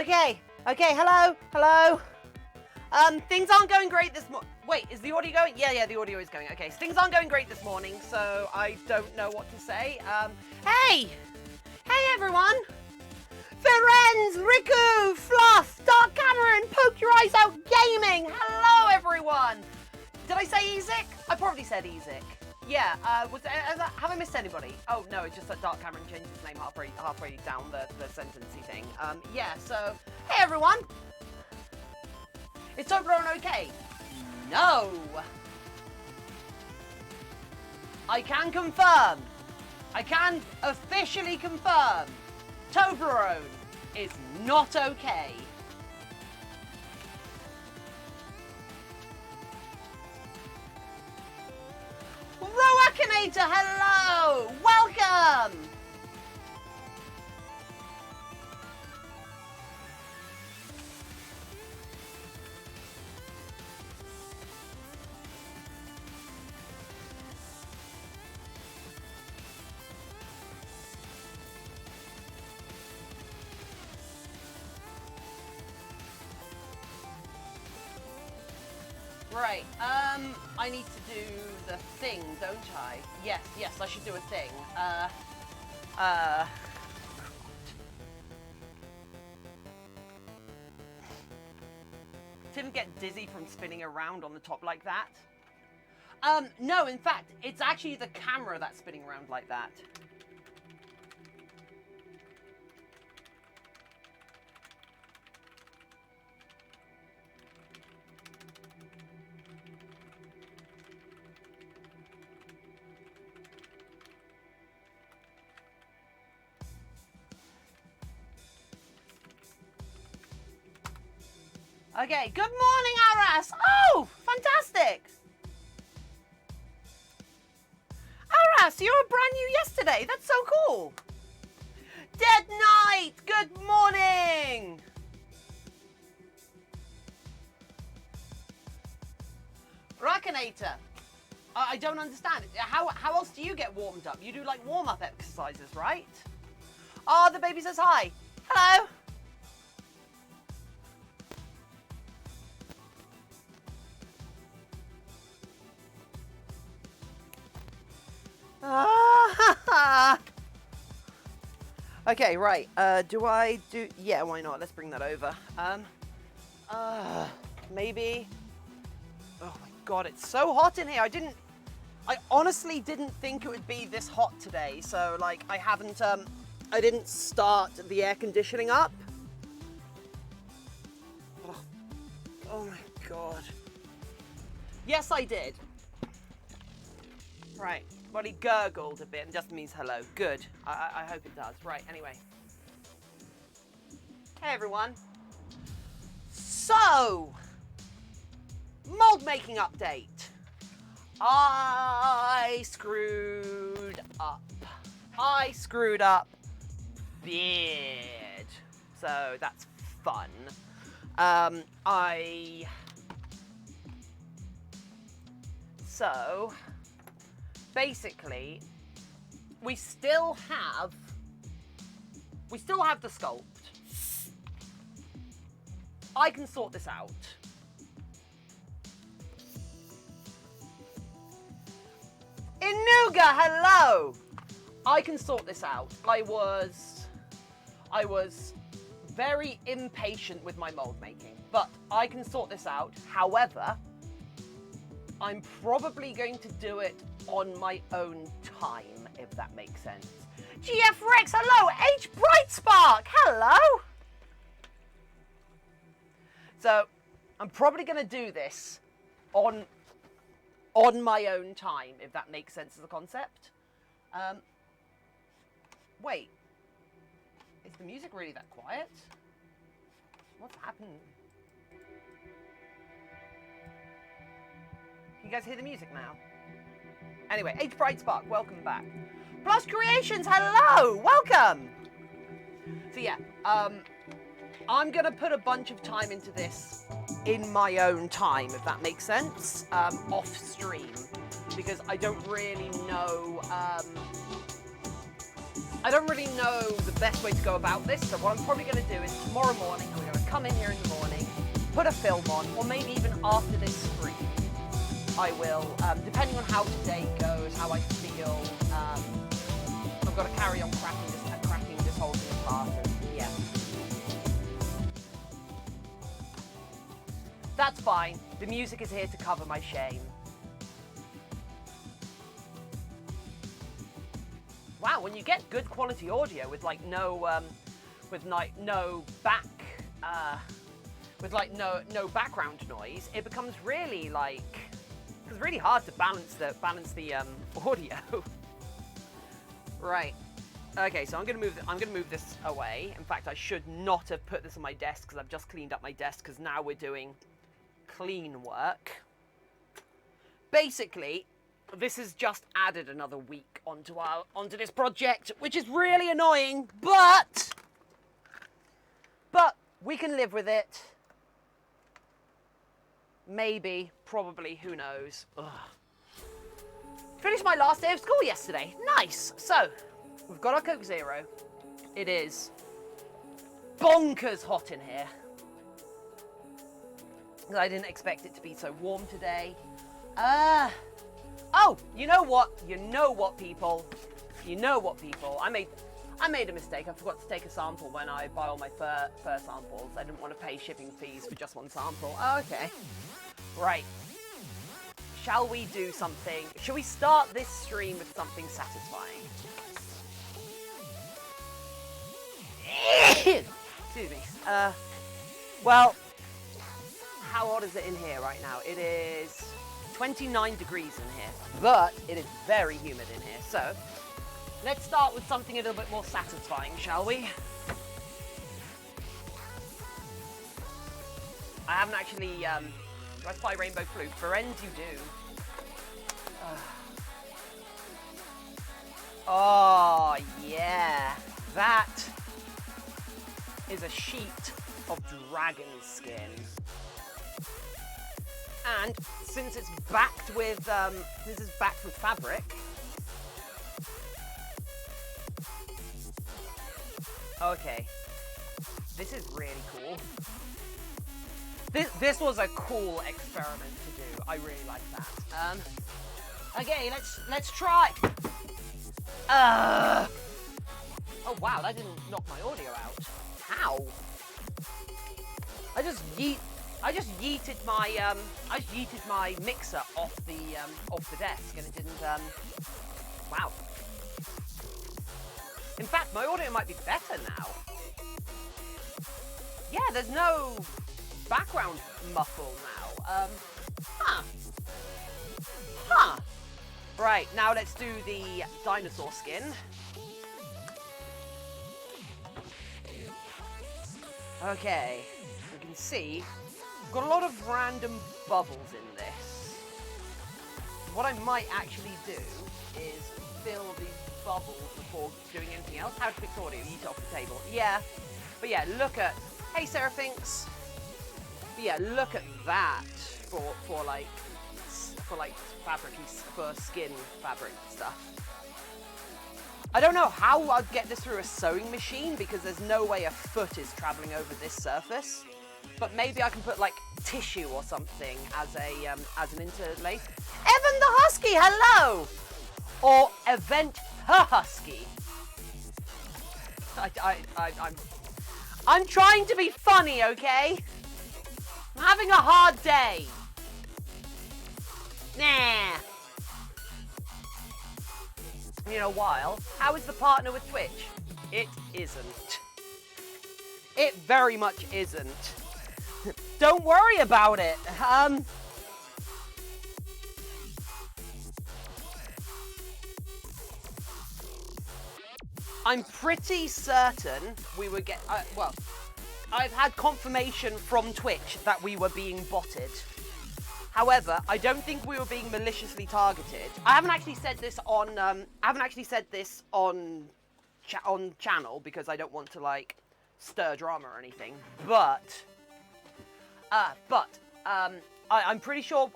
Okay, hello. Things aren't going great this morning. Wait, is the audio going? Yeah, the audio is going. Okay, so things aren't going great this morning, so I don't know what to say. Hey everyone. Ferenz, Riku, Fluff, Dark Cameron, Poke Your Eyes Out Gaming. Hello everyone. Did I say Ezik? I probably said Ezik. Yeah, have I missed anybody? Oh, no, it's just that Dark Cameron changed his name halfway down the sentencey thing. Yeah, so, hey everyone! Is Toblerone okay? No! I can confirm, I can officially confirm, Toblerone is not okay. Roakinator, hello! Welcome! Right, I need to do the thing, don't I? Yes, I should do a thing. Tim get dizzy from spinning around on the top like that? No, in fact, it's actually the camera that's spinning around like that. Okay, good morning, Aras! Oh, fantastic! Aras, you were brand new yesterday. That's so cool. Dead Knight, good morning! Rakinator, I don't understand. How else do you get warmed up? You do like warm-up exercises, right? Oh, the baby says hi. Hello. Okay, right. Yeah, why not? Let's bring that over. Maybe. Oh my God, it's so hot in here. I honestly didn't think it would be this hot today. So like, I didn't start the air conditioning up. Oh my God. Yes, I did. Right. Well, he gurgled a bit and just means hello. Good. I hope it does. Right, anyway. Hey, everyone. So, mold making update. I screwed up. Bad. So, that's fun. So, basically, we still have the sculpt. I can sort this out. Inuga, hello! I can sort this out. I was very impatient with my mold making, but I can sort this out. However, I'm probably going to do it on my own time, if that makes sense. GF Rex, hello! H Brightspark, hello! So, I'm probably going to do this on my own time, if that makes sense as a concept. Wait. Is the music really that quiet? What's happened? Can you guys hear the music now? Anyway, H Brightspark, welcome back. Plus Creations, hello! Welcome! So yeah, I'm gonna put a bunch of time into this in my own time, if that makes sense, off stream, because I don't really know, I don't really know the best way to go about this, so what I'm probably going to do is tomorrow morning, I'm going to come in here in the morning, put a film on, or maybe even after this stream, I will, depending on how today goes, how I feel, I've got to carry on cracking this whole thing apart, and yeah. That's fine. The music is here to cover my shame. Wow, when you get good quality audio with like no background noise, it becomes really like, it's really hard to balance the audio. Right. Okay, so I'm gonna move this away. In fact, I should not have put this on my desk because I've just cleaned up my desk because now we're doing clean work. Basically, this has just added another week onto this project, which is really annoying, but we can live with it. Maybe, probably, who knows. Ugh. Finished my last day of school yesterday. Nice. So, we've got our Coke Zero. It is bonkers hot in here. I didn't expect it to be so warm today. Oh, you know what, people? I made a mistake. I forgot to take a sample when I buy all my fur samples. I didn't want to pay shipping fees for just one sample. Oh, okay. Right. Shall we do something? Shall we start this stream with something satisfying? Excuse me. Well, how hot is it in here right now? It is 29 degrees in here, but it is very humid in here. So, let's start with something a little bit more satisfying, shall we? I haven't actually, do I fly Rainbow Flute? For ends you do. Oh, yeah. That is a sheet of dragon skin. And since it's backed with, fabric, okay, this is really cool. This was a cool experiment to do. I really like that. Okay, let's try. Oh wow, that didn't knock my audio out. How? I just yeeted my mixer off the desk, and it didn't. Wow. In fact, my audio might be better now. Yeah, there's no background muffle now. Huh. Right, now let's do the dinosaur skin. Okay, you can see I've got a lot of random bubbles in this. What I might actually do is fill these bubbles before doing anything else. How to fix audio? Eat it off the table. Yeah, but yeah, look at, hey Seraphynx. But yeah, look at that for skin fabric stuff. I don't know how I'd get this through a sewing machine because there's no way a foot is traveling over this surface. But maybe I can put like tissue or something as an interlace. Evan the Husky, hello! Or Event her Husky. I'm trying to be funny, okay? I'm having a hard day. Nah. In a while, how is the partner with Twitch? It isn't. It very much isn't. Don't worry about it. I'm pretty certain we would get, well, I've had confirmation from Twitch that we were being botted. However, I don't think we were being maliciously targeted. I haven't actually said this on, channel because I don't want to like stir drama or anything. But I'm pretty sure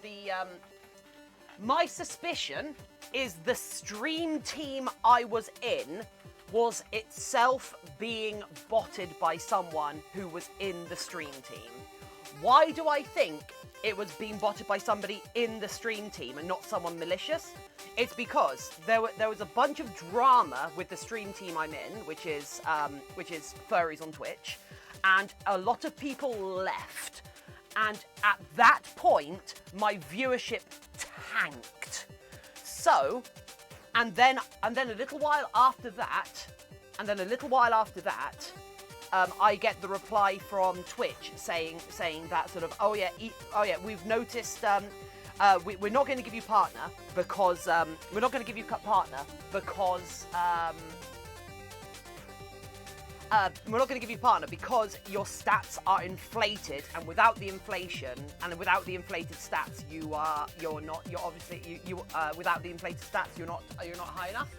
the my suspicion is the stream team I was in was itself being botted by someone who was in the stream team. Why do I think it was being botted by somebody in the stream team and not someone malicious? It's because there was a bunch of drama with the stream team I'm in, which is Furries on Twitch, and a lot of people left. And at that point, my viewership tanked. So, and then a little while after that, I get the reply from Twitch saying that sort of, oh yeah, we've noticed, we're not going to give you partner because your stats are inflated, and without the inflation and without the inflated stats, without the inflated stats, you're not high enough.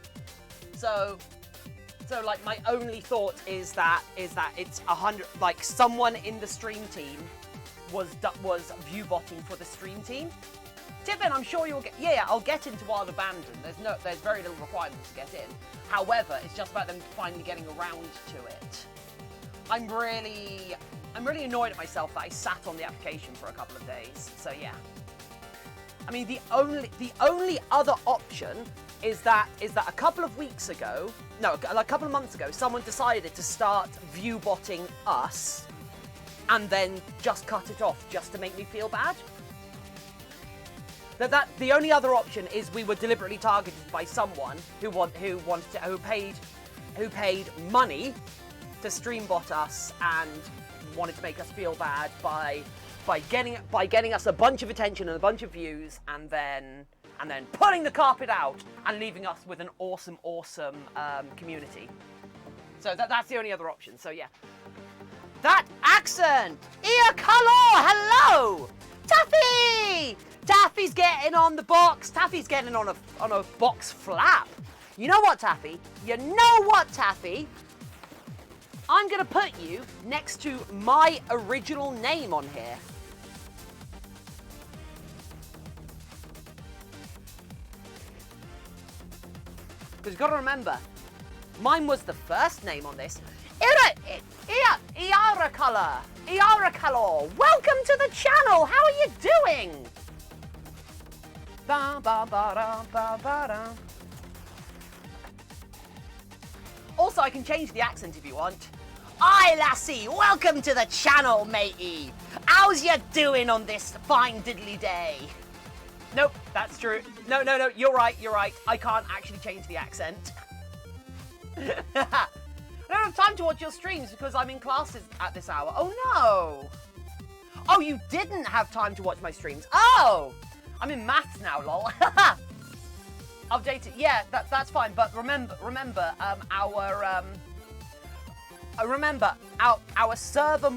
So like my only thought is that it's 100. Like someone in the stream team was view botting for the stream team. Tiffin, I'm sure you'll get. Yeah, I'll get into Wild Abandon. There's very little requirement to get in. However, it's just about them finally getting around to it. I'm really annoyed at myself that I sat on the application for a couple of days. So yeah. I mean, the only other option is that a couple of months ago, someone decided to start view botting us, and then just cut it off just to make me feel bad. The only other option is we were deliberately targeted by someone who paid money to stream bot us and wanted to make us feel bad by getting us a bunch of attention and a bunch of views, and then pulling the carpet out and leaving us with an awesome community. So that's the only other option. So yeah. That accent! Ear color! Hello! Taffy! Taffy's getting on the box. Taffy's getting on a box flap. You know what, Taffy? I'm going to put you next to my original name on here. Because you've got to remember, mine was the first name on this. Iara Color. Welcome to the channel. How are you doing? Also, I can change the accent if you want. Aye, lassie, welcome to the channel, matey. How's you doing on this fine diddly day? Nope, that's true. No, you're right. I can't actually change the accent. I don't have time to watch your streams because I'm in classes at this hour. Oh, no. Oh, you didn't have time to watch my streams. Oh, I'm in maths now, lol. Updated. Yeah, that's fine. But remember, our server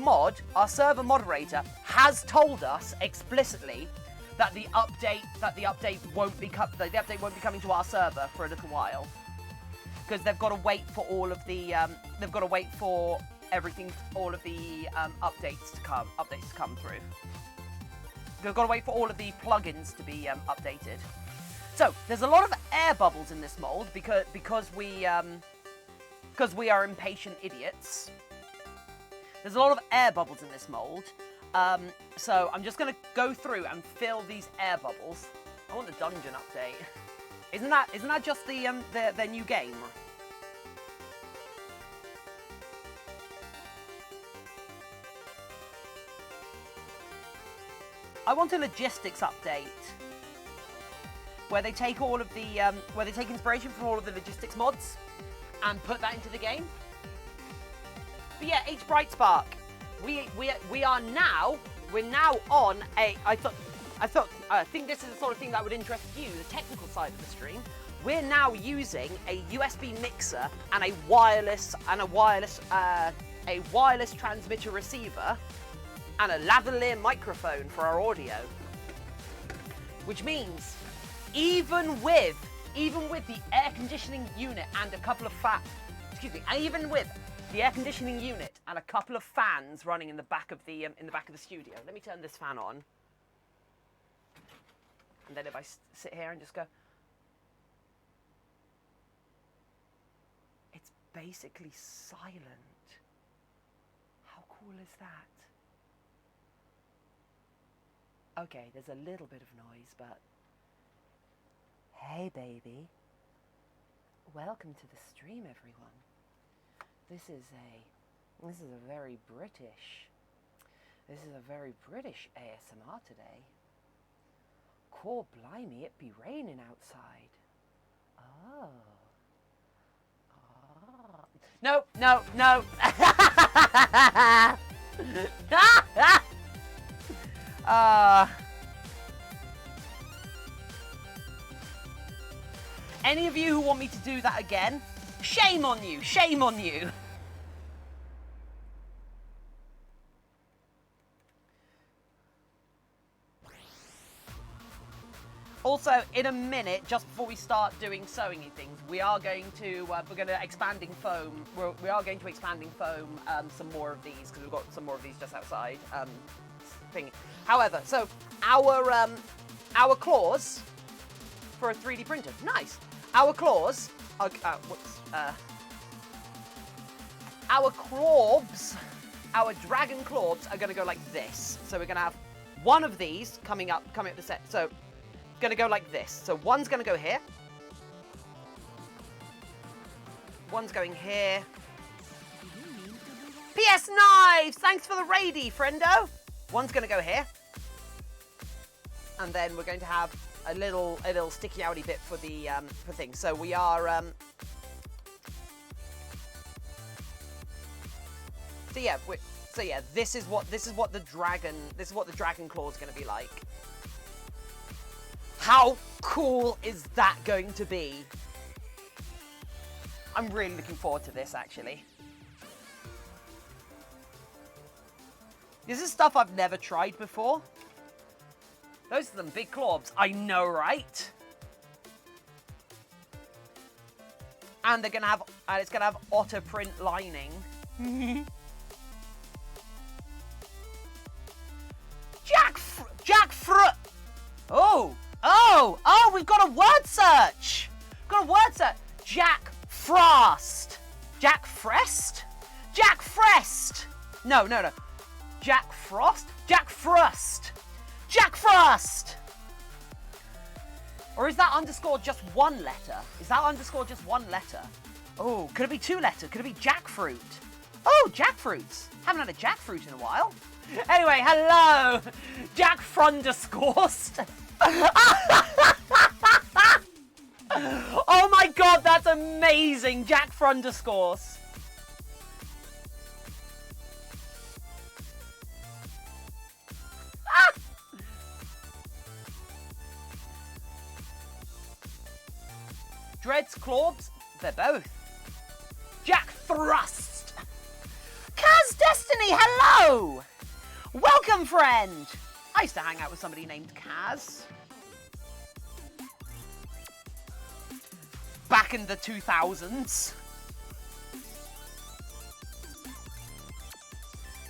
moderator has told us explicitly that the update won't be coming to our server for a little while, because they've got to wait for all of the updates to come through. They've got to wait for all of the plugins to be updated. So there's a lot of air bubbles in this mold because we are impatient idiots. There's a lot of air bubbles in this mold. So I'm just gonna go through and fill these air bubbles. I want the dungeon update. Isn't that just their new game? I want a logistics update where they take all of the where they take inspiration from all of the logistics mods and put that into the game. But yeah, H Brightspark. We're now on a. I think this is the sort of thing that would interest you, the technical side of the stream. We're now using a USB mixer and a wireless transmitter receiver and a lavalier microphone for our audio. Which means even with the air conditioning unit and a couple of even with the air conditioning unit and a couple of fans running in the back of the studio. Let me turn this fan on. And then if I sit here and just go, basically silent. How cool is that? Okay, there's a little bit of noise, but... Hey, baby. Welcome to the stream, everyone. This is a very British ASMR today. Core blimey, it be raining outside. Oh. Oh. No, no, no. Any of you who want me to do that again, shame on you, shame on you. Also, in a minute, just before we start doing sewing things, we are going to expanding foam. We are going to expanding foam some more of these because we've got some more of these just outside. However, so our claws for a 3D printer, nice. Our claws, our claws, our dragon claws are going to go like this. So we're going to have one of these coming up the set. So going to go like this. So one's going to go here. One's going here. PS Knives! Thanks for the raidie, friendo. One's going to go here. And then we're going to have a little sticky outy bit for the for things. So we are so yeah, this is what the dragon claw is going to be like. How cool is that going to be? I'm really looking forward to this, actually. This is stuff I've never tried before. Those are them big claws. I know, right? And they're gonna have, it's gonna have otter print lining. Jackfruit. Oh, we've got a word search. Jack Frost. Jack Frest? Jack Frest. No. Jack Frost? Jack Frust. Jack Frost. Or is that underscore just one letter? Oh, could it be two letters? Could it be jackfruit? Oh, jackfruits. Haven't had a jackfruit in a while. Anyway, hello, Jack Frundiscorst. Oh my god, that's amazing, Jack Frundiscorst. Dreads, Claws, they're both. Jack Thrust. Kaz Destiny, hello. Welcome, friend. I used to hang out with somebody named Kaz. Back in the 2000s.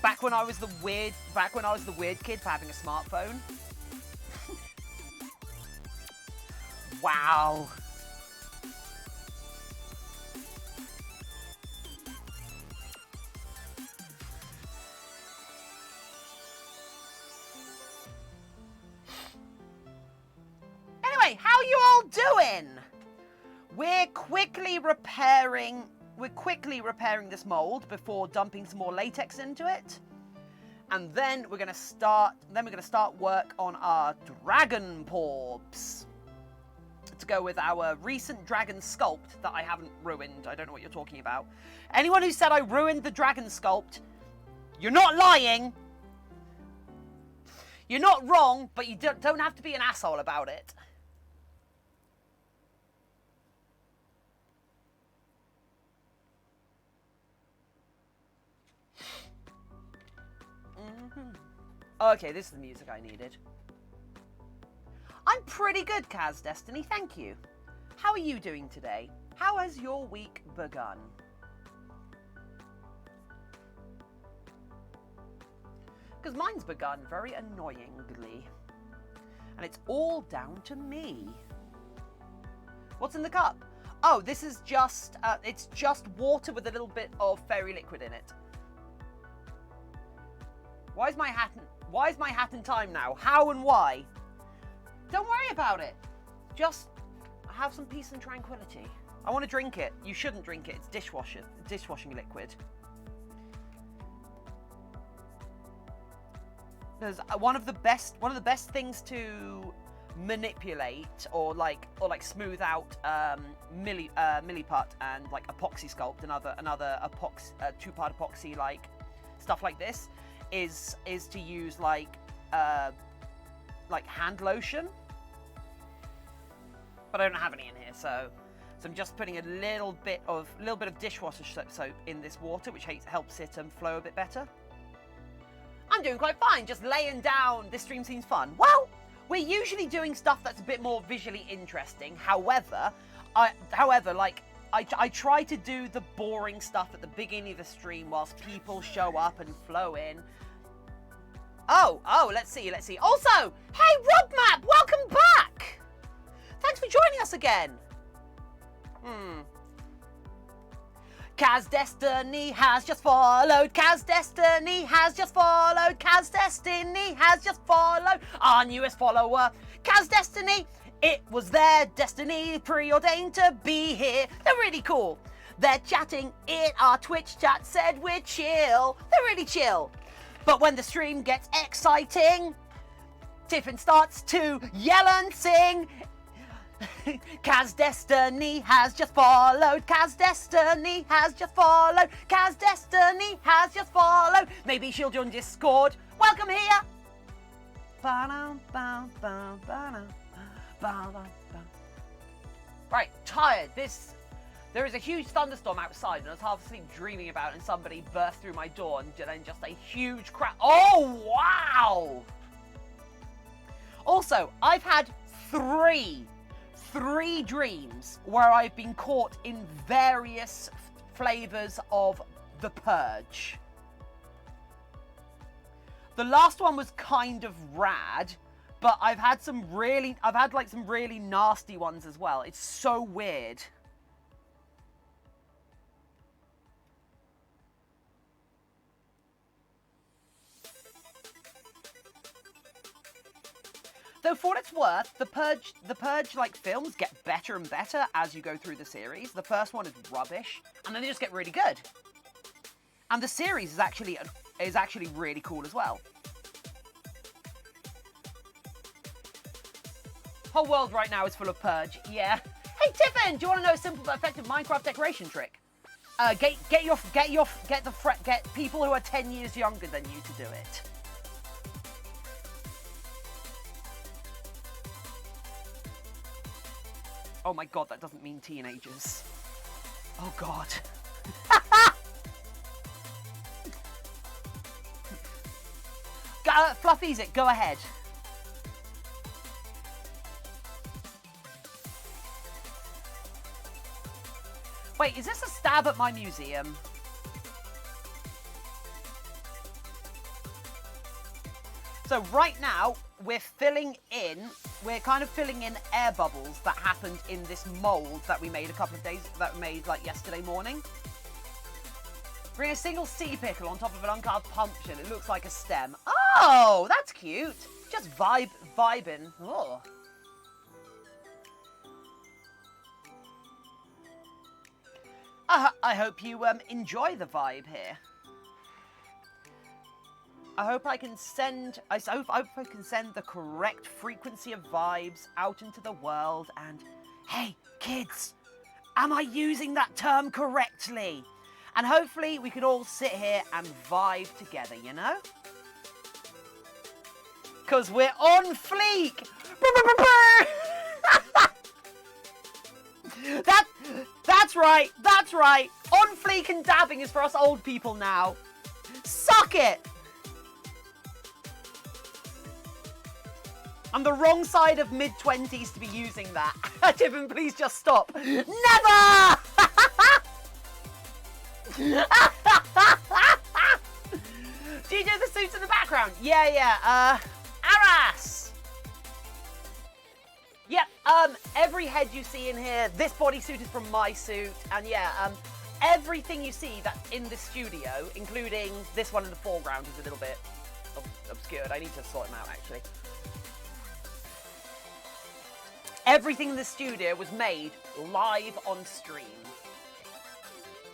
Back when I was the weird kid for having a smartphone. Wow. Anyway, how you all doing? We're quickly repairing this mold before dumping some more latex into it. And then we're gonna start work on our dragon paws. To go with our recent dragon sculpt that I haven't ruined. I don't know what you're talking about. Anyone who said I ruined the dragon sculpt, you're not lying. You're not wrong, but you don't have to be an asshole about it. Okay, this is the music I needed. I'm pretty good, Kaz Destiny, thank you. How are you doing today? How has your week begun? Because mine's begun very annoyingly. And it's all down to me. What's in the cup? Oh, this is just, it's just water with a little bit of fairy liquid in it. Why is my hat in time now? How and why? Don't worry about it. Just have some peace and tranquility. I want to drink it. You shouldn't drink it. It's dishwashing liquid. There's one of the best things to manipulate or like smooth out milliput and like epoxy sculpt and another epoxy, two-part epoxy like stuff like this is to use like hand lotion. But I don't have any in here, so I'm just putting a little bit of dishwasher soap in this water, which helps it flow a bit better. I'm doing quite fine, just laying down. This stream seems fun. Well, we're usually doing stuff that's a bit more visually interesting. However, I try to do the boring stuff at the beginning of the stream whilst people show up and flow in. Oh, let's see. Also, hey, Robmap, welcome back. Thanks for joining us again. Kaz Destiny has just followed. Kaz Destiny has just followed. Kaz Destiny has just followed our newest follower. Kaz Destiny, it was their destiny preordained to be here. They're really cool. They're chatting in our Twitch chat, said we're chill. They're really chill. But when the stream gets exciting, Tiffin starts to yell and sing. Kaz Destiny has just followed. Kaz Destiny has just followed. Kaz Destiny has just followed. Maybe she'll join Discord. Welcome here. Right, tired. There is a huge thunderstorm outside, and I was half asleep dreaming about it, and somebody burst through my door, and then just a huge crash. Oh, wow! Also, I've had three dreams where I've been caught in various flavors of the purge. The last one was kind of rad, but I've had some really nasty ones as well. It's so weird. Though for what it's worth, the Purge like films get better and better as you go through the series. The first one is rubbish, and then they just get really good. And the series is actually really cool as well. Whole world right now is full of Purge. Yeah. Hey Tiffin, do you want to know a simple but effective Minecraft decoration trick? Get people who are 10 years younger than you to do it. Oh my god, that doesn't mean teenagers. Oh god. Fluffies it, go ahead. Wait, is this a stab at my museum? So right now, we're kind of filling in air bubbles that happened in this mold that we made like yesterday morning. Bring a single sea pickle on top of an uncarved pumpkin. It looks like a stem. Oh, that's cute. Just vibing. Oh. I hope you enjoy the vibe here. I hope I can send the correct frequency of vibes out into the world. And hey, kids, am I using that term correctly? And hopefully we can all sit here and vibe together, you know? Because we're on fleek. That's right. That's right. On fleek and dabbing is for us old people now. Suck it. I'm the wrong side of mid-20s to be using that. Tiffin, please just stop. Never! Do you do the suits in the background? Yeah. Arras! Yep, every head you see in here, this bodysuit is from my suit, and yeah, everything you see that's in the studio, including this one in the foreground, is a little bit obscured. I need to sort him out, actually. Everything in the studio was made live on stream.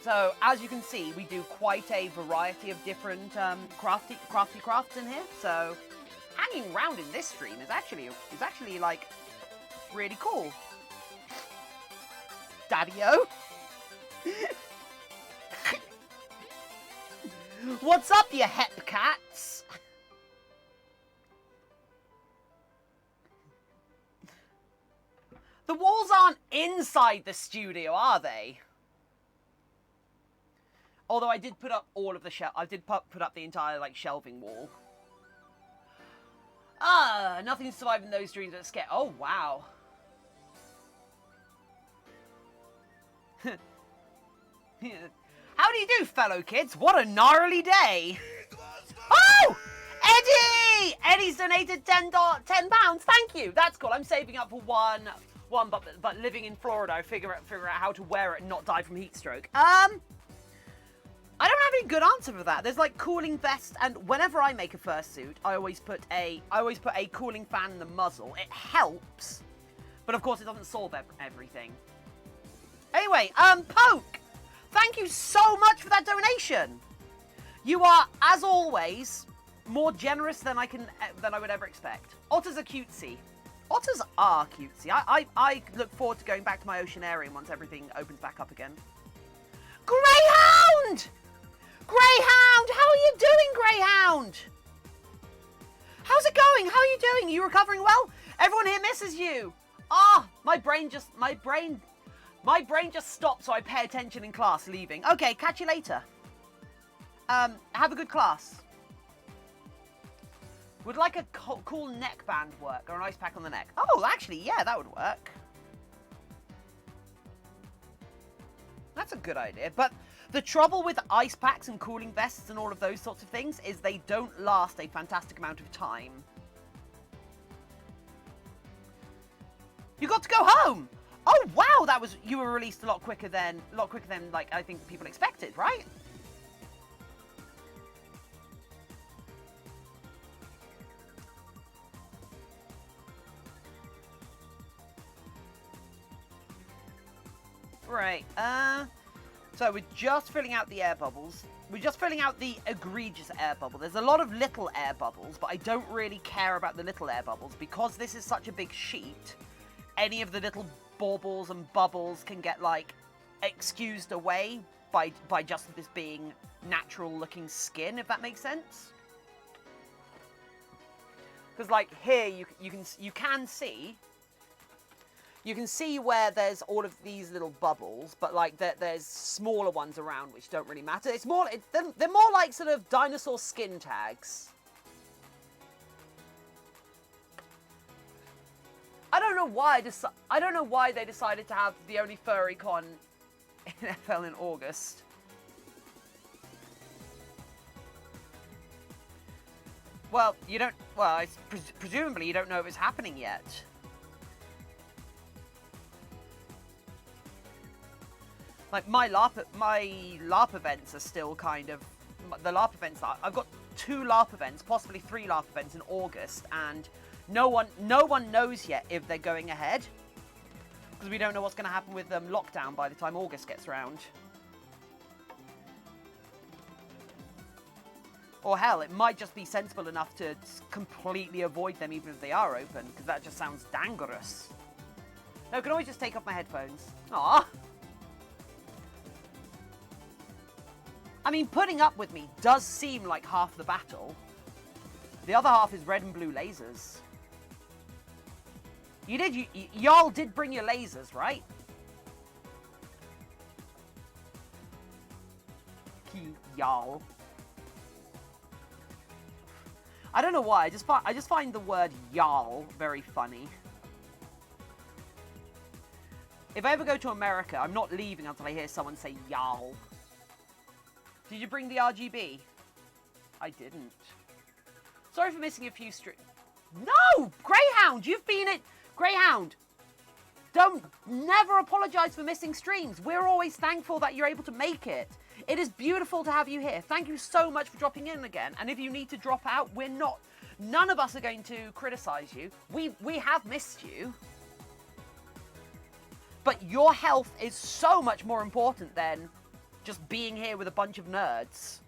So, as you can see, we do quite a variety of different crafty crafts in here. So, hanging around in this stream is actually like really cool. Daddy-o. What's up, you hep cats? The walls aren't inside the studio, are they? Although I did put up all of the I did put up the entire like shelving wall. Ah, nothing survived in those dreams that scare. Oh wow. How do you do, fellow kids? What a gnarly day! Oh, Eddie! Eddie's donated £10. Thank you. That's cool. I'm saving up for one, but living in Florida, I figure out how to wear it and not die from heat stroke. I don't have any good answer for that. There's like cooling vest, and whenever I make a fursuit, I always put a cooling fan in the muzzle. It helps, but of course it doesn't solve everything. Anyway, Poke, thank you so much for that donation. You are, as always, more generous than I would ever expect. Otters are cutesy. Otters are cutesy. I look forward to going back to my oceanarium once everything opens back up again. Greyhound! Greyhound! How are you doing, Greyhound? How's it going? How are you doing? Are you recovering well? Everyone here misses you. Ah, my brain just stopped, so I pay attention in class, leaving. Okay, catch you later. Have a good class. Would like a cool neckband work, or an ice pack on the neck? Oh, actually, yeah, that would work. That's a good idea, but the trouble with ice packs and cooling vests and all of those sorts of things is they don't last a fantastic amount of time. You got to go home! Oh wow, you were released a lot quicker than like I think people expected, right? Right, so we're just filling out the air bubbles. We're just filling out the egregious air bubble. There's a lot of little air bubbles, but I don't really care about the little air bubbles because this is such a big sheet. Any of the little baubles and bubbles can get, like, excused away by just this being natural-looking skin, if that makes sense. Because, like, here you can see. You can see where there's all of these little bubbles, but like there's smaller ones around which don't really matter. They're more like sort of dinosaur skin tags. I don't know why they decided to have the only furry con in FL in August. Well, you don't. Well, presumably you don't know if it's happening yet. Like, my LARP events are still kind of... The LARP events... I've got 2 LARP events, possibly 3 LARP events in August, and no one knows yet if they're going ahead. Because we don't know what's going to happen with lockdown by the time August gets around. Or hell, it might just be sensible enough to completely avoid them even if they are open, because that just sounds dangerous. No, I can always just take off my headphones. Aww. I mean, putting up with me does seem like half the battle. The other half is red and blue lasers. Y'all did bring your lasers, right? Y'all. I don't know why, I just find the word y'all very funny. If I ever go to America, I'm not leaving until I hear someone say y'all. Did you bring the RGB? I didn't. Sorry for missing a few No! Greyhound! You've been at... Greyhound! Don't never apologize for missing streams. We're always thankful that you're able to make it. It is beautiful to have you here. Thank you so much for dropping in again. And if you need to drop out, none of us are going to criticize you. We have missed you. But your health is so much more important than just being here with a bunch of nerds.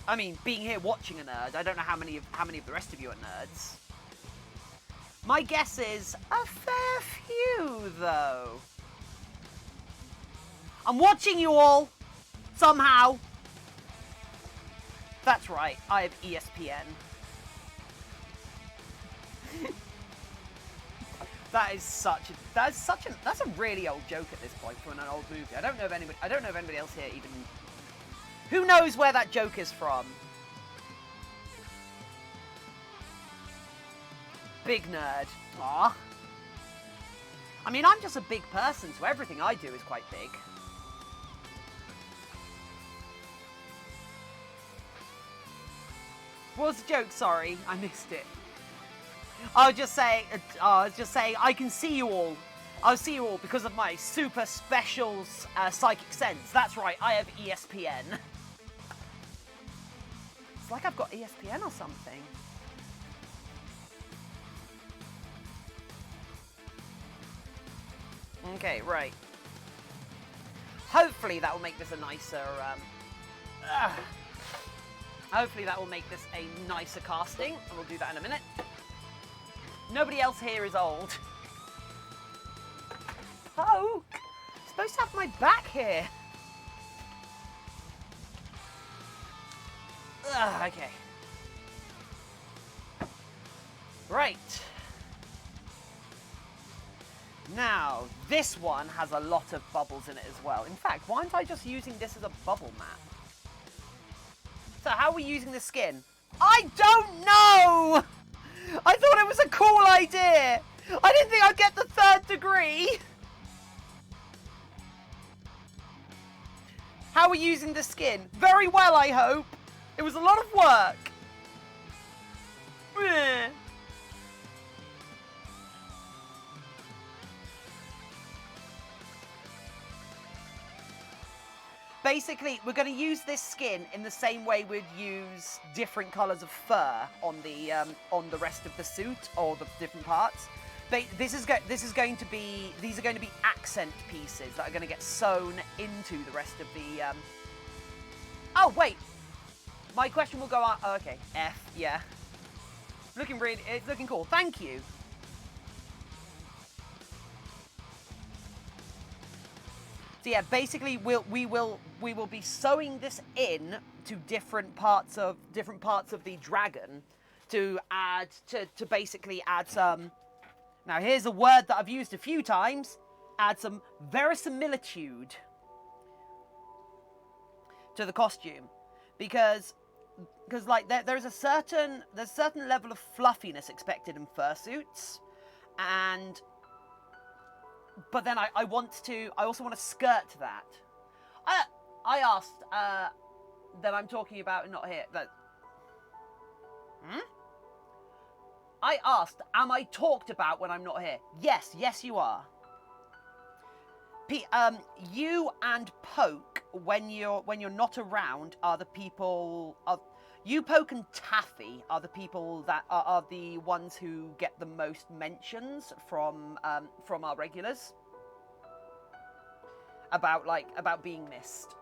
I mean, being here watching a nerd. I don't know how many of the rest of you are nerds. My guess is a fair few, though. I'm watching you all, somehow. That's right, I have ESPN. That's a really old joke at this point from an old movie. I don't know if anybody else here even. Who knows where that joke is from? Big nerd. Aw. I mean, I'm just a big person, so everything I do is quite big. What was the joke? Sorry, I missed it. I was just saying, I can see you all. I'll see you all because of my super special psychic sense. That's right, I have ESPN. It's like I've got ESPN or something. Okay, right. Hopefully that will make this a nicer, hopefully that will make this a nicer casting, and we'll do that in a minute. Nobody else here is old. Oh, I'm supposed to have my back here. Okay. Right. Now, this one has a lot of bubbles in it as well. In fact, why aren't I just using this as a bubble map? So how are we using the skin? I don't know! I thought it was a cool idea! I didn't think I'd get the 3rd degree! How are we using the skin? Very well, I hope. It was a lot of work. Basically, we're going to use this skin in the same way we'd use different colours of fur on the rest of the suit or the different parts. These are going to be accent pieces that are going to get sewn into the rest of the. Oh wait, my question will go on. Oh, okay, F, yeah. It's looking cool. Thank you. So yeah, basically we will be sewing this in to different parts of the dragon to basically add some. Now here's a word that I've used a few times. Add some verisimilitude to the costume, because like there's a certain level of fluffiness expected in fursuits, but then I also want to skirt that. I asked that I'm talking about not here that. I asked, am I talked about when I'm not here? Yes, you are. You and Poke, when you're not around, are the people. You, Poke, and Taffy are the people that are the ones who get the most mentions from our regulars about being missed.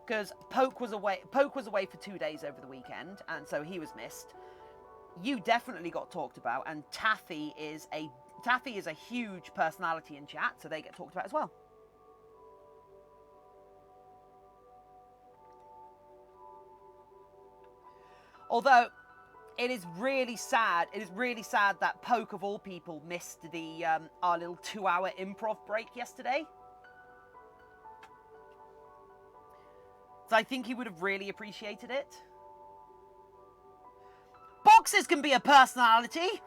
Because Poke was away for 2 days over the weekend, and so he was missed. You definitely got talked about, and Taffy is a huge personality in chat, so they get talked about as well. Although it is really sad that Poke of all people missed the our little 2-hour improv break yesterday. So I think he would have really appreciated it. Boxes can be a personality.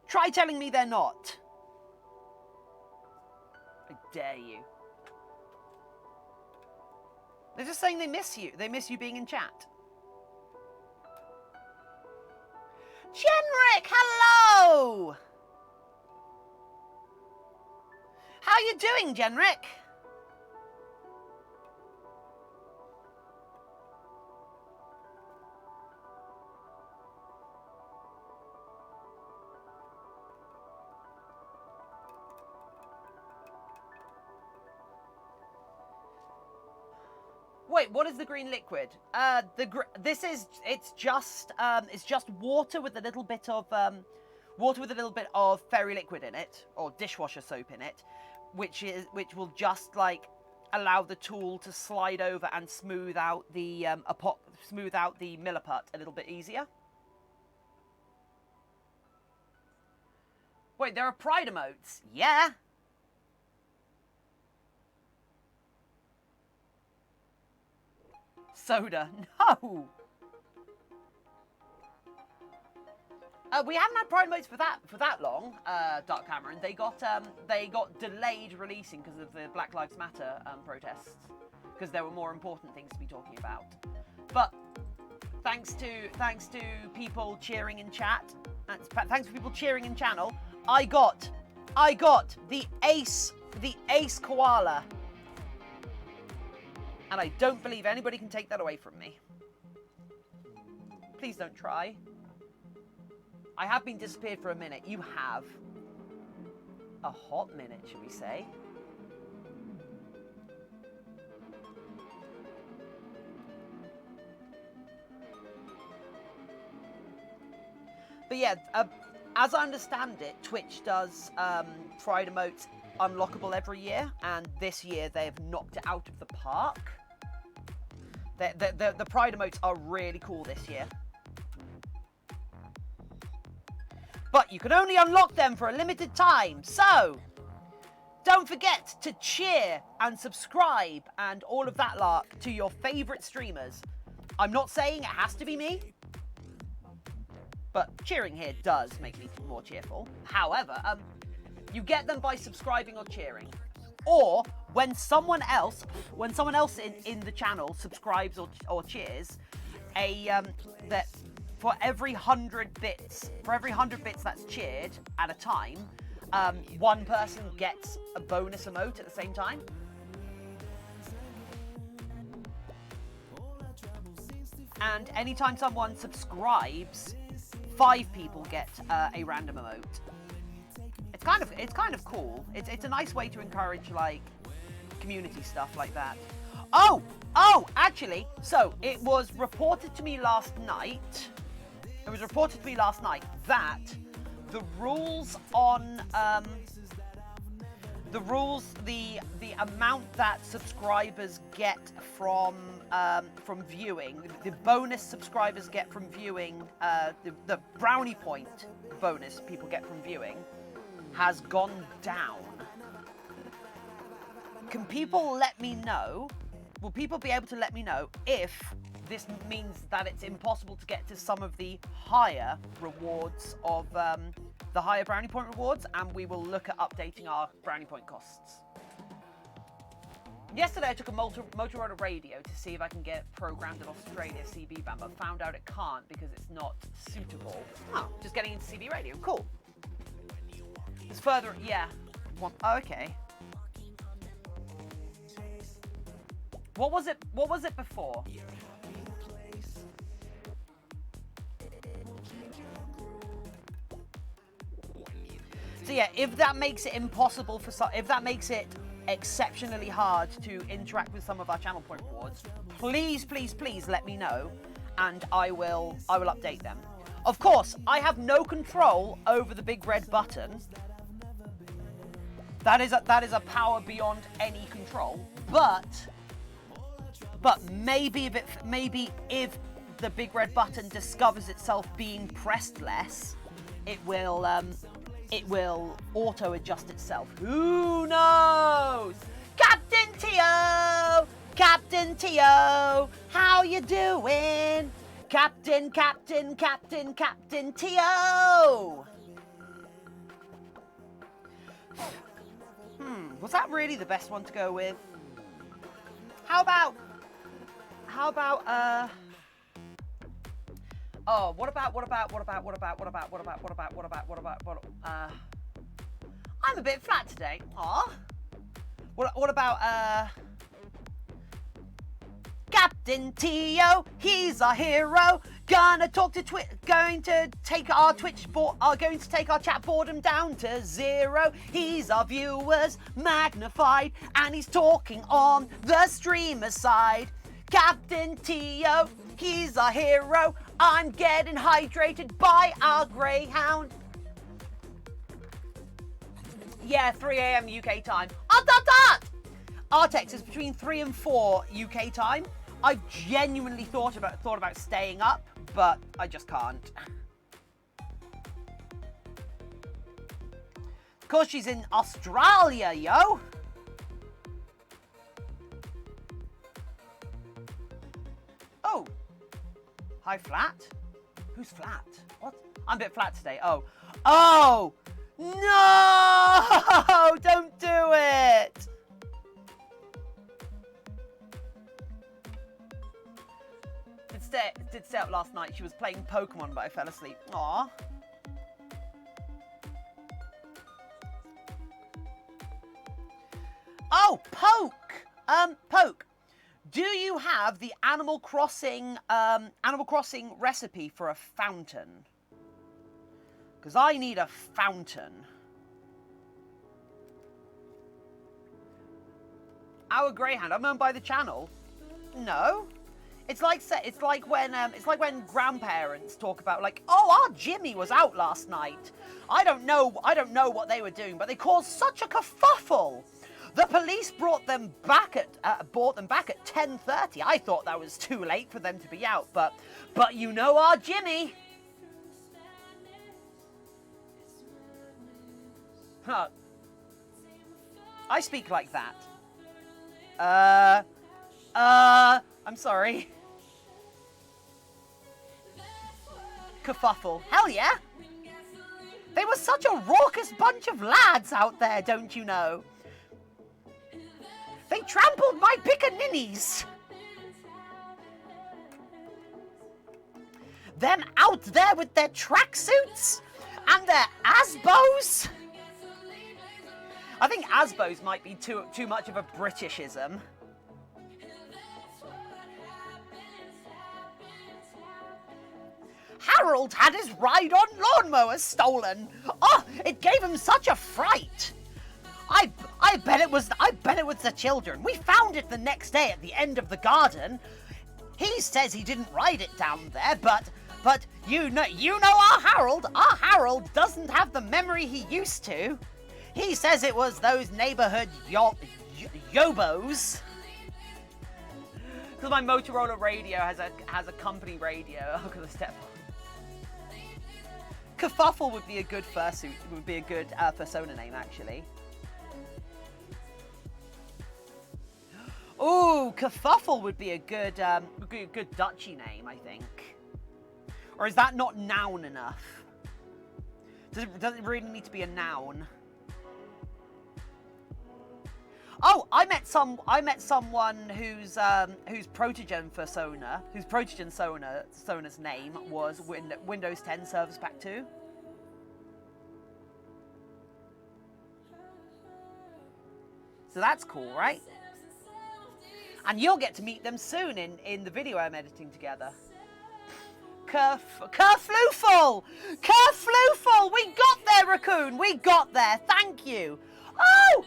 Try telling me they're not. I dare you. They're just saying they miss you. They miss you being in chat. you doing, Jenrick? Wait, what is the green liquid? It's just water with a little bit of fairy liquid in it, or dishwasher soap in it, which will just like allow the tool to slide over and smooth out the milliput a little bit easier. Wait, there are pride emotes. Yeah. Soda. No. We haven't had pride emotes for that long, Dark Cameron. They got delayed releasing because of the Black Lives Matter protests, because there were more important things to be talking about. But thanks to people cheering in chat, thanks for people cheering in channel, I got the ace koala. And I don't believe anybody can take that away from me. Please don't try. I have been disappeared for a minute. You have. A hot minute, should we say? But yeah, as I understand it, Twitch does Pride emotes unlockable every year, and this year they have knocked it out of the park. The Pride emotes are really cool this year. But you can only unlock them for a limited time, so don't forget to cheer and subscribe and all of that lark to your favourite streamers. I'm not saying it has to be me, but cheering here does make me more cheerful. However, you get them by subscribing or cheering. Or when someone else in the channel subscribes or cheers, that for every 100 bits that's cheered at a time, one person gets a bonus emote at the same time. And anytime someone subscribes, 5 people get a random emote. It's kind of cool. It's a nice way to encourage like community stuff like that. Oh, actually, so it was reported to me last night. That the rules on the amount that subscribers get from viewing, the bonus subscribers get from viewing, the brownie point bonus people get from viewing, has gone down. Can people let me know? Will people be able to let me know if this means that it's impossible to get to some of the higher rewards of the higher brownie point rewards, and we will look at updating our brownie point costs. Yesterday I took a Motorola radio to see if I can get programmed in Australia CB band, but found out it can't because it's not suitable. Oh, just getting into CB radio, cool. It's further, yeah. Oh, okay. What was it before? So yeah, if that makes it impossible if that makes it exceptionally hard to interact with some of our channel point rewards, please let me know, and I will update them. Of course, I have no control over the big red button. That is a power beyond any control. But maybe if the big red button discovers itself being pressed less, it will auto adjust itself. Who knows? Captain Tio, how you doing? Captain Tio. Was that really the best one to go with? How about I'm a bit flat today. Aw. What about Captain Tio? He's our hero. Going to take our chat boredom down to 0. He's our viewers magnified, and he's talking on the streamer side. Captain Tio, he's our hero. I'm getting hydrated by our greyhound. Yeah, 3 a.m. UK time. Artex is between 3 and 4 UK time. I've genuinely thought about staying up, but I just can't. Of course, she's in Australia, yo. Oh. Hi, Flat. Who's Flat? What? I'm a bit flat today. Oh. Oh! No! Don't do it! Did stay up last night. She was playing Pokemon, but I fell asleep. Aww. Oh, Poke! Poke, do you have the Animal Crossing recipe for a fountain? Because I need a fountain. Our Greyhound, I'm owned by the channel. No. It's like when grandparents talk about, like, oh, our Jimmy was out last night. I don't know what they were doing, but they caused such a kerfuffle. The police brought them back at 10:30. I thought that was too late for them to be out, but you know our Jimmy. Huh. I speak like that. I'm sorry. Kerfuffle. Hell yeah. They were such a raucous bunch of lads out there, don't you know? They trampled my pickaninnies. Them out there with their tracksuits and their Asbos. I think Asbos might be too much of a Britishism. Harold had his ride-on lawnmower stolen. Oh, it gave him such a fright. I bet it was the children. We found it the next day at the end of the garden. He says he didn't ride it down there, but you know our Harold. Our Harold doesn't have the memory he used to. He says it was those neighborhood yobos. Because my Motorola radio has a company radio. Look at the step. Kerfuffle would be a good fursuit. Would be a good persona name, actually. Ooh, Kerfuffle would be a good duchy name, I think. Or is that not noun enough? Does it really need to be a noun? Oh, I met someone whose Protogen persona, whose Protogen Sona's name was Windows 10 Service Pack 2. So that's cool, right? And you'll get to meet them soon in the video I'm editing together. Kerfloofle! Kerfloofle! We got there, Raccoon! We got there! Thank you! Oh!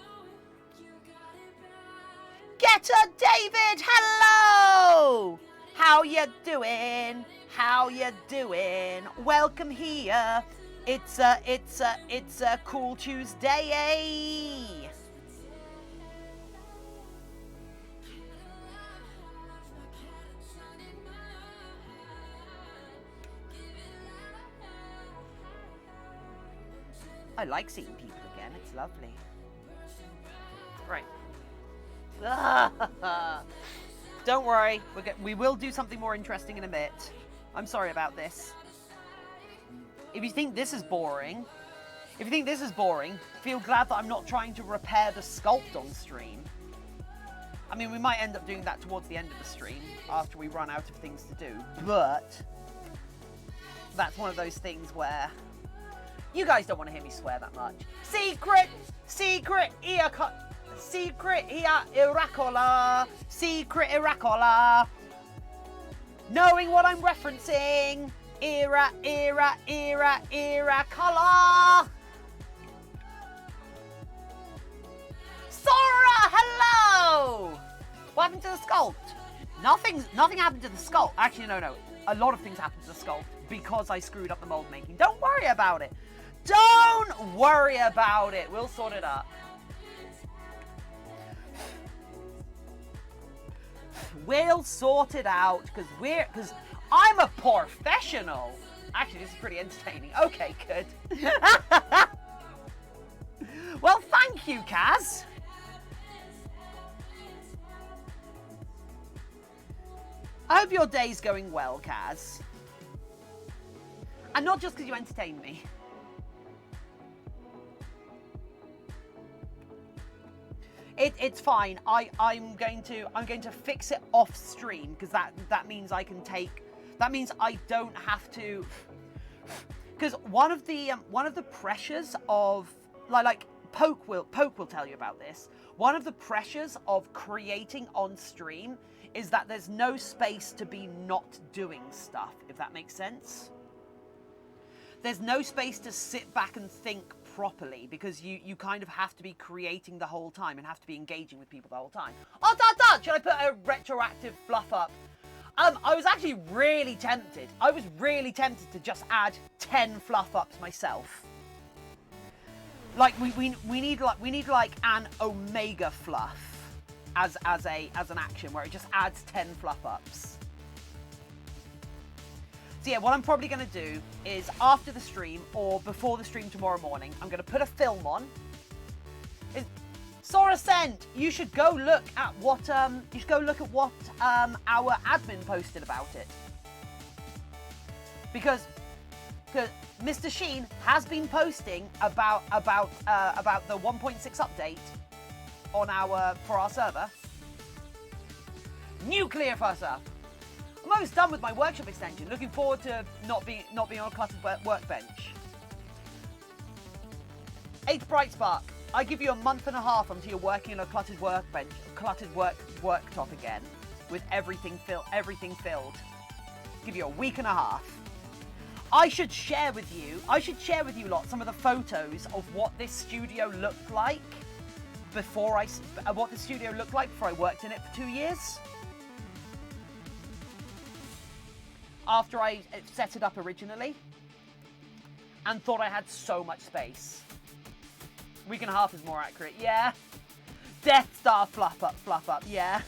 Getter David, hello! How you doing? How you doing? Welcome here. It's a cool Tuesday, eh? I like seeing people again. It's lovely. Right. Don't worry, we will do something more interesting in a bit. I'm sorry about this. If you think this is boring, feel glad that I'm not trying to repair the sculpt on stream. I mean, we might end up doing that towards the end of the stream after we run out of things to do, but that's one of those things where you guys don't want to hear me swear that much. Secret ear cut. Secret Iracola. Secret Iracola. Knowing what I'm referencing. Iracola. Sora, hello! What happened to the sculpt? Nothing happened to the sculpt. Actually, no. A lot of things happened to the sculpt because I screwed up the mold making. Don't worry about it. Don't worry about it. We'll sort it up. We'll sort it out because I'm a professional. Actually, this is pretty entertaining. Okay, good. Well, thank you, Kaz. I hope your day's going well, Kaz. And not just because you entertain me. It's fine. I'm going to fix it off stream because that means I can take. That means I don't have to. Because one of the pressures of like Poke will tell you about this. One of the pressures of creating on stream is that there's no space to be not doing stuff, if that makes sense. There's no space to sit back and think properly because you kind of have to be creating the whole time and have to be engaging with people the whole time. Oh, done! Should I put a retroactive fluff up? I was actually really tempted. I was really tempted to just add 10 fluff ups myself. Like we need like an omega fluff as an action where it just adds 10 fluff ups. So yeah, what I'm probably going to do is after the stream or before the stream tomorrow morning, I'm going to put a film on. Sora sent. You should go look at what our admin posted about it. Because Mr. Sheen has been posting about the 1.6 update on for our server. Nuclear fusser. I'm almost done with my workshop extension. Looking forward to not being on a cluttered workbench. 8 Bright Spark. I give you a month and a half until you're working on a cluttered workbench, worktop again, with everything filled. Give you a week and a half. I should share with you lot some of the photos of what this studio looked like before I worked in it for 2 years. After I set it up originally and thought I had so much space. Week and a half is more accurate, yeah. Death Star fluff up, yeah.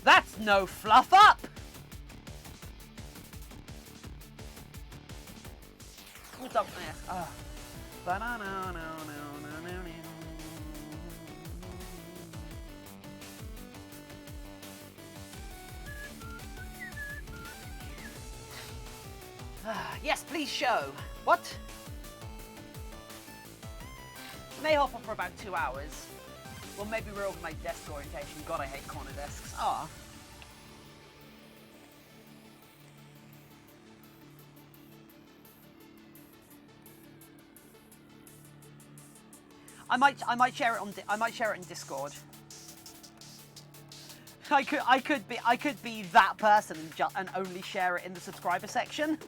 That's no fluff up! What's up there? Yes, please show. What? May hop off for about 2 hours. Well, maybe reorganize my desk orientation. God, I hate corner desks. Ah. I might share it in Discord. I could be that person and only share it in the subscriber section.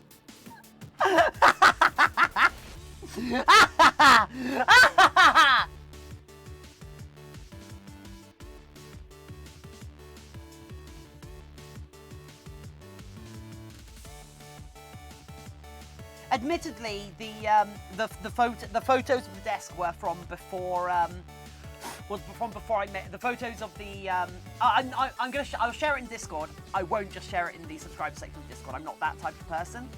Admittedly, the photos of the desk were from before. Was from before I met the photos of the. I'll share it in Discord. I won't just share it in the subscriber section of Discord. I'm not that type of person.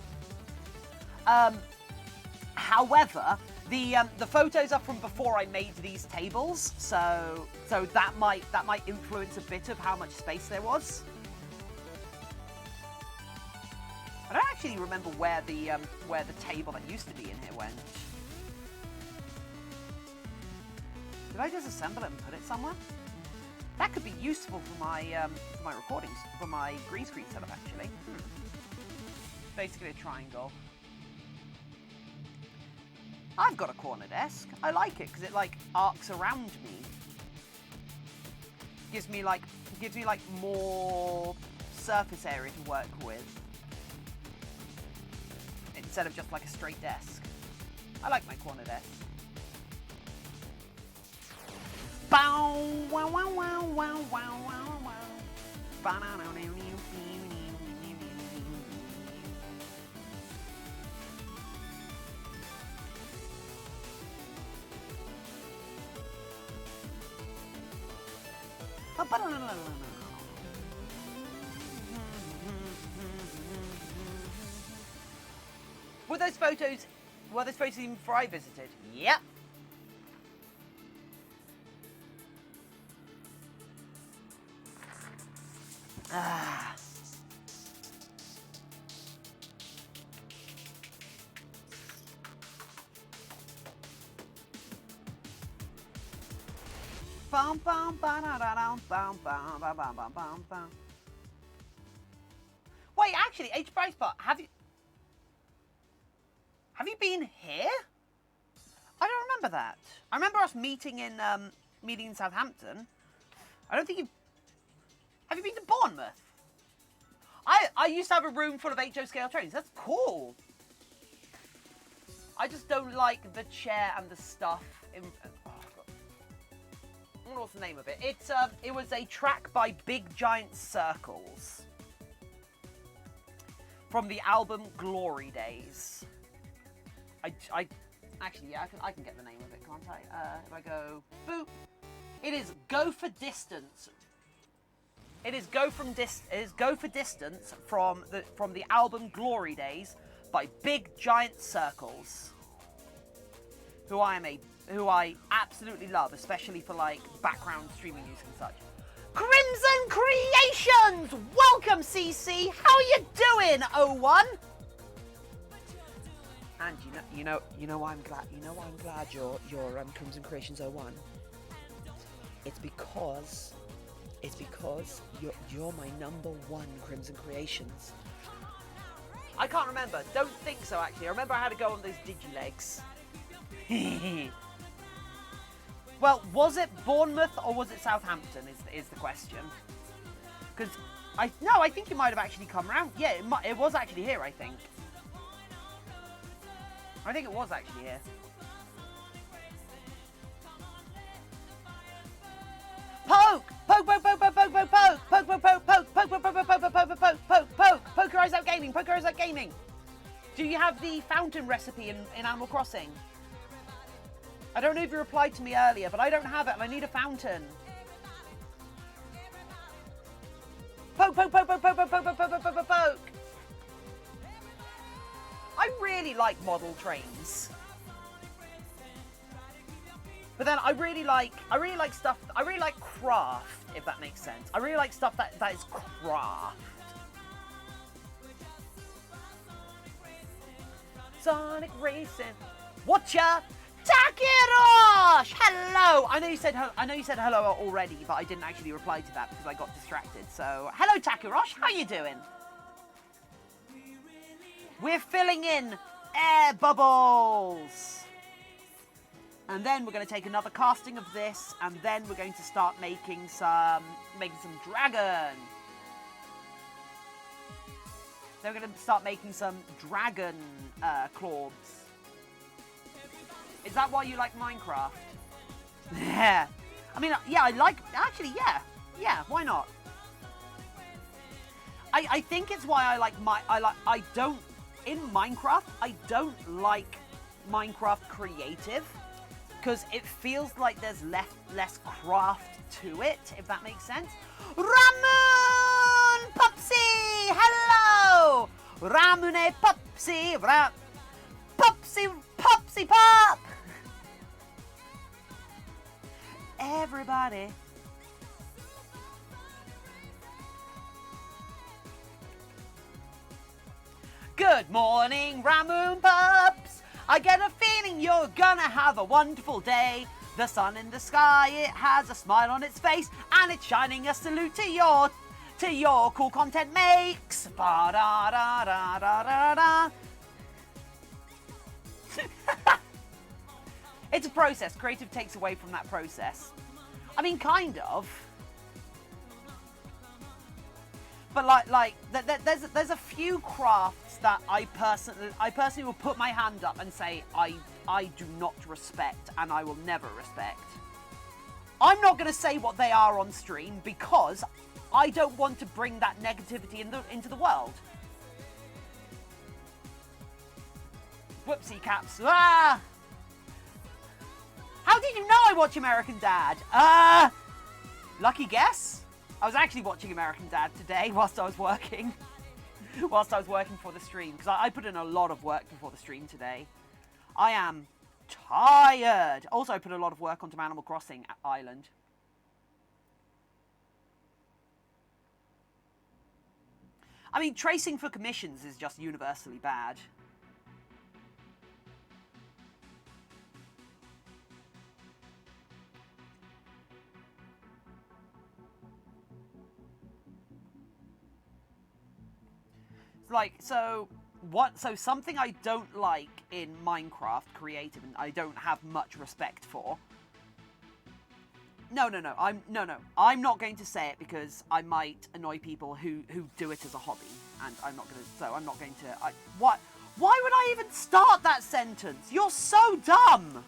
However, the photos are from before I made these tables, so that might influence a bit of how much space there was. I don't actually remember where the table that used to be in here went. Did I disassemble it and put it somewhere? That could be useful for my recordings, for my green screen setup actually. Basically a triangle. I've got a corner desk. I like it because it like arcs around me. Gives me like more surface area to work with instead of just like a straight desk. I like my corner desk. Bow wow wow wow wow wow wow wow. Were those photos even before I visited? Yep. Ah. Bum bum ba da da dum bum bum ba bum bum bum bum. Wait, actually, H. Brycepot, have you been here? I don't remember that. I remember us meeting in Southampton. I don't think you. Have you been to Bournemouth? I used to have a room full of HO scale trains. That's cool. I just don't like the chair and the stuff. What's the name of it? It was a track by Big Giant Circles from the album Glory Days. I actually, yeah, I can get the name of it, can't I? If I go boop, it is Go for Distance. It is Go for Distance from the album Glory Days by Big Giant Circles, who I absolutely love, especially for like background streaming music and such. Crimson Creations! Welcome, CC! How you doing, 01? And you know why I'm glad you're Crimson Creations 01. It's because you're my #1 Crimson Creations. I can't remember. Don't think so, actually. I remember I had to go on those digilegs. Well, was it Bournemouth or was it Southampton is the question. Because I think you might have actually come round. Yeah, it was actually here, I think. I think it was actually here. Poke! Poke, poke, poke, poke, poke, poke, poke, poke, poke, poke, poke, poke, poke, poke, poke, poke, poke, poke, poke, poke, Pokerise Out Gaming, Pokerise Out Gaming. Do you have the fountain recipe in Animal Crossing? I don't know if you replied to me earlier, but I don't have it and I need a fountain. Poke, poke, poke, poke, poke, poke, poke, poke, poke, poke, poke. I really like model trains. But then I really like stuff, I really like craft, if that makes sense. I really like stuff that is craft. Sonic Racing. Watcha! Takirosh! Hello! I know you said hello already, but I didn't actually reply to that because I got distracted. So, hello Takirosh, how you doing? We're filling in air bubbles. And then we're going to take another casting of this, and then we're going to start making some dragon. Then we're going to start making some dragon claws. Is that why you like Minecraft? Yeah. I mean, yeah, actually, yeah. Yeah, why not? I think it's why in Minecraft, I don't like Minecraft Creative. Because it feels like there's less craft to it, if that makes sense. Ramon Popsy! Hello! Ramune Popsy! Popsy Pop! Everybody. Good morning, Ramon Pups! I get a feeling you're gonna have a wonderful day. The sun in the sky, it has a smile on its face, and it's shining a salute to your cool content makes. Ba da da da da da da. It's a process. Creative takes away from that process. I mean, kind of. But there's a few crafts that I personally will put my hand up and say I do not respect and I will never respect. I'm not going to say what they are on stream because I don't want to bring that negativity into the world. Whoopsie caps. Ah! How did you know I watch American Dad? Lucky guess? I was actually watching American Dad today whilst I was working. Whilst I was working for the stream. Because I put in a lot of work before the stream today. I am tired. Also, I put a lot of work onto Animal Crossing Island. I mean, tracing for commissions is just universally bad. Like, so something I don't like in Minecraft creative and I don't have much respect for. No, I'm not going to say it because I might annoy people who do it as a hobby, and I'm not going to. Why would I even start that sentence? You're so dumb.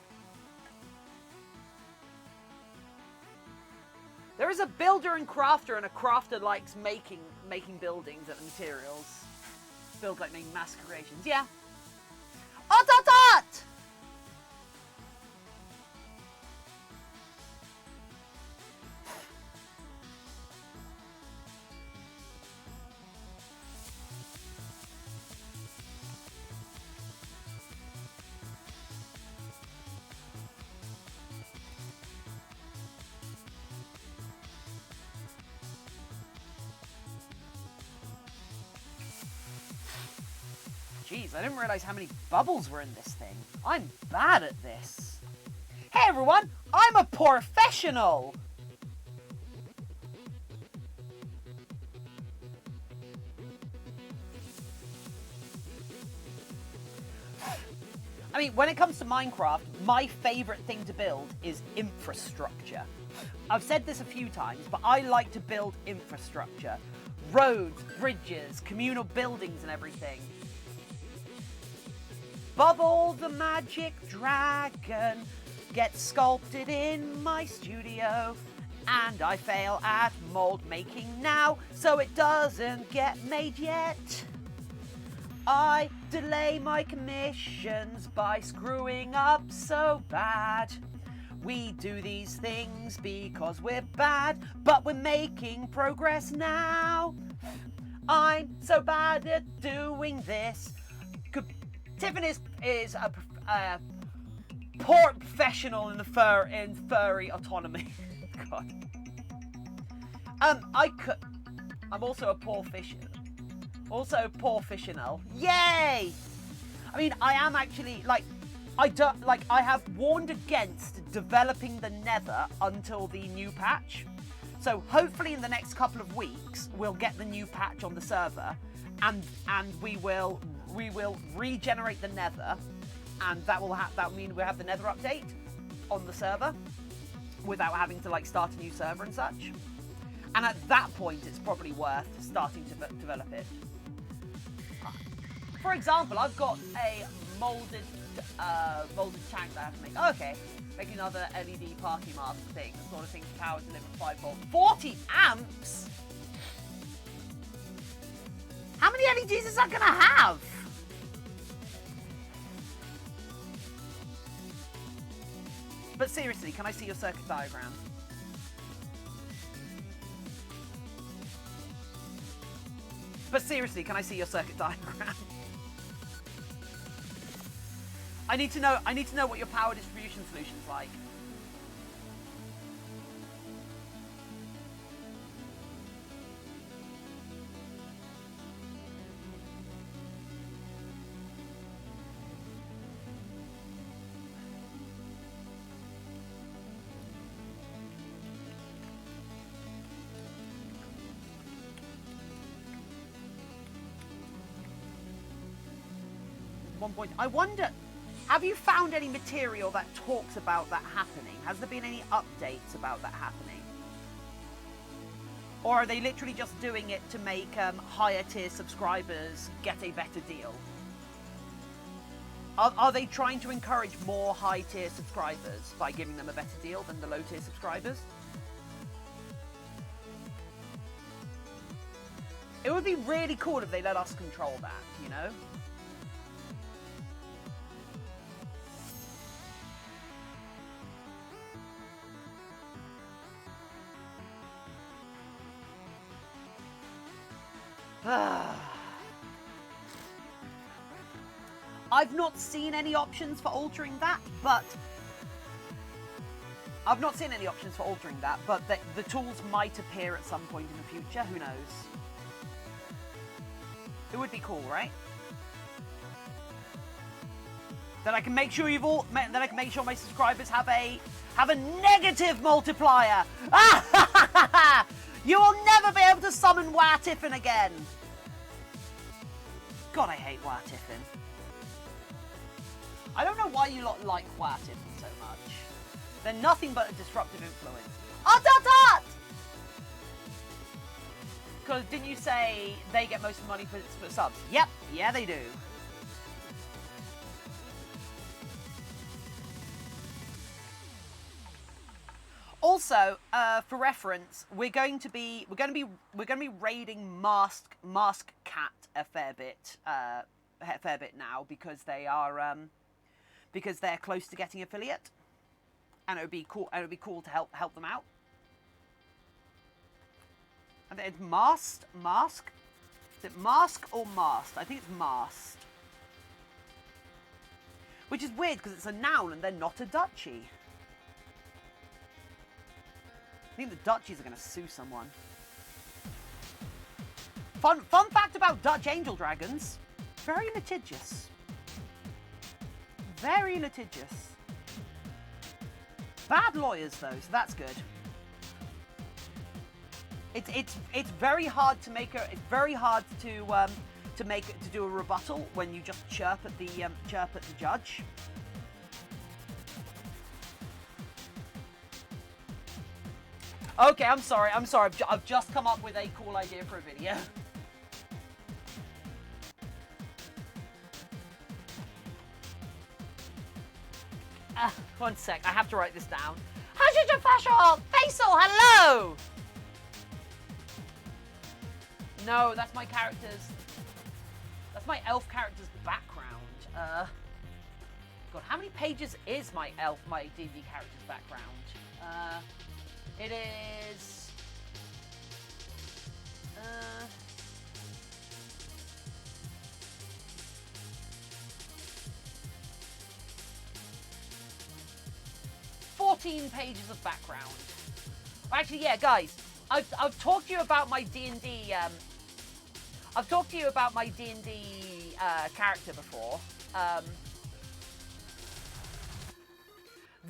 There is a builder and crafter, and a crafter likes making buildings and materials. Build like making mass creations. Yeah. Dot! Jeez, I didn't realize how many bubbles were in this thing. I'm bad at this. Hey everyone, I'm a professional! I mean, when it comes to Minecraft, my favorite thing to build is infrastructure. I've said this a few times, but I like to build infrastructure. Roads, bridges, communal buildings and everything. Bubble the magic dragon gets sculpted in my studio, and I fail at mold making now, so it doesn't get made yet. I delay my commissions by screwing up so bad. We do these things because we're bad, but we're making progress now. I'm so bad at doing this. Tiffin is a poor professional in furry autonomy. God. I'm also a poor fisher. Also poor fishinel. Yay! I mean, I am actually I have warned against developing the Nether until the new patch. So hopefully in the next couple of weeks we'll get the new patch on the server, and we will regenerate the Nether, and that mean we'll have the Nether update on the server without having to start a new server and such. And at that point, it's probably worth starting to develop it. For example, I've got a molded tank that I have to make. Oh, okay, make another LED parking mask thing. That sort of thing. Power delivered 5 volts, 40 amps. How many LEDs is that gonna have? But seriously, can I see your circuit diagram? But seriously, can I see your circuit diagram? I need to know what your power distribution solution's like. I wonder, Have you found any material that talks about that happening? Has there been any updates about that happening? Or are they literally just doing it to make higher tier subscribers get a better deal? Are they trying to encourage more high tier subscribers by giving them a better deal than the low tier subscribers? It would be really cool if they let us control that, you know? I've not seen any options for altering that, but the tools might appear at some point in the future. Who knows? It would be cool, right? Then I can make sure my subscribers have a negative multiplier. You will never be able to summon Tiffin again. God, I hate Tiffin. I don't know why you lot like Tiffin so much. They're nothing but a disruptive influence. Because didn't you say they get most of the money for subs? Yep, yeah they do. Also, for reference, we're going to be raiding Mask Cat a fair bit now because they're close to getting affiliate, and it would be cool. It would be cool to help them out. I think it's Mask. Is it Mask or Mast? I think it's Mast. Which is weird because it's a noun and they're not a duchy. I think the duchies are going to sue someone. Fun fact about Dutch angel dragons: very litigious. Very litigious. Bad lawyers though, so that's good. It's very hard to make to do a rebuttal when you just chirp at the judge. Okay, I'm sorry. I've just come up with a cool idea for a video. One sec, I have to write this down. Facial, hello! No, that's my character's... That's my elf character's background. God, how many pages is my D&D character's background? It is... 14 pages of background. Actually, yeah, guys, I've talked to you about my D&D. I've talked to you about my D&D character before.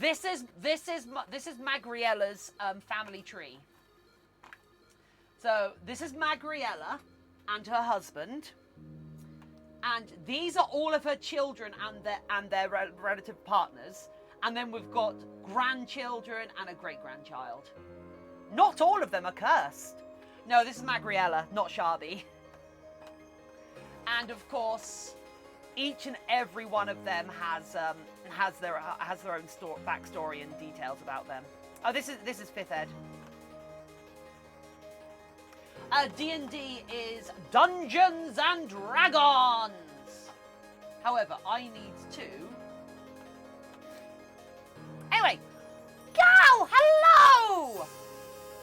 This is Magriella's family tree. So this is Magriella and her husband, and these are all of her children and their relative partners. And then we've got grandchildren and a great-grandchild. Not all of them are cursed. No, this is Magriella, not Sharby. And of course, each and every one of them has their own backstory and details about them. Oh, this is 5th Ed. D&D is Dungeons and Dragons. However, I need to. Anyway, go! Hello!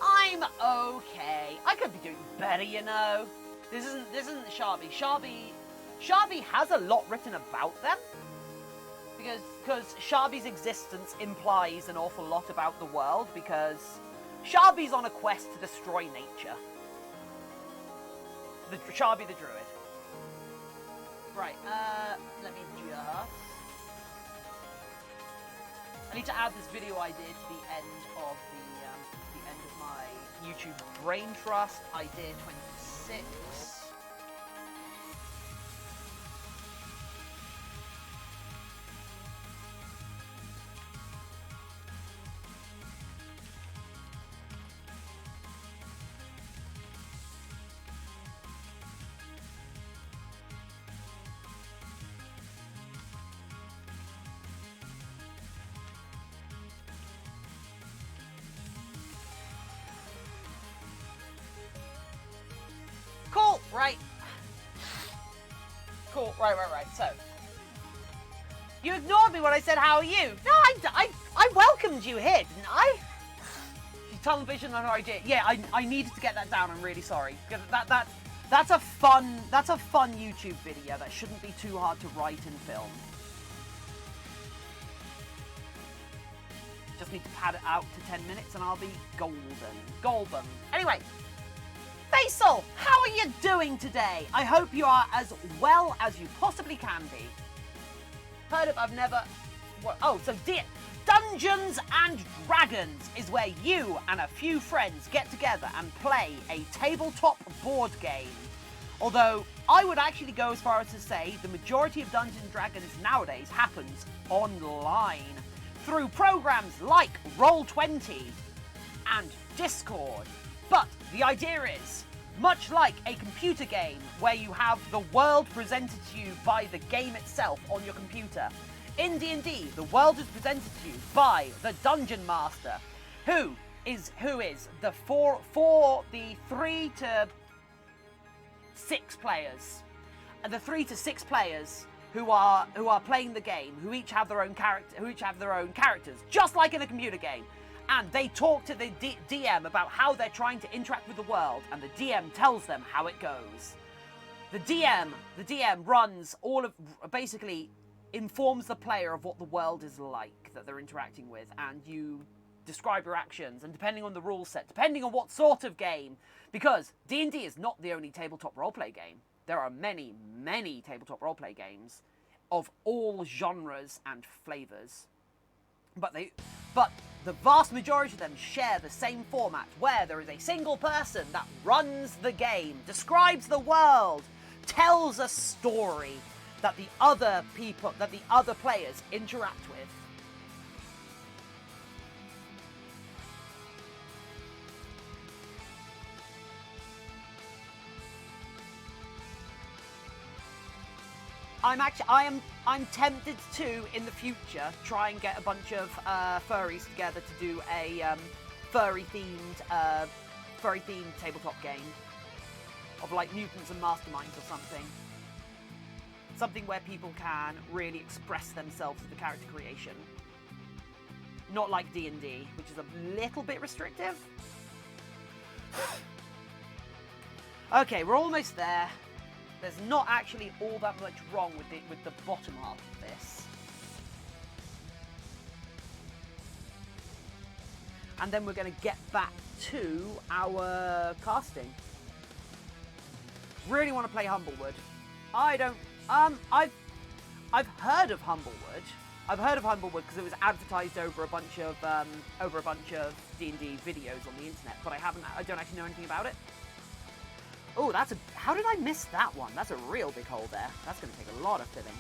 I'm okay. I could be doing better, you know. This isn't Sharby. Sharby has a lot written about them because Sharby's existence implies an awful lot about the world because Sharby's on a quest to destroy nature. Sharby the Druid. Right. Let me just. I need to add this video I did to the end of my YouTube Brain Trust. I did 26. Right. So, you ignored me when I said, how are you? No, I welcomed you here, didn't I? Television and her idea. Yeah, I needed to get that down. I'm really sorry. That's a fun YouTube video that shouldn't be too hard to write and film. Just need to pad it out to 10 minutes and I'll be golden. Anyway, Faisal, how are you doing today? I hope you are as well as you possibly can be. Heard of, I've never... What? Oh, so Dungeons and Dragons is where you and a few friends get together and play a tabletop board game. Although, I would actually go as far as to say the majority of Dungeons and Dragons nowadays happens online through programs like Roll20 and Discord. But the idea is, much like a computer game where you have the world presented to you by the game itself on your computer, in D&D, the world is presented to you by the Dungeon Master, who is the for the 3 to 6 players, and the 3 to 6 players who are playing the game, who each have their own characters, just like in a computer game, and they talk to the DM about how they're trying to interact with the world, and the DM tells them how it goes. The DM runs basically informs the player of what the world is like that they're interacting with, and you describe your actions, and depending on the rule set, depending on what sort of game, because D&D is not the only tabletop roleplay game. There are many, many tabletop roleplay games of all genres and flavors. But the vast majority of them share the same format, where there is a single person that runs the game, describes the world, tells a story that the other players interact with. I'm tempted to, in the future, try and get a bunch of furries together to do a furry themed tabletop game of like mutants and masterminds or something. Something where people can really express themselves with the character creation. Not like D&D, which is a little bit restrictive. Okay, we're almost there. There's not actually all that much wrong with the bottom half of this. And then we're going to get back to our casting. Really want to play Humblewood. I don't... I've heard of Humblewood. I've heard of Humblewood because it was advertised over a bunch of D&D videos on the internet, but I don't actually know anything about it. Oh, how did I miss that one? That's a real big hole there. That's going to take a lot of filling.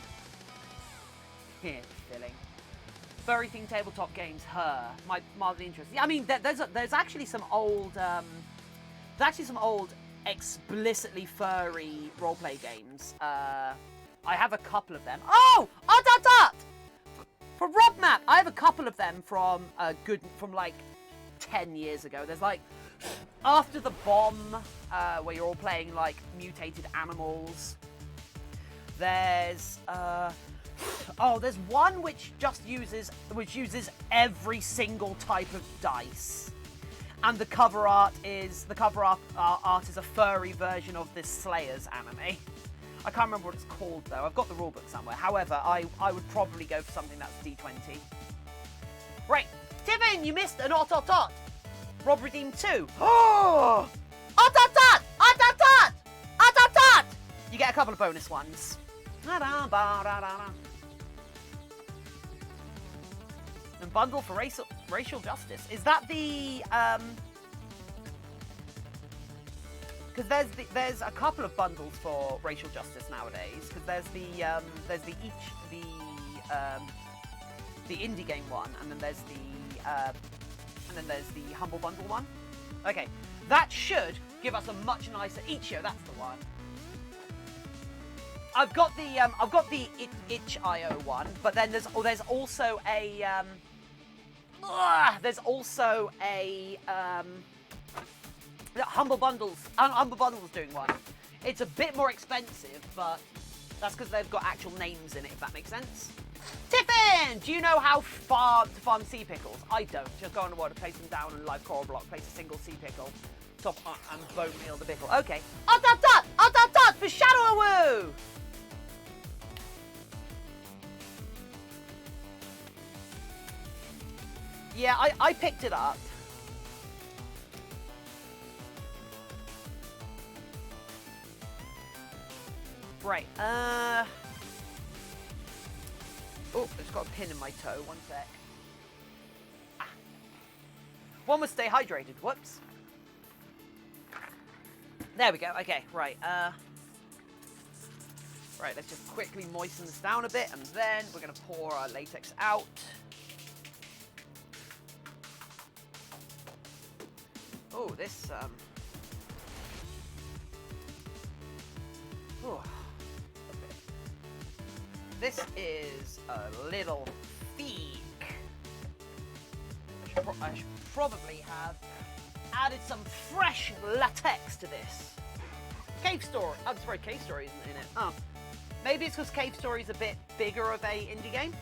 Here, filling. Furry themed tabletop games, mildly interesting. Yeah, I mean, there's actually some old, explicitly furry roleplay games. I have a couple of them. Oh, for Rob Map, I have a couple of them from like 10 years ago. There's like After the Bomb, where you're all playing like mutated animals. There's there's one which uses every single type of dice. And the cover art is a furry version of this Slayers anime. I can't remember what it's called though. I've got the rulebook somewhere. However, I would probably go for something that's D20. Right, Tiffin, you missed an ot. Robbery Theme 2. Oh! Ot! You get a couple of bonus ones. And bundle for racial justice. Is that the because there's a couple of bundles for racial justice nowadays. Because there's the indie game one, and then there's the humble bundle one. Okay, that should give us a much nicer Itch.io. That's the one. I've got the Itch.io one, but then there's also a Humble Bundle's doing one. It's a bit more expensive, but That's because they've got actual names in it, if that makes sense. Tiffin! Do you know how far to farm sea pickles? I don't. Just go on the water, place them down on live coral block, place a single sea pickle, top and bone meal the pickle. Okay. Dot for Shadow Woo! Yeah, I picked it up. Right, oh, it's got a pin in my toe, one sec. Ah. One must stay hydrated, whoops. There we go, okay, right, right, let's just quickly moisten this down a bit, and then we're gonna pour our latex out. Oh, this, oh. This is a little thick. I should probably have added some fresh latex to this. Cave Story. I'm sorry, Cave Story isn't in it. Oh. Maybe it's because Cave Story is a bit bigger of a indie game.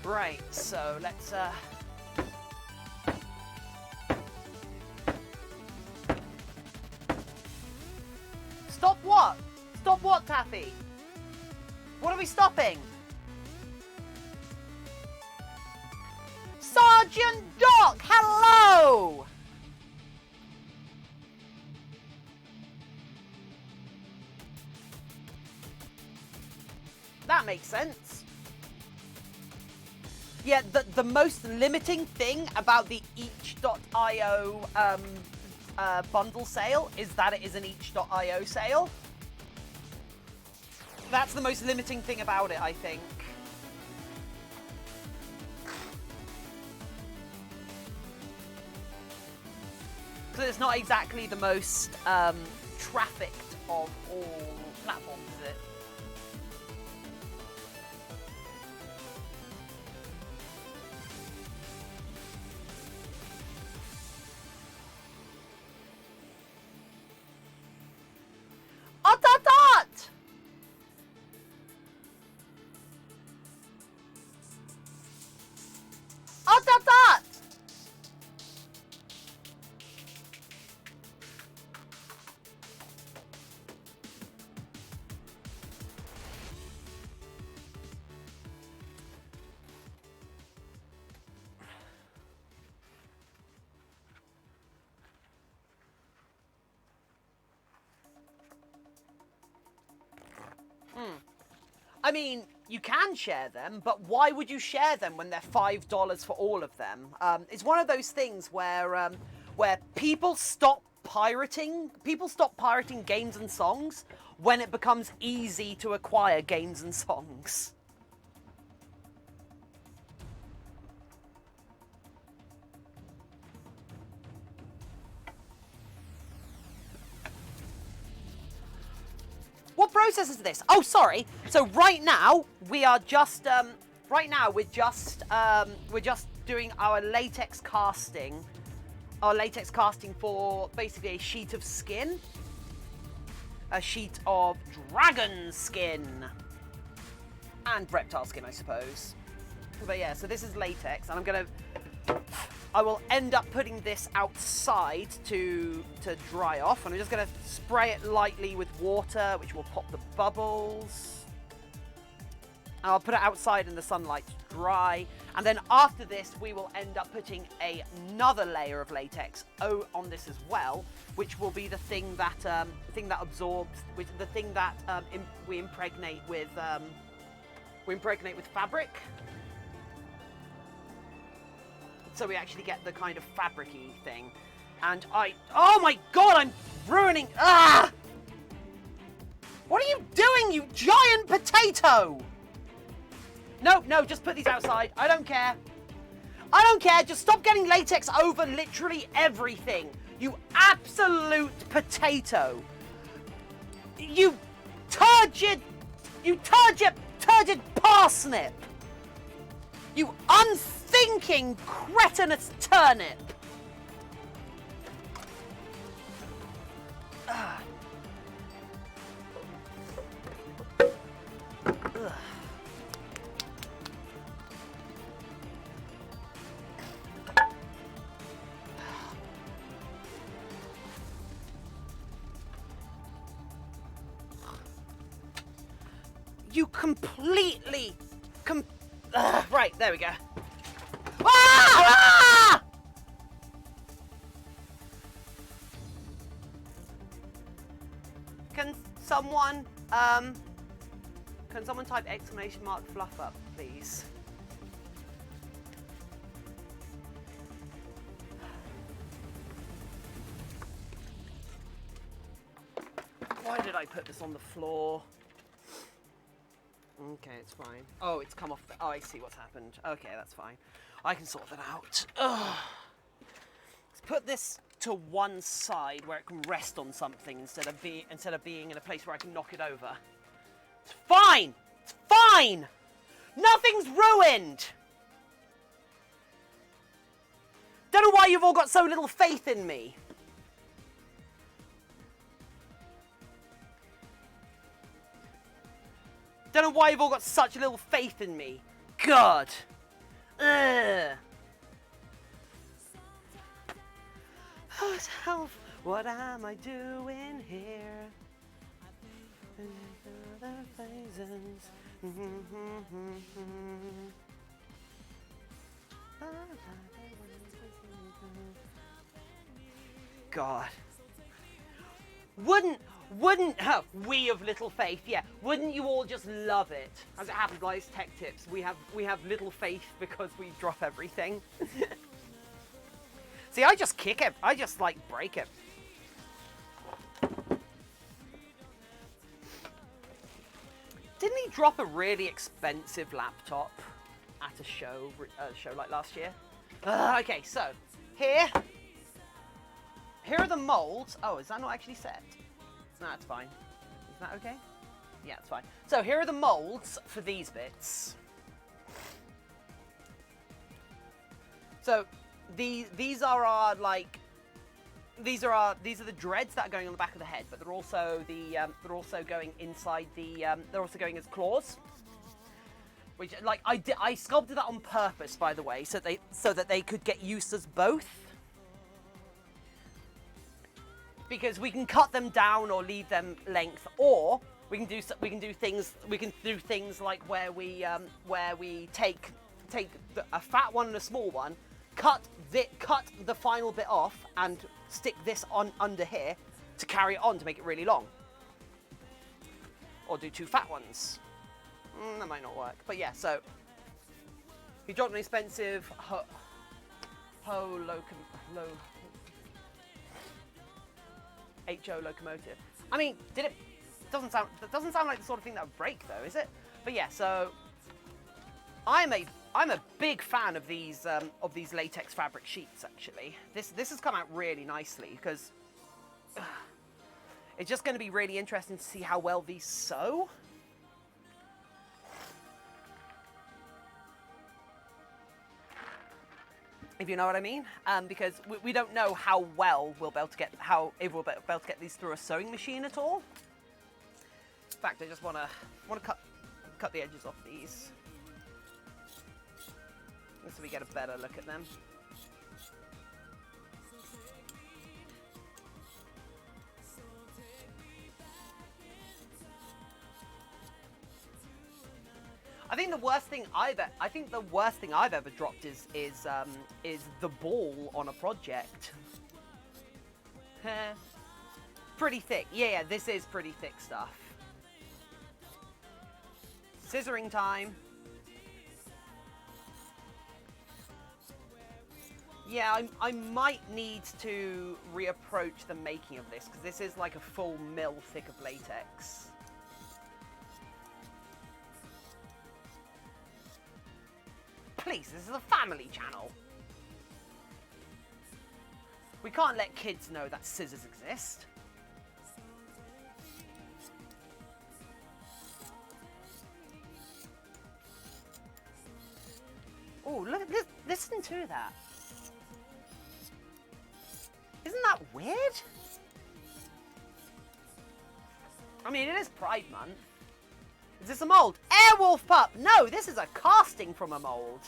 Right, so let's stop what? Stop what, Taffy? What are we stopping? Sergeant Doc, hello! That makes sense. Yeah, the most limiting thing about the each.io bundle sale is that it is an each.io sale. That's the most limiting thing about it, I think. Because it's not exactly the most trafficked of all platforms, is it? I mean, you can share them, but why would you share them when they're $5 for all of them? It's one of those things where people stop pirating games and songs when it becomes easy to acquire games and songs. What process is this? Oh, sorry. So right now we are just we're just doing our latex casting. Our latex casting for basically a sheet of skin. A sheet of dragon skin. And reptile skin, I suppose. But yeah, so this is latex, and I will end up putting this outside to dry off, and I'm just going to spray it lightly with water, which will pop the bubbles. And I'll put it outside in the sunlight to dry, and then after this we will end up putting another layer of latex on this as well, which will be the thing that absorbs, the thing that we impregnate with fabric. So we actually get the kind of fabric-y thing. And oh my god, I'm ruining, What are you doing, you giant potato? No, just put these outside. I don't care. Just stop getting latex over literally everything. You absolute potato. You turgid You turgid parsnip! You unthinking cretinous turnip! Ugh. Ugh. You completely... right, there we go. Ah! Can someone type exclamation mark fluff up, please? Why did I put this on the floor? Okay, it's fine. Oh, it's come off the... Oh, I see what's happened. Okay, that's fine. I can sort that out. Ugh. Let's put this to one side where it can rest on something instead of being in a place where I can knock it over. It's fine! It's fine! Nothing's ruined! Don't know why you've all got so little faith in me. Don't know why you've all got such little faith in me. God. Ugh. Oh, what am I doing here? God. Wouldn't we of little faith, yeah, wouldn't you all just love it? As it happens, guys, tech tips, we have little faith because we drop everything. See, I just kick it. I just, like, break it. Didn't he drop a really expensive laptop at a show like last year? Okay, so, here are the molds. Oh, is that not actually set? No, it's fine. Is that okay? Yeah, it's fine. So here are the molds for these bits. So these are our these are the dreads that are going on the back of the head, but they're also going inside the they're also going as claws. Which, like, I sculpted that on purpose, by the way, so that they could get used as both. Because we can cut them down or leave them length, or we can do things like where we take a fat one and a small one, cut the final bit off and stick this on under here to carry it on to make it really long, or do two fat ones. That might not work, but yeah. So he dropped an expensive HO locomotive. I mean, that doesn't sound like the sort of thing that would break, though, is it? But yeah, so I'm a big fan of these latex fabric sheets. Actually, this has come out really nicely because it's just going to be really interesting to see how well these sew. If you know what I mean, because we don't know how well we'll be able to get these through a sewing machine at all. In fact, I just want to cut the edges off these, so we get a better look at them. I think the worst thing I've ever dropped is the ball on a project. Pretty thick. Yeah, this is pretty thick stuff. Scissoring time. Yeah, I might need to reapproach the making of this, because this is like a full mil thick of latex. Please, this is a family channel. We can't let kids know that scissors exist. Oh, look, listen to that. Isn't that weird? I mean, it is Pride Month. Is this a mold? Airwolf pup! No, this is a casting from a mold.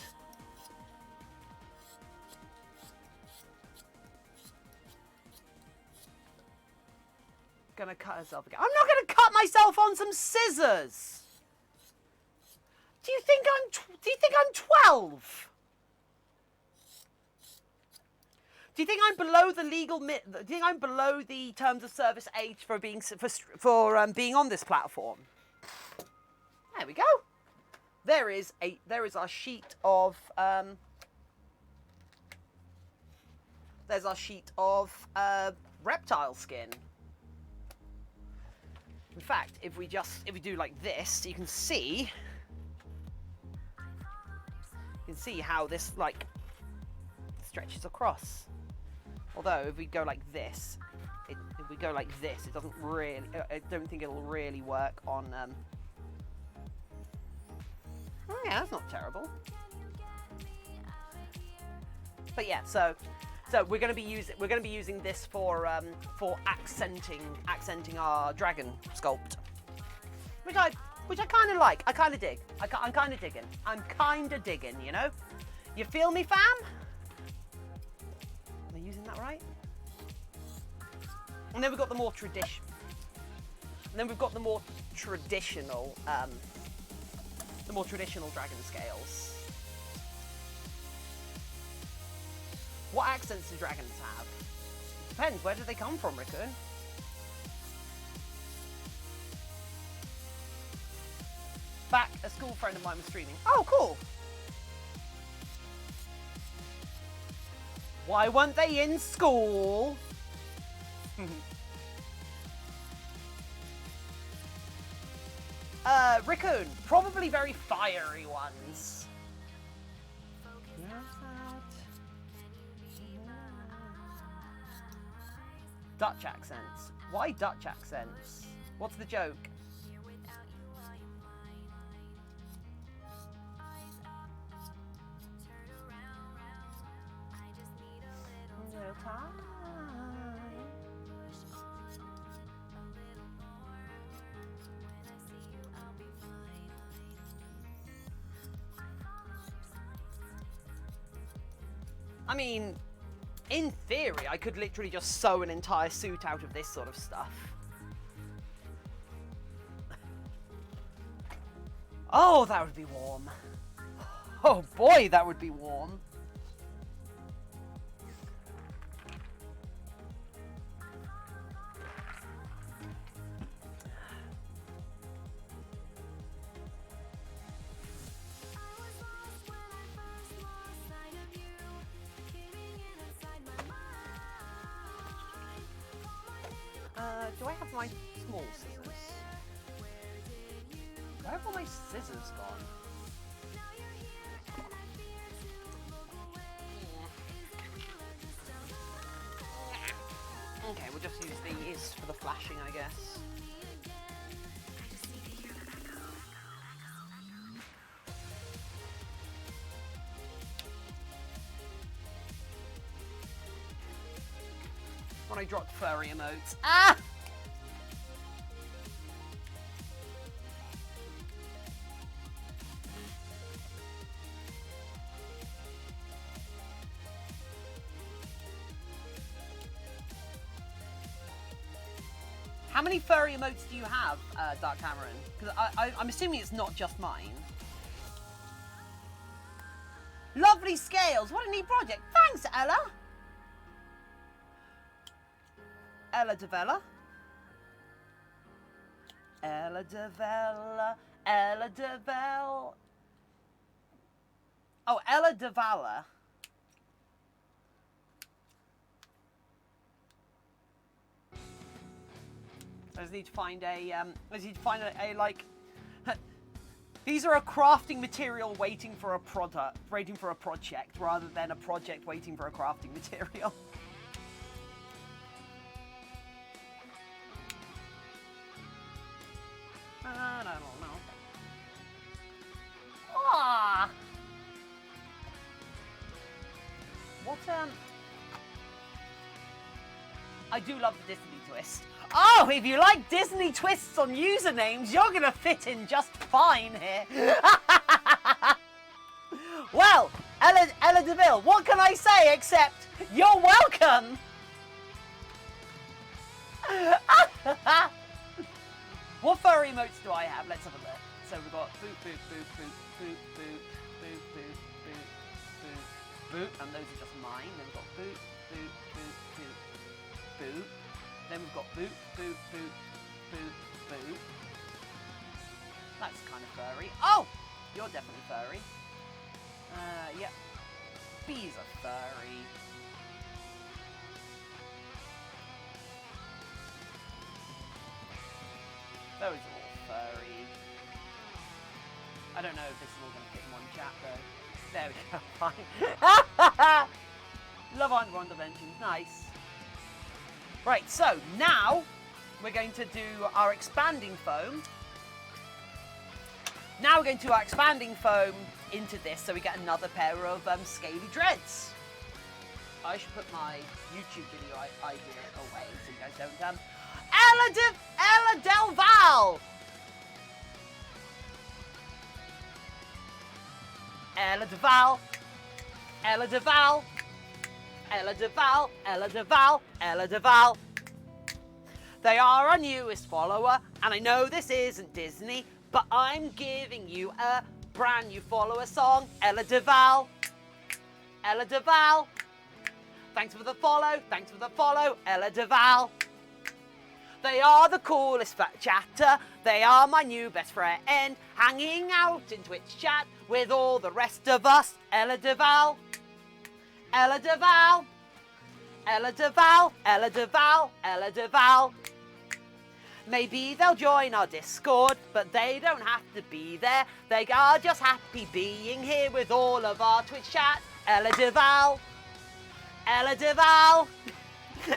Gonna cut herself again. I'm not gonna cut myself on some scissors. Do you think I'm 12? Do you think I'm below the legal? Do you think I'm below the terms of service age for being being on this platform? There we go. There is our sheet of there's our sheet of reptile skin. In fact, if we do like this, you can see how this like stretches across. Although if we go like this, it doesn't really. I don't think it'll really work on. Oh yeah, that's not terrible. But yeah, so we're going to be using this for accenting our dragon sculpt, which I kind of like. I kind of dig. I'm kind of digging. You know, you feel me, fam? Am I using that right? And then we've got the more traditional. The more traditional dragon scales. What accents do dragons have? Depends. Where do they come from, Raccoon? Back, a school friend of mine was streaming. Oh, cool. Why weren't they in school? Raccoon, probably very fiery ones. Dutch accents. Why Dutch accents? What's the joke? I mean, in theory, I could literally just sew an entire suit out of this sort of stuff. Oh, that would be warm. Oh boy, that would be warm. Do I have my small scissors? Where have all my scissors gone? Okay, we'll just use these for the flashing, I guess. When I dropped furry emotes. Ah! How many furry emotes do you have, Dark Cameron? Because I'm assuming it's not just mine. Lovely scales. What a neat project. Thanks, Ella. Ella Devella. Ella Devella. Ella Devella. Oh, Ella Devalla. I just need to find a like. These are a crafting material waiting for a project, rather than a project waiting for a crafting material. I don't know. Ah. I do love the Disney twist. Oh, if you like Disney twists on usernames, you're gonna fit in just fine here. Well, Ella DeVille, what can I say except you're welcome? What furry emotes do I have? Let's have a look. So we've got boop, boop, boop, boop, boop, boop, boop, boop, boop, boop, boop, and those are just mine. Then we've got boop, boop, boop, boop, boop. Then we've got boop, boop, boop, boop, boop. That's kind of furry. Oh, you're definitely furry. Yep. Bees are furry. Those are all furry. I don't know if this is all going to fit in one chat though. There we go, fine. Love Island Ron Dimensions, nice. Right, so now we're going to do our expanding foam. Now we're going to do our expanding foam into this so we get another pair of scaly dreads. I should put my YouTube video idea away so you guys don't Ella Del Val! Ella DeVal, Ella DeVal, Ella DeVal, Ella DeVal, Ella DeVal. They are our newest follower, and I know this isn't Disney, but I'm giving you a brand new follower song. Ella DeVal, Ella DeVal. Thanks for the follow, Ella DeVal. They are the coolest fat chatter. They are my new best friend, hanging out in Twitch chat with all the rest of us. Ella DeVal, Ella DeVal, Ella DeVal, Ella DeVal, Ella DeVal. Maybe they'll join our Discord, but they don't have to be there. They are just happy being here with all of our Twitch chat. Ella DeVal, Ella DeVal.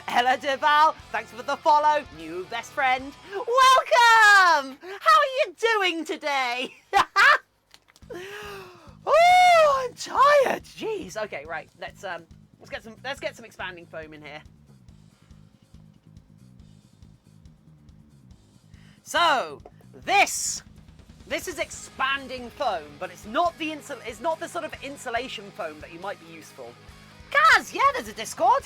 Ella DeVal, thanks for the follow, new best friend. Welcome! How are you doing today? Oh, I'm tired. Jeez. Okay, right. Let's get some expanding foam in here. So this is expanding foam, but it's not the sort of insulation foam that you might be useful. Kaz, yeah, there's a Discord.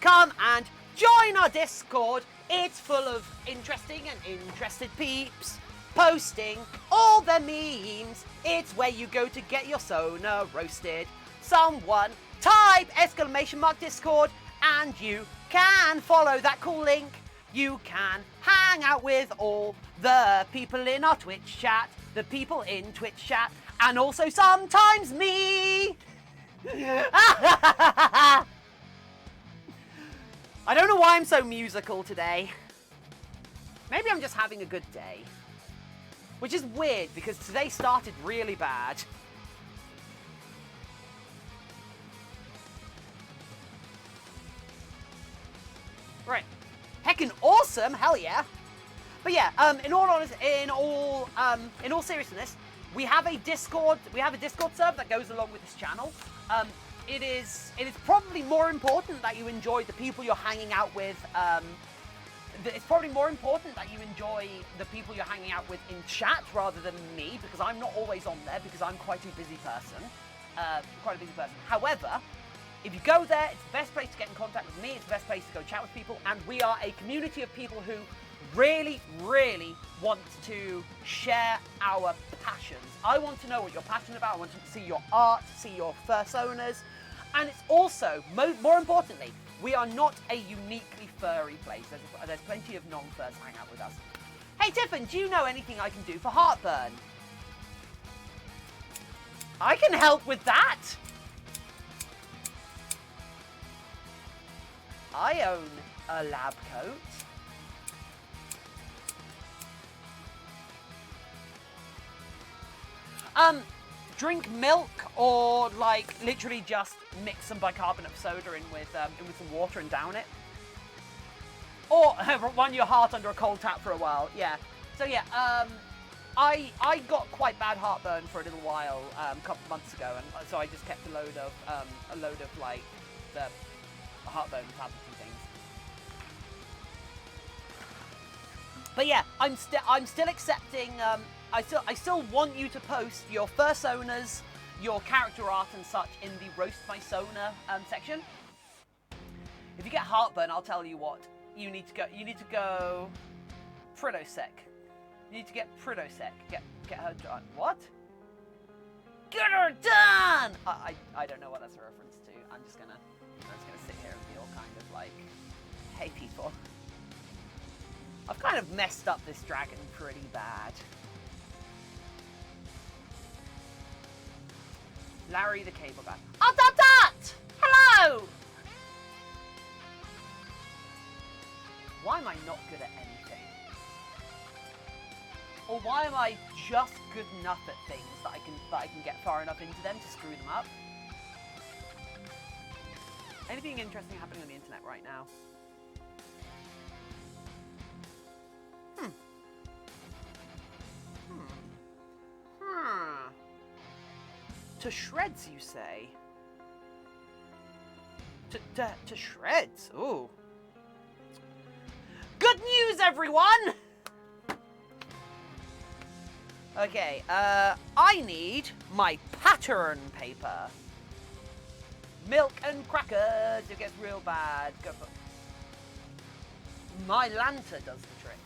Come and join our Discord. It's full of interesting and interested peeps posting all their memes. It's where you go to get your Sona roasted. Someone type !Discord and you can follow that cool link. You can hang out with all the people in our Twitch chat, the people in Twitch chat, and also sometimes me. I don't know why I'm so musical today. Maybe I'm just having a good day. Which is weird because today started really bad. Right. Heckin' awesome, hell yeah. But yeah, in all seriousness, we have a Discord server that goes along with this channel. It is probably more important that you enjoy the people you're hanging out with. It's probably more important that you enjoy the people you're hanging out with in chat rather than me, because I'm not always on there because I'm quite a busy person. However, if you go there, it's the best place to get in contact with me. It's the best place to go chat with people, and we are a community of people who really, really want to share our passions. I want to know what you're passionate about. I want to see your art, see your personas. And it's also, more importantly, we are not a uniquely furry place. There's plenty of non-furs hang out with us. Hey, Tiffin, do you know anything I can do for heartburn? I can help with that. I own a lab coat. Drink milk, or like literally just mix some bicarbonate of soda in with some water and down it. Or run your heart under a cold tap for a while. Yeah. So yeah. I got quite bad heartburn for a little while a couple of months ago, and so I just kept a load of like the heartburn tablets and things. But yeah, I'm still accepting. I still want you to post your fursonas, your character art and such in the Roast My Sona section. If you get heartburn, I'll tell you what. You need to go Pridosec. You need to get Pridosec. Get her done. What? Get her done! I don't know what that's a reference to. I'm just gonna sit here and be all kind of like, hey people. I've kind of messed up this dragon pretty bad. Larry the cable guy. Oh, Dot! Hello! Why am I not good at anything? Or why am I just good enough at things that I can get far enough into them to screw them up? Anything interesting happening on the internet right now? To shreds, you say? To shreds? Ooh. Good news, everyone! Okay, I need my pattern paper. Milk and crackers. It gets real bad. Go for... My lantern does the trick.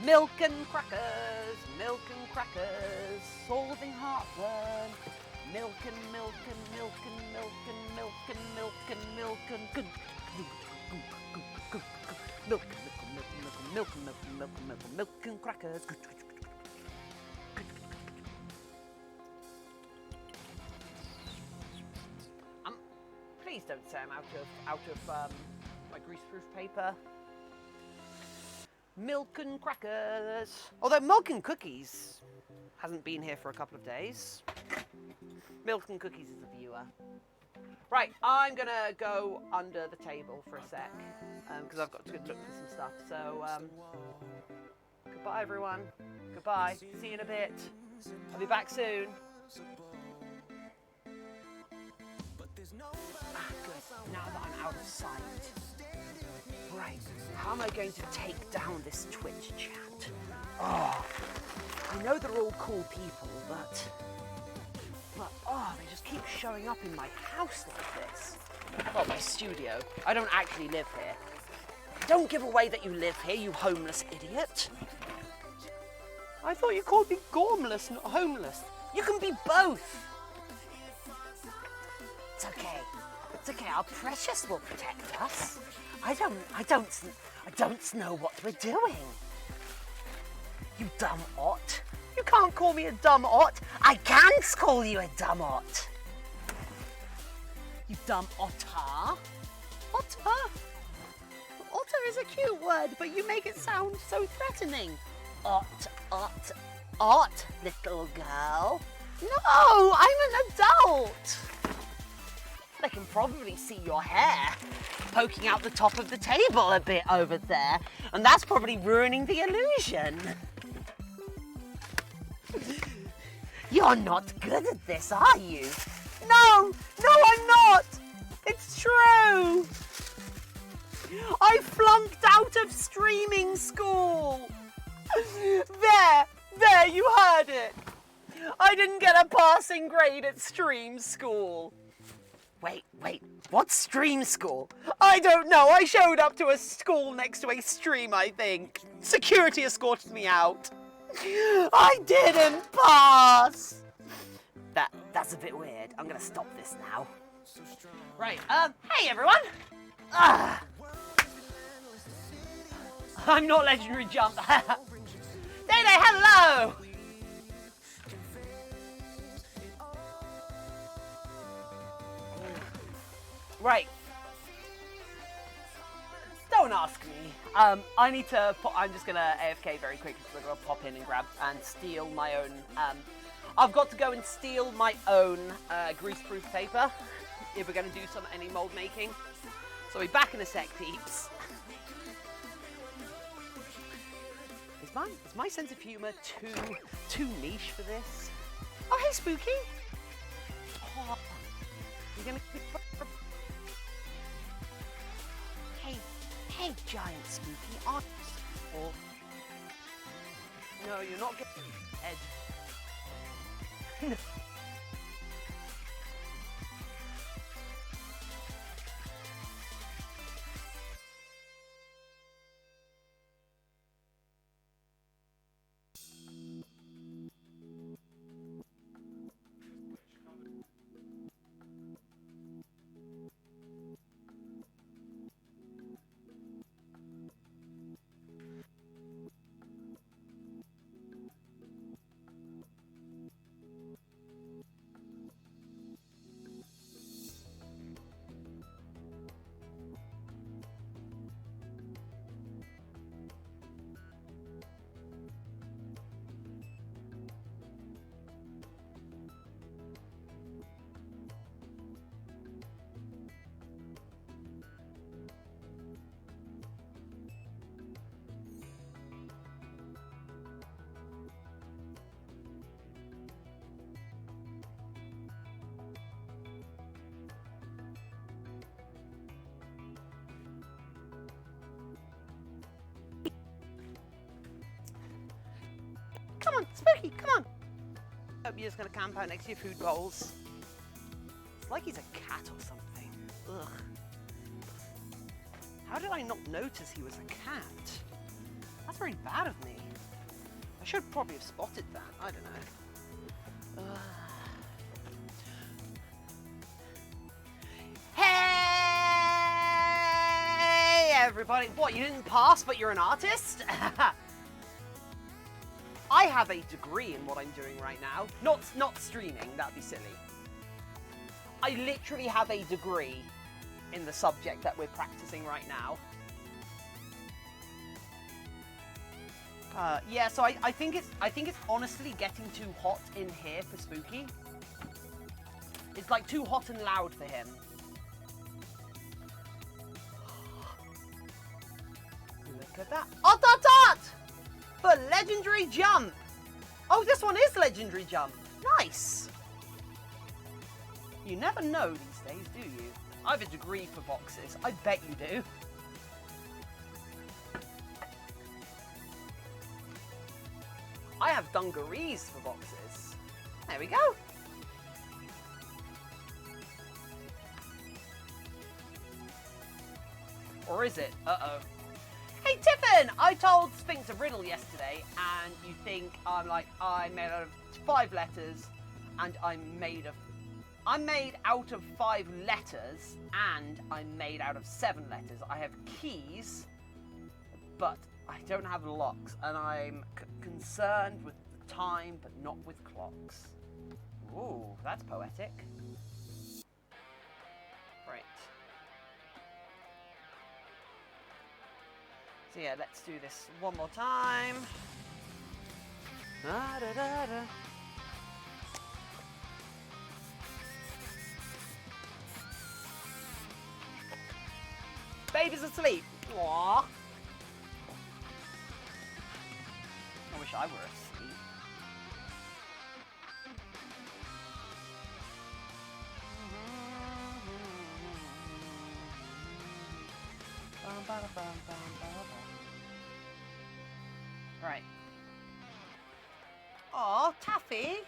Milk and crackers, solving heartburn. Milk and milk and milk and milk and milk and milk and milk and good. Milk and milk and milk and milk and milk and milk and milk and crackers. Please don't say I'm out of my greaseproof paper. Milk and crackers. Although milk and cookies hasn't been here for a couple of days. Milk and cookies is a viewer. Right, I'm gonna go under the table for a sec because I've got to look for some stuff. So, goodbye everyone. Goodbye. See you in a bit. I'll be back soon. Good. Now that I'm out of sight. Right, how am I going to take down this Twitch chat? Oh, I know they're all cool people, but they just keep showing up in my house like this. Well, my studio. I don't actually live here. Don't give away that you live here, you homeless idiot. I thought you called me gormless, not homeless. You can be both. It's okay. It's okay. Our precious will protect us. I don't know what we're doing. You dumb ot. You can't call me a dumb ot. I can't call you a dumb ot. You dumb otter. Otter? Otter is a cute word, but you make it sound so threatening. Ot, little girl. No, I'm an adult. I can probably see your hair poking out the top of the table a bit over there, and that's probably ruining the illusion. You're not good at this, are you? No, I'm not. It's true. I flunked out of streaming school. There, you heard it. I didn't get a passing grade at stream school. Wait, what's stream school? I don't know, I showed up to a school next to a stream, I think. Security escorted me out. I didn't pass! That's a bit weird. I'm gonna stop this now. Right, hey everyone! I'm not Legendary Jump. Day, hello! Right. Don't ask me. I need to I'm just gonna AFK very quickly because I'm gonna pop in and grab and steal my own, I've got to go and steal my own, greaseproof paper if we're gonna do any mold making. So I'll be back in a sec, peeps. Is my sense of humor too niche for this? Oh, hey, Spooky. Oh, you're gonna. Hey, giant Spooky. Oh, no, you're not getting Ed. Come on, Spooky, come on. Hope you're just gonna camp out next to your food bowls. It's like he's a cat or something. Ugh. How did I not notice he was a cat? That's very bad of me. I should probably have spotted that. I don't know. Hey, everybody. What, you didn't pass, but you're an artist? I have a degree in what I'm doing right now. Not streaming, that'd be silly. I literally have a degree in the subject that we're practicing right now. Yeah, so I think it's honestly getting too hot in here for Spooky. It's like too hot and loud for him. Look at that. Ot! For legendary jump. Oh, this one is legendary jump. Nice. You never know these days, do you? I have a degree for boxes. I bet you do. I have dungarees for boxes. There we go. Or is it? Uh-oh. Hey, Tiffin! I told Sphinx a riddle yesterday, and you think I'm made out of 5 letters, and I'm made out of 5 letters, and I'm made out of 7 letters. I have keys, but I don't have locks, and I'm concerned with the time, but not with clocks. Ooh, that's poetic. Right. So yeah, let's do this one more time. Da, da, da, da. Baby's asleep. Aww. I wish I were asleep. Right. Oh, Taffy.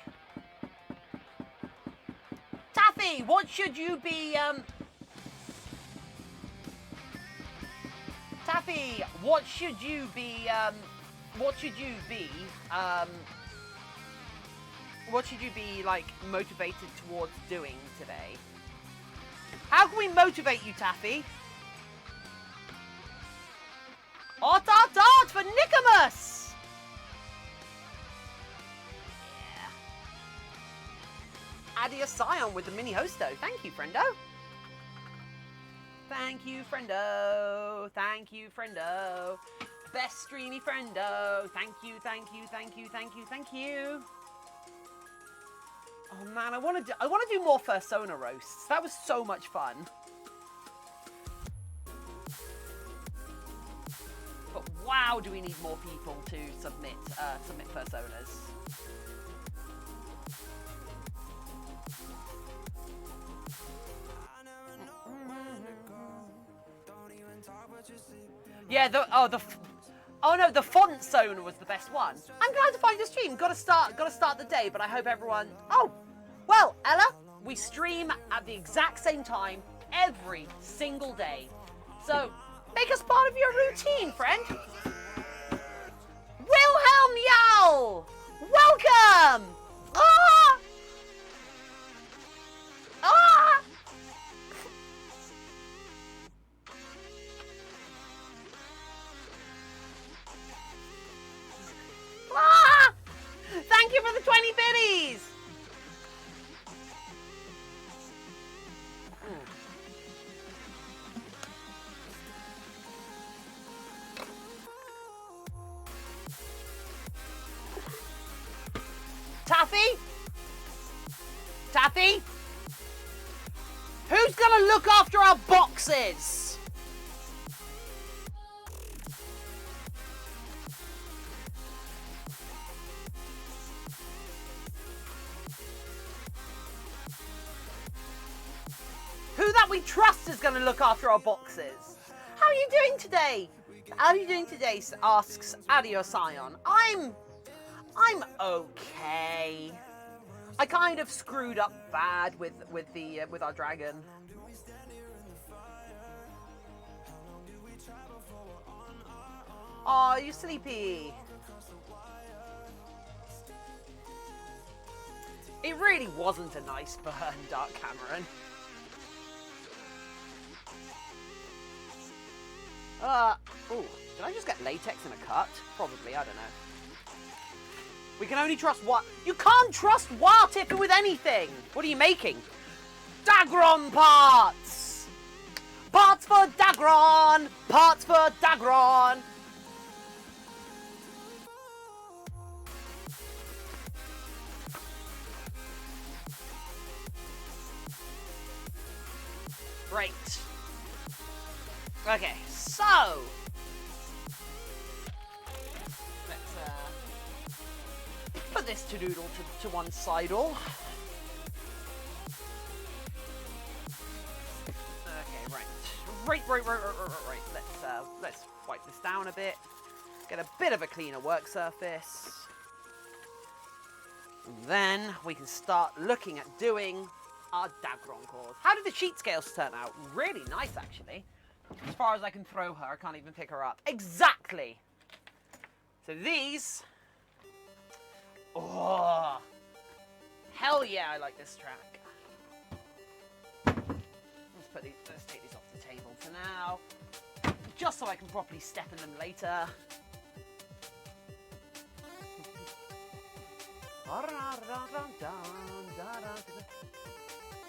Taffy, what should you be, Taffy, what should you be, like, motivated towards doing today? How can we motivate you, Taffy? Art for Nicomas! Yeah. Adia Scion with the mini hosto. Thank you, friendo. Thank you, friendo. Thank you, friendo. Best streamy friendo. Thank you, thank you, thank you, thank you, thank you. Oh man, I want to do more Fursona roasts. That was so much fun. But wow, do we need more people to submit personas. Yeah, the font zone was the best one. I'm glad to find your stream. Gotta start the day, but I hope everyone. Oh, well, Ella, we stream at the exact same time every single day. So make us part of your routine, friend. Wilhelm Yao, welcome. Ah! Ah! Ah! Thank you for the 20 biddies! Taffy? Taffy? Who's gonna look after our boxes? Who that we trust is going to look after our boxes. How are you doing today? How are you doing today? Asks Adiosion. I'm okay. I kind of screwed up bad with our dragon. Oh, you sleepy. It really wasn't a nice burn, Dark Cameron. Ooh, did I just get latex in a cut? Probably, I don't know. We can only trust what? You can't trust Tiffin with anything! What are you making? Dagron parts! Parts for Dagron! Parts for Dagron! Great. Okay, so let's put this to-doodle to one side all. Okay, right. Let's wipe this down a bit. Get a bit of a cleaner work surface. And then we can start looking at doing our Dagron cores. How did the sheet scales turn out? Really nice, actually. As far as I can throw her, I can't even pick her up. Exactly! So these... Oh! Hell yeah, I like this track. Let's take these off the table for now. Just so I can properly step in them later.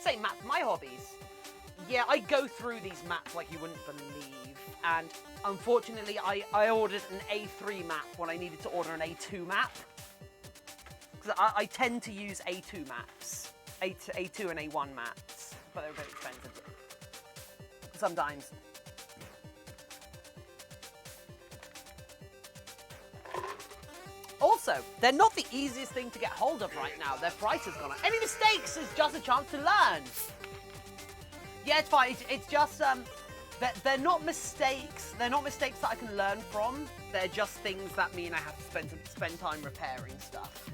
Same map, my hobbies. Yeah, I go through these maps like you wouldn't believe. And unfortunately, I ordered an A3 map when I needed to order an A2 map. Because I tend to use A2 maps. A2 and A1 maps. But they're a bit expensive. Sometimes. Also, they're not the easiest thing to get hold of right now. Their price has gone up. Any mistakes is just a chance to learn. Yeah, it's fine. It's just they're not mistakes. They're not mistakes that I can learn from. They're just things that mean I have to spend time repairing stuff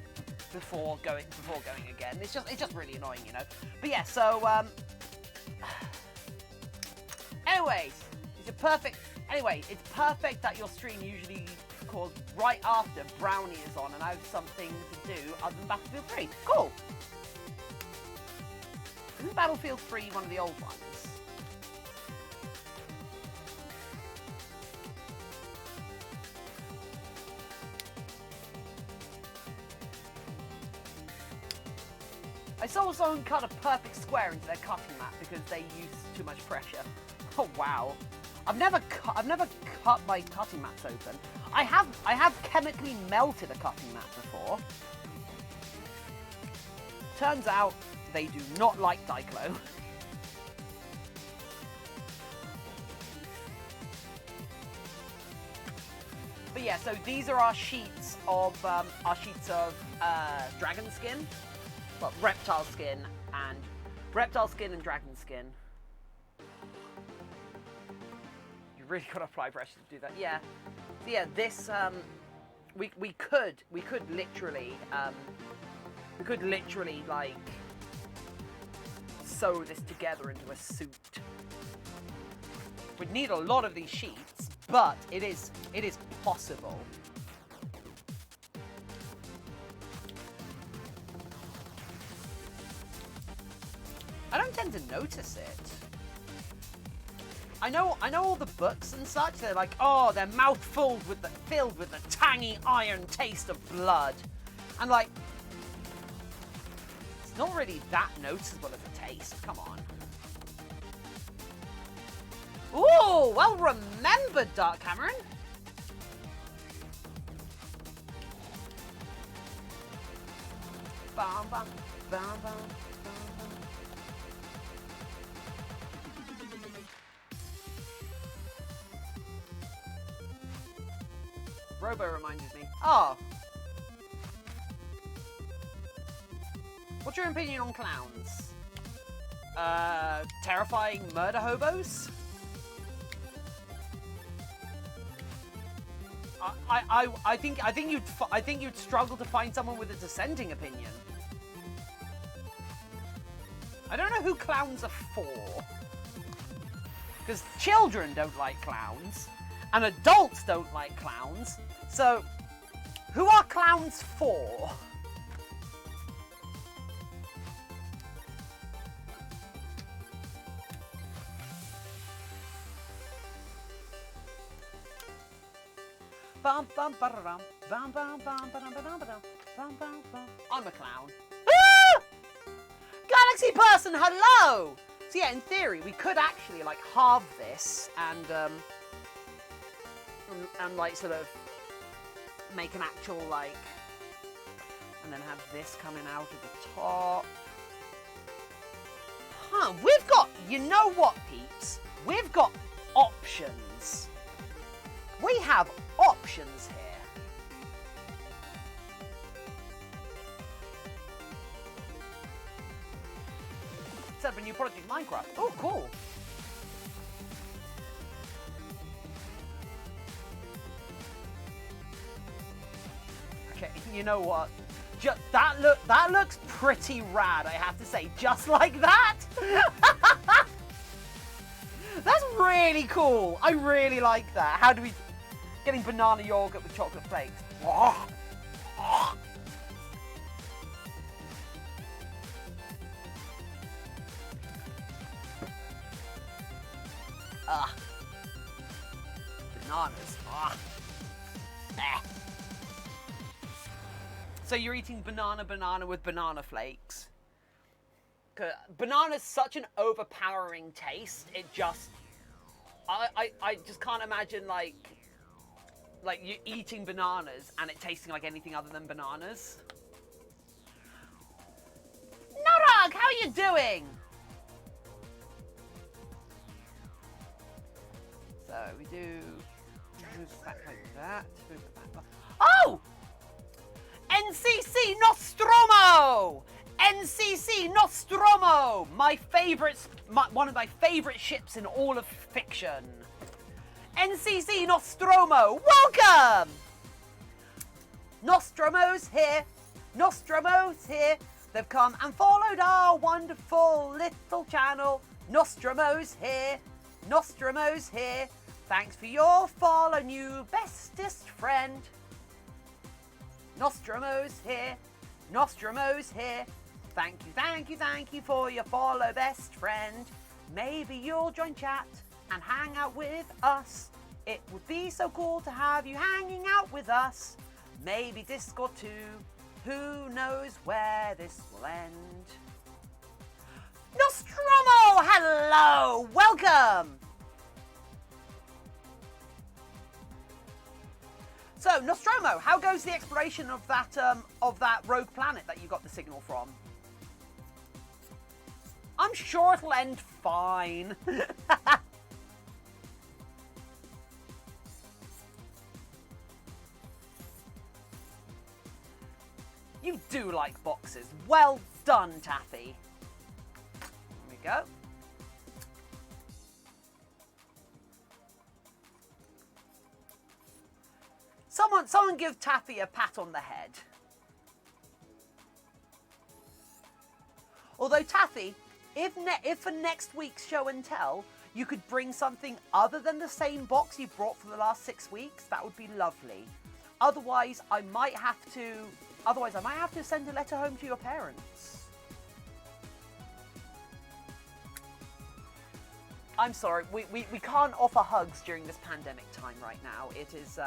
before going again. It's just really annoying, you know. But yeah, so anyways, it's perfect that your stream usually calls right after Brownie is on and I have something to do other than Battlefield 3. Cool. Isn't Battlefield 3 one of the old ones? I saw someone cut a perfect square into their cutting mat because they used too much pressure. Oh wow. I've never cut my cutting mats open. I have chemically melted a cutting mat before. Turns out they do not like Diclo. But yeah, so these are our sheets of dragon skin, well, reptile skin and dragon skin. You really got to apply pressure to do that. Yeah. So yeah, this we could literally like sew this together into a suit. We'd need a lot of these sheets, but it is possible. I don't tend to notice it. I know all the books and such. They're like, oh, they're filled with the tangy iron taste of blood, and like, it's not really that noticeable as a taste. Come on. Ooh, well remembered, Dark Cameron. Bam, bam, bam, bam. Robo reminds me. Oh. What's your opinion on clowns? Terrifying murder hobos? I think you'd struggle to find someone with a dissenting opinion. I don't know who clowns are for. Because children don't like clowns, and adults don't like clowns. So, who are clowns for? I'm a clown. Ah! Galaxy person, hello! So yeah, in theory, we could actually like halve this and like sort of make an actual like, and then have this coming out of the top. Huh, we've got, you know what, peeps? We've got options. We have options here. Set up a new project in Minecraft. Oh, cool. Okay, you know what? That looks pretty rad, I have to say. Just like that. That's really cool. I really like that. How do we... Getting banana yogurt with chocolate flakes. Ah. Bananas. Ah. So you're eating banana with banana flakes. Banana's such an overpowering taste. It just... I just can't imagine like you eating bananas and it tasting like anything other than bananas. Narag, how are you doing? So we do move it back like that. Move it back. Oh! NCC Nostromo! NCC Nostromo! One of my favorite ships in all of fiction. NCC Nostromo, welcome! Nostromo's here. Nostromo's here. They've come and followed our wonderful little channel. Nostromo's here. Nostromo's here. Thanks for your follow, new bestest friend. Nostromo's here. Nostromo's here. Thank you for your follow, best friend. Maybe you'll join chat and hang out with us. It would be so cool to have you hanging out with us. Maybe Discord too. Who knows where this will end? Nostromo, hello, welcome. So, Nostromo, how goes the exploration of that rogue planet that you got the signal from? I'm sure it'll end fine. You do like boxes. Well done, Taffy. Here we go. Someone give Taffy a pat on the head. Although, Taffy, if for next week's show and tell, you could bring something other than the same box you brought for the last 6 weeks, that would be lovely. Otherwise, I might have to send a letter home to your parents. I'm sorry, we can't offer hugs during this pandemic time right now. It is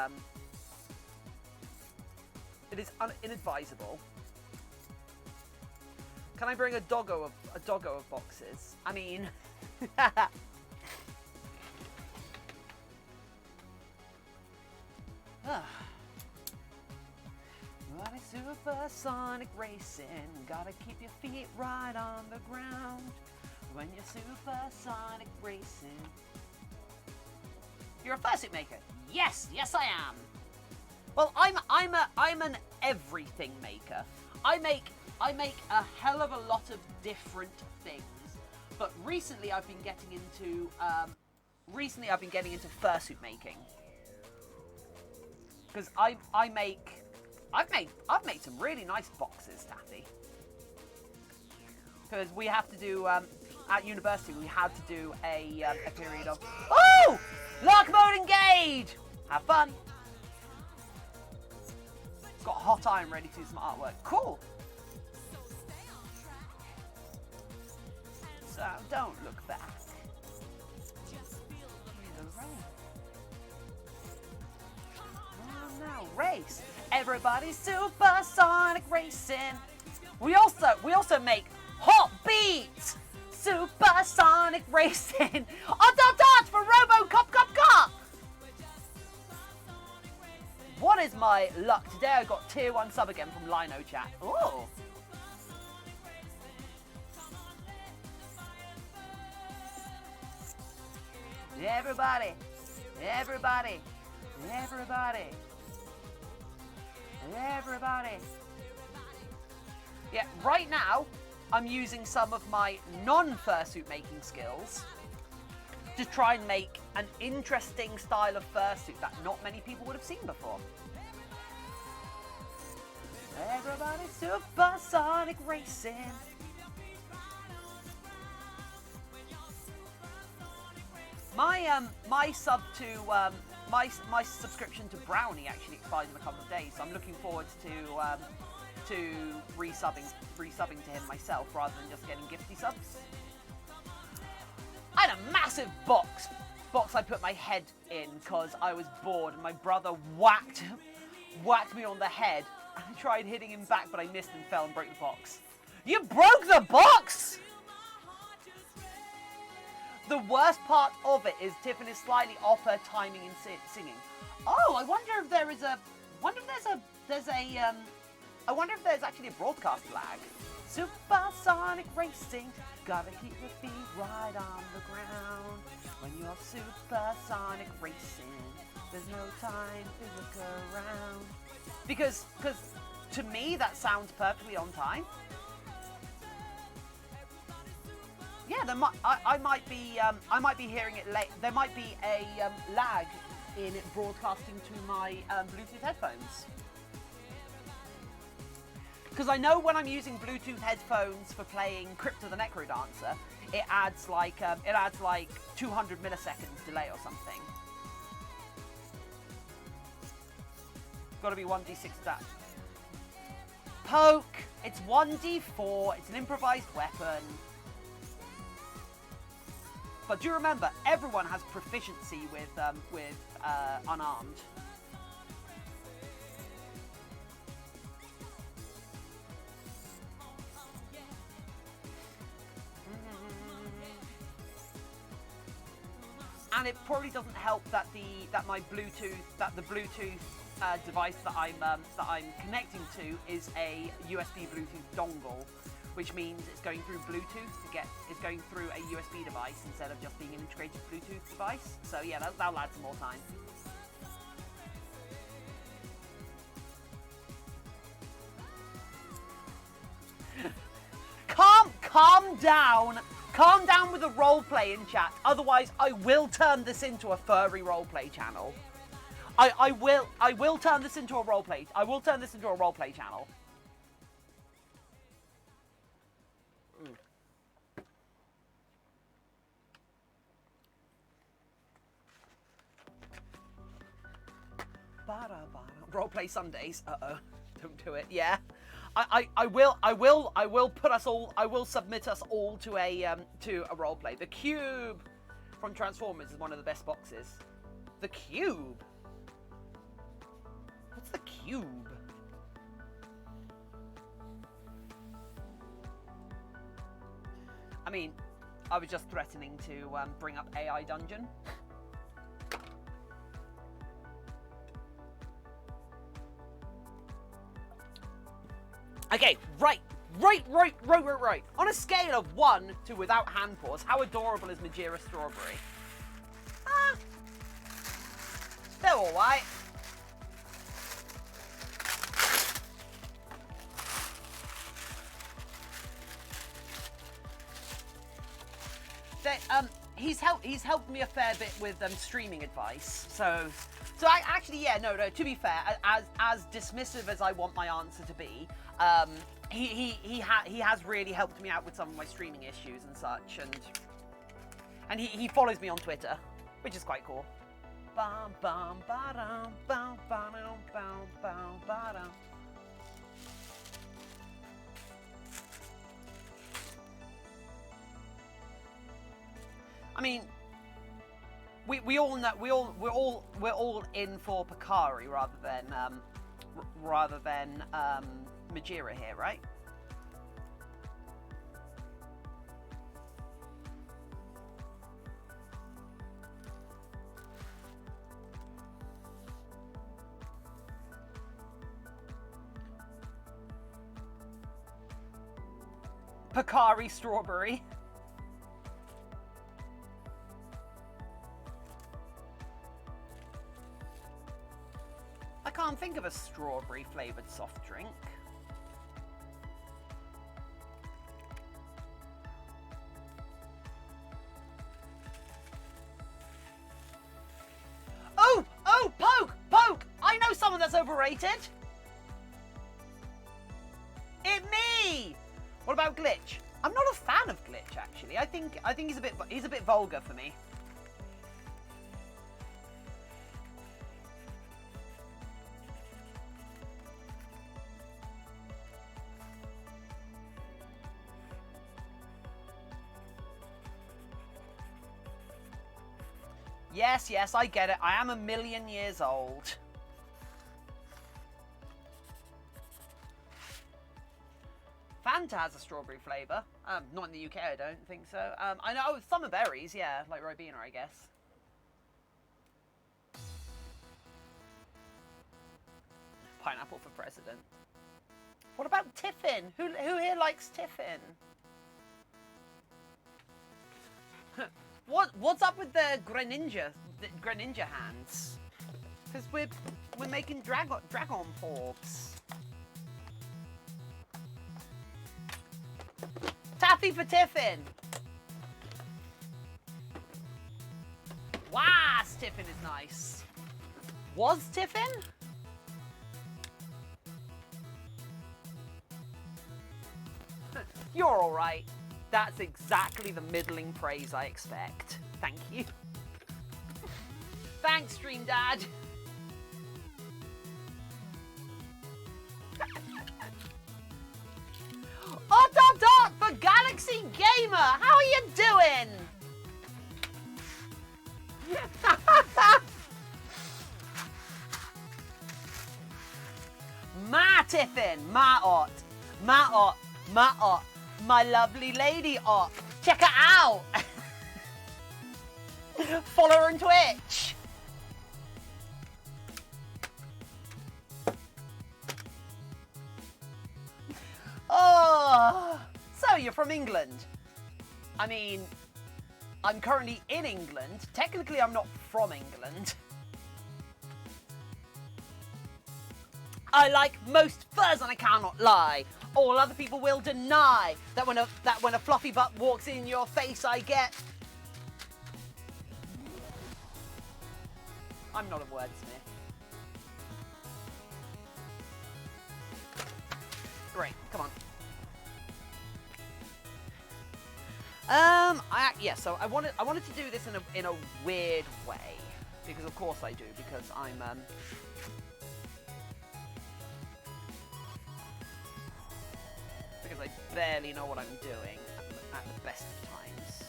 inadvisable. Can I bring a doggo of boxes? I mean, Running supersonic racing, gotta keep your feet right on the ground. When you're supersonic racing. You're a fursuit maker. Yes, I am. Well, I'm an everything maker. I make a hell of a lot of different things. But recently I've been getting into fursuit making. Because I've made some really nice boxes, Taffy. Because we have to do at university we had to do a period of lock mode engage. Have fun. Got hot iron ready to do some artwork. Cool. So don't look back. Now race. Everybody's supersonic racing. We also make hot beats. Supersonic racing. Dot for RoboCop Cop. What is my luck today? I got tier 1 sub again from Lino Chat. Ooh. Everybody. Yeah, right now, I'm using some of my non-fursuit making skills to try and make an interesting style of fursuit that not many people would have seen before. Everybody supersonic racing. My subscription to Brownie actually expires in a couple of days, so I'm looking forward to resubbing to him myself rather than just getting gifty subs. I had a massive box I put my head in because I was bored and my brother whacked me on the head and I tried hitting him back but I missed and fell and broke the box. You broke the box?! The worst part of it is Tiffin is slightly off her timing in singing. Oh, I wonder if there's actually a broadcast lag. Supersonic racing, gotta keep your feet right on the ground. When you're supersonic racing, there's no time to look around. Because to me that sounds perfectly on time. Yeah, I might be hearing it late. There might be a lag in it broadcasting to my Bluetooth headphones. Because I know when I'm using Bluetooth headphones for playing Crypto the Necrodancer, it adds like 200 milliseconds delay or something. Got to be 1d6 stat. Poke. It's 1d4. It's an improvised weapon. But do remember, everyone has proficiency with unarmed. And it probably doesn't help that the Bluetooth device that I'm connecting to is a USB Bluetooth dongle, which means it's going through Bluetooth it's going through a USB device instead of just being an integrated Bluetooth device. So yeah, that'll add some more time. calm down. Calm down with the roleplay in chat. Otherwise, I will turn this into a furry roleplay channel. I will turn this into a roleplay. I will turn this into a roleplay channel. Roleplay Sundays. Uh-oh. Don't do it. Yeah. I will put us all, I will submit us all to a roleplay. The Cube from Transformers is one of the best boxes. The Cube? What's the Cube? I mean, I was just threatening to bring up AI Dungeon. Okay, right. On a scale of 1 to without hand paws, how adorable is Majira Strawberry? They're alright. He's helped me a fair bit with streaming advice. So actually, yeah, no. To be fair, as dismissive as I want my answer to be, he has really helped me out with some of my streaming issues and such, and he follows me on Twitter, which is quite cool. I mean, we all know we're all in for Picari rather than Majira here, right? Picari Strawberry. I can't think of a strawberry flavored soft drink. Oh, Poke! I know someone that's overrated. It me. What about Glitch? I'm not a fan of Glitch, actually. I think he's a bit vulgar for me. Yes, I get it. I am a million years old. Fanta has a strawberry flavour. Not in the UK, I don't think so. I know summer berries, yeah, like Ribena, I guess. Pineapple for president. What about Tiffin? Who here likes Tiffin? What's up with the Greninja hands? Because we're making dragon orbs. Taffy for Tiffin. Wow, Tiffin is nice. Was Tiffin? You're all right. That's exactly the middling praise I expect. Thank you. Thanks, Stream Dad. Dot for Galaxy Gamer. How are you doing? Ma Tiffin, Ma Ot, my lovely lady Ot. Check her out. Follow her on Twitch. Oh, so you're from England? I mean, I'm currently in England. Technically, I'm not from England. I like most furs and I cannot lie. All other people will deny that when a fluffy butt walks in your face, I get. I'm not a wordsmith. Right, come on. So I wanted to do this in a weird way, because of course I do, because I'm because I barely know what I'm doing at the best of times.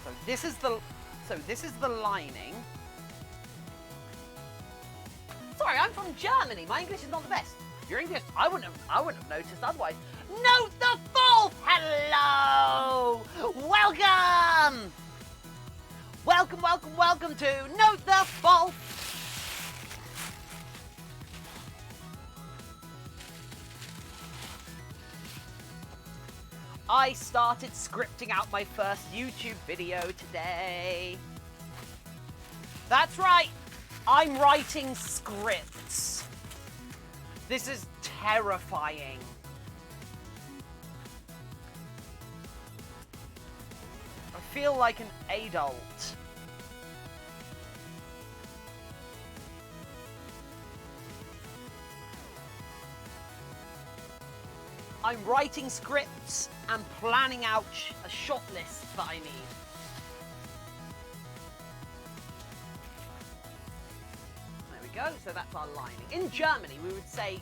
So this is the lining. Sorry, I'm from Germany. My English is not the best. Your English, I wouldn't have noticed otherwise. Note the fourth. Hello. Welcome. Welcome to Note the Fourth. I started scripting out my first YouTube video today. That's right. I'm writing scripts. This is terrifying. I feel like an adult. I'm writing scripts and planning out a shot list that I need. There we go. So that's our lining. In Germany, we would say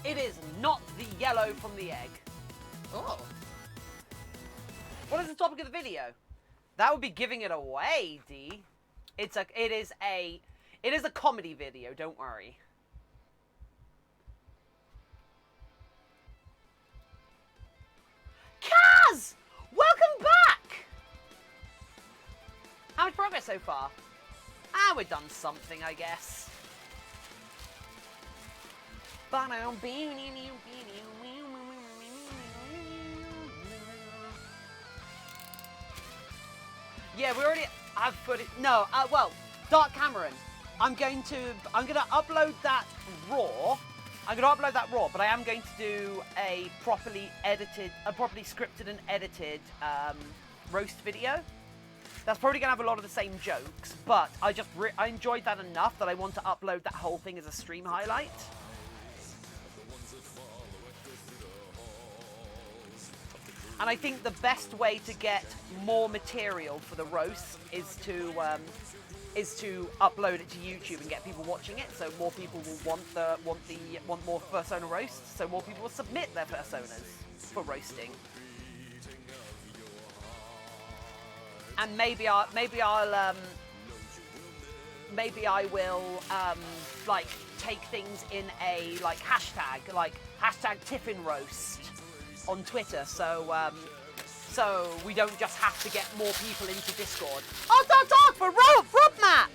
it is not the yellow from the egg. Oh. What is the topic of the video? That would be giving it away, D. It is a comedy video. Don't worry. Kaz! Welcome back! How much progress so far? We've done something, I guess. Yeah, we already have footage. No, well, Dark Cameron. I'm gonna upload that raw. But I am going to do a properly scripted and edited roast video. That's probably gonna have a lot of the same jokes, but I enjoyed that enough that I want to upload that whole thing as a stream highlight. And I think the best way to get more material for the roast is to upload it to YouTube and get people watching it, so more people will want more persona roasts, so more people will submit their personas for roasting. And maybe I will like take things in a hashtag Tiffin roast on Twitter, so we don't just have to get more people into Discord. Talk for Rob Map.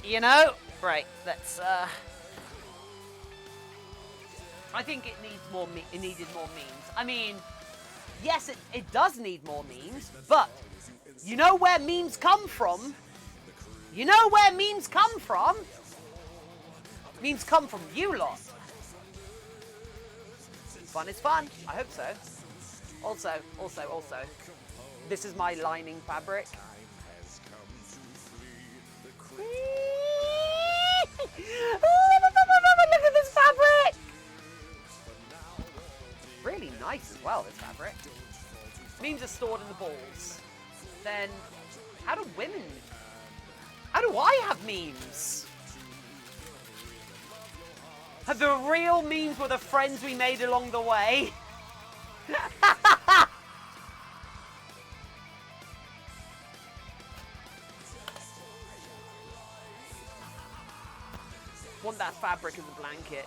You know, right? Let's. I think it needs more. It needed more memes. I mean, yes, it does need more memes, but you know where memes come from. You know where memes come from. Memes come from you lot. Fun is fun. I hope so. Also, this is my lining fabric. Look at this fabric! Really nice as well, this fabric. Memes are stored in the balls. Then, how do I have memes? The real memes were the friends we made along the way. Want that fabric as a blanket.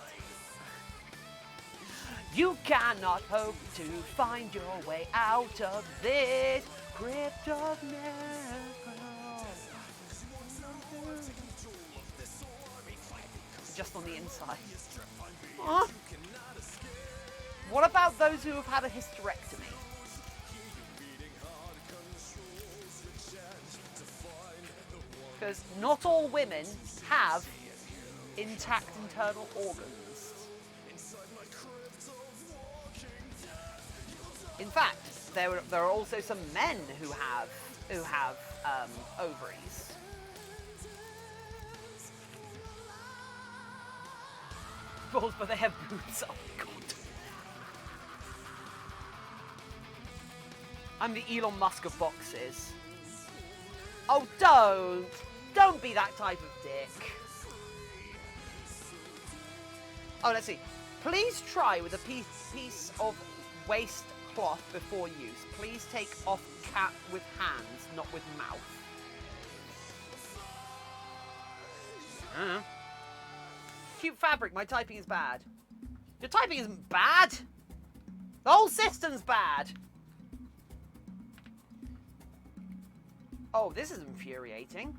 You cannot hope to find your way out of this crypt of miracles. Just on the inside. Huh? What about those who have had a hysterectomy? Because not all women have intact internal organs. In fact, there are also some men who have ovaries. Balls, but they have boobs. Oh God! I'm the Elon Musk of boxes. Oh, don't be that type of dick. Oh, let's see. Please try with a piece of waste cloth before use. Please take off cap with hands, not with mouth. Cute fabric, my typing is bad. Your typing isn't bad. The whole system's bad. Oh, this is infuriating.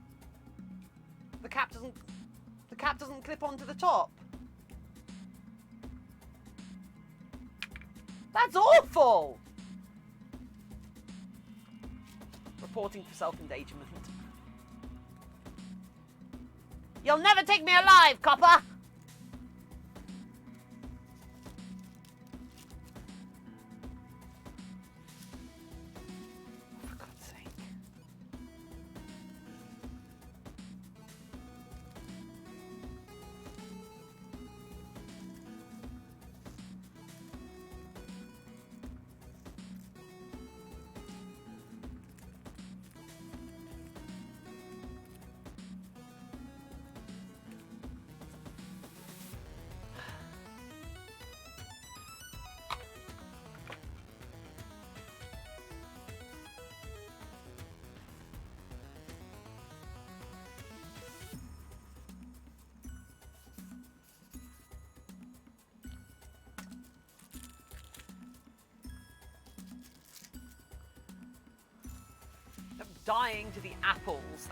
The cap doesn't clip onto the top. That's awful! Reporting for self-endangerment. You'll never take me alive, copper! For God's sake. Dying to the apples.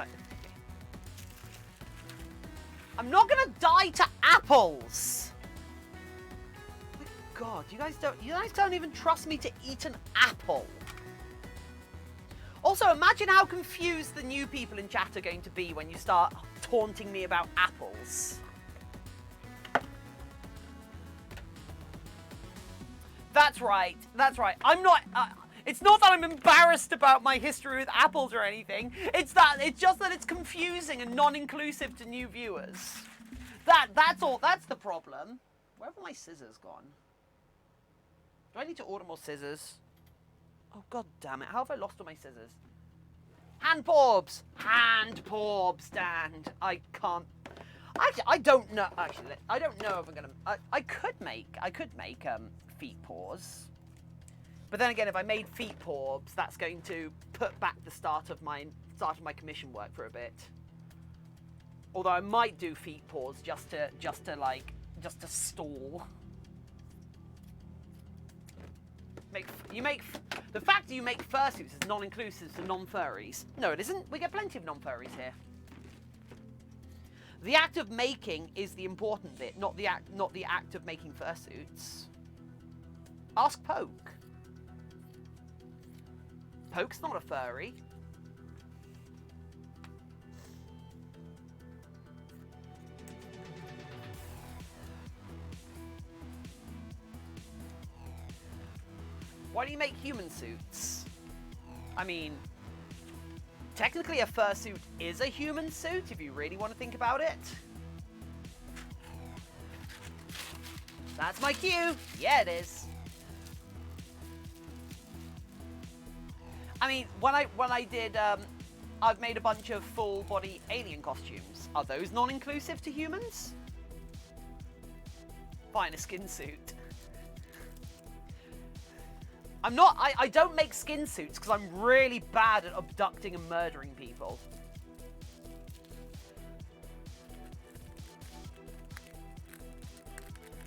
I'm not gonna die to apples. My God, you guys don't even trust me to eat an apple. Also, imagine how confused the new people in chat are going to be when you start taunting me about apples. That's right. That's right. I'm not. It's not that I'm embarrassed about my history with apples or anything. It's just that it's confusing and non-inclusive to new viewers. That's all. That's the problem. Where have my scissors gone? Do I need to order more scissors? Oh, God damn it. How have I lost all my scissors? Hand porbs. Hand porbs stand. I can't. Actually, I don't know. Actually, I don't know if I'm gonna. I could make feet paws. But then again, if I made feet porbs, that's going to put back the start of my commission work for a bit. Although I might do feet paws just to stall. The fact that you make fursuits is non-inclusive to non-furries. No, it isn't. We get plenty of non-furries here. The act of making is the important bit, not the act of making fursuits. Ask Poke. Poke's not a furry. Why do you make human suits? I mean, technically a fursuit is a human suit if you really want to think about it. That's my cue. Yeah, it is. I mean, when I did, I've made a bunch of full body alien costumes. Are those non-inclusive to humans? Fine, a skin suit. I don't make skin suits because I'm really bad at abducting and murdering people.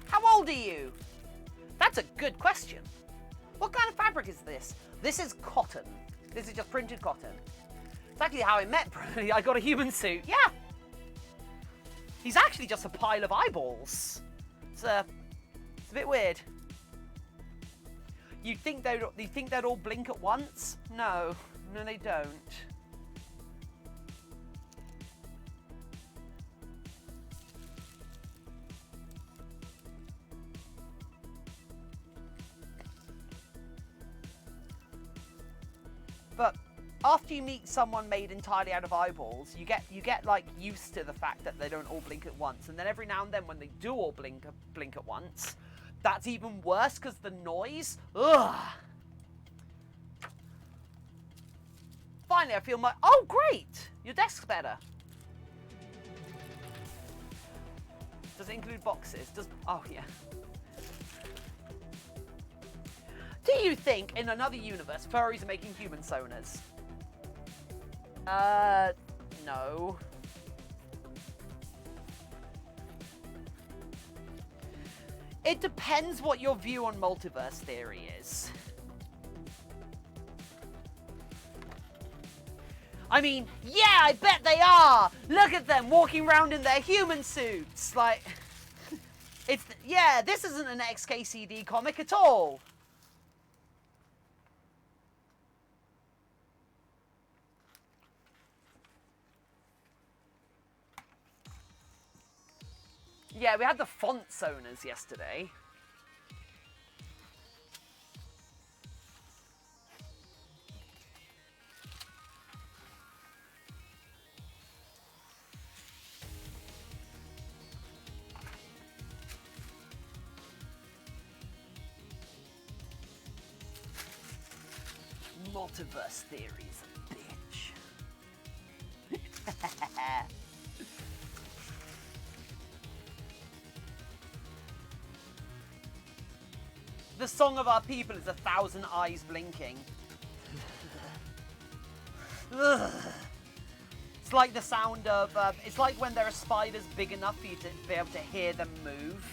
How old are you? That's a good question. What kind of fabric is this? This is cotton. This is just printed cotton. It's actually how I met Brownie. I got a human suit. Yeah. He's actually just a pile of eyeballs. It's a bit weird. You think they'd all blink at once? No, they don't. But after you meet someone made entirely out of eyeballs, you get like used to the fact that they don't all blink at once, and then every now and then when they do all blink at once, that's even worse because the noise. Ugh. Finally, I feel my. Oh, great! Your desk's better. Does it include boxes? Oh yeah. Do you think in another universe furries are making human sonars? No. It depends what your view on multiverse theory is. I mean, yeah, I bet they are! Look at them walking around in their human suits! Like, yeah, this isn't an XKCD comic at all. Yeah, we had the font sonars yesterday. Multiverse theories, bitch. The song of our people is 1,000 eyes blinking. It's like the sound of, it's like when there are spiders big enough for you to be able to hear them move.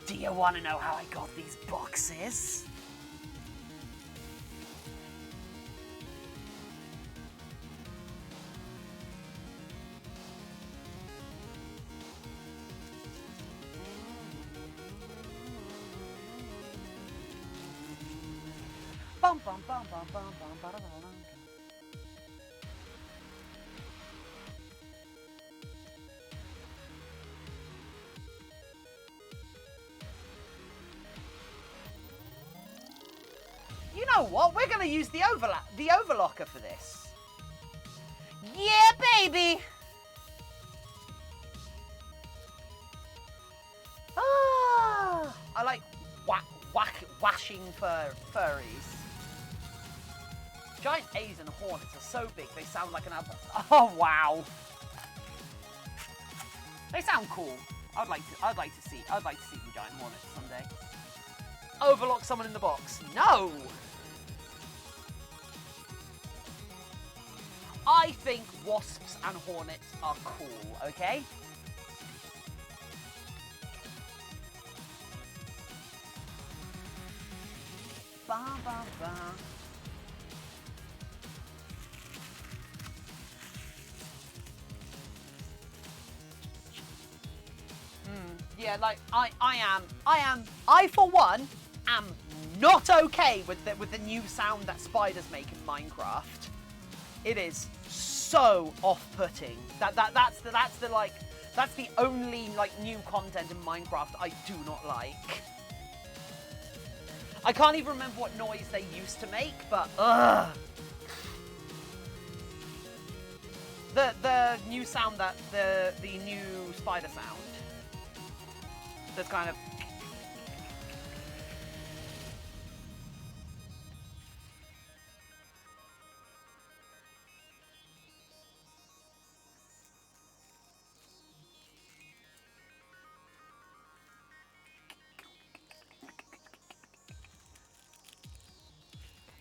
Do you want to know how I got these boxes? Bum, bum, bum, bum, bum, bum, bum, bum, bum. You know what? We're going to use the overlocker for this. Yeah, baby! Ah, I like washing furries. Giant A's and hornets are so big they sound like an apple. Oh wow! They sound cool. I'd like to see the giant hornets someday. Overlock someone in the box. No! I think wasps and hornets are cool, okay? Ba, ba, ba. Yeah, like I for one am not okay with the new sound that spiders make in Minecraft. It is so off-putting. That's the only like new content in Minecraft I do not like. I can't even remember what noise they used to make, but ugh. The new sound that the new spider sound. That's kind of.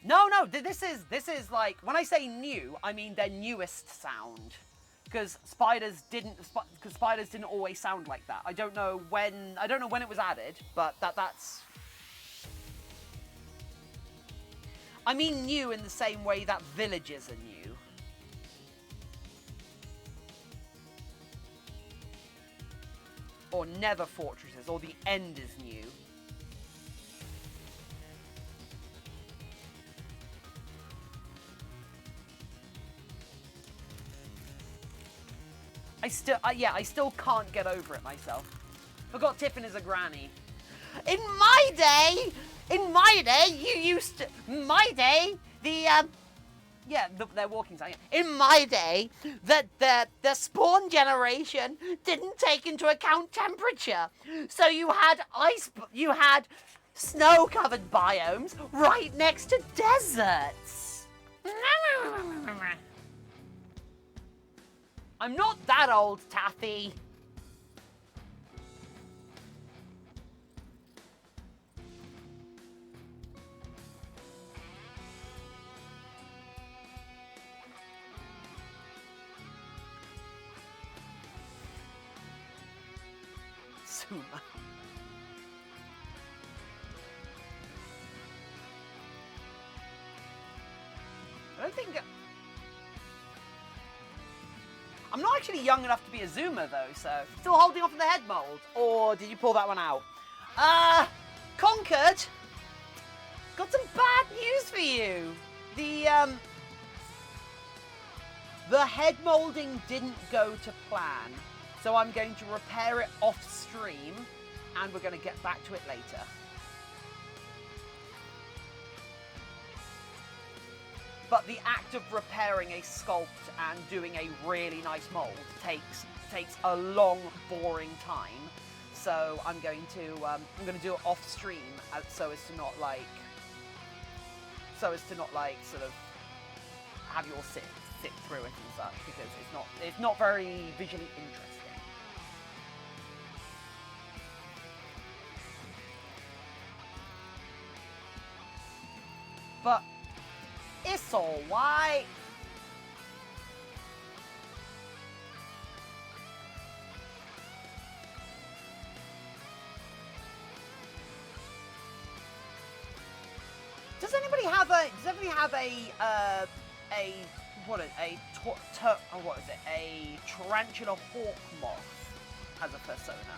No, this is like, when I say new, I mean their newest sound. Because spiders didn't always sound like that. I don't know when it was added, but that's. I mean new in the same way that villages are new. Or nether fortresses, or the end is new. I still can't get over it myself. Forgot Tiffin is a granny. In my day, you used to, they're walking sign. In my day, the spawn generation didn't take into account temperature. So you had snow-covered biomes right next to deserts. I'm not that old, Taffy. Suma. I don't think... I'm not actually young enough to be a Zoomer, though, so... Still holding off on the head mold? Or did you pull that one out? Concord! Got some bad news for you! The head molding didn't go to plan, so I'm going to repair it off-stream, and we're going to get back to it later. But the act of repairing a sculpt and doing a really nice mold takes a long, boring time. So I'm going to do it off stream so as to not sort of have you all sit through it and such, because it's not very visually interesting. But it's all right. Does anybody have a tarantula hawk moth as a persona?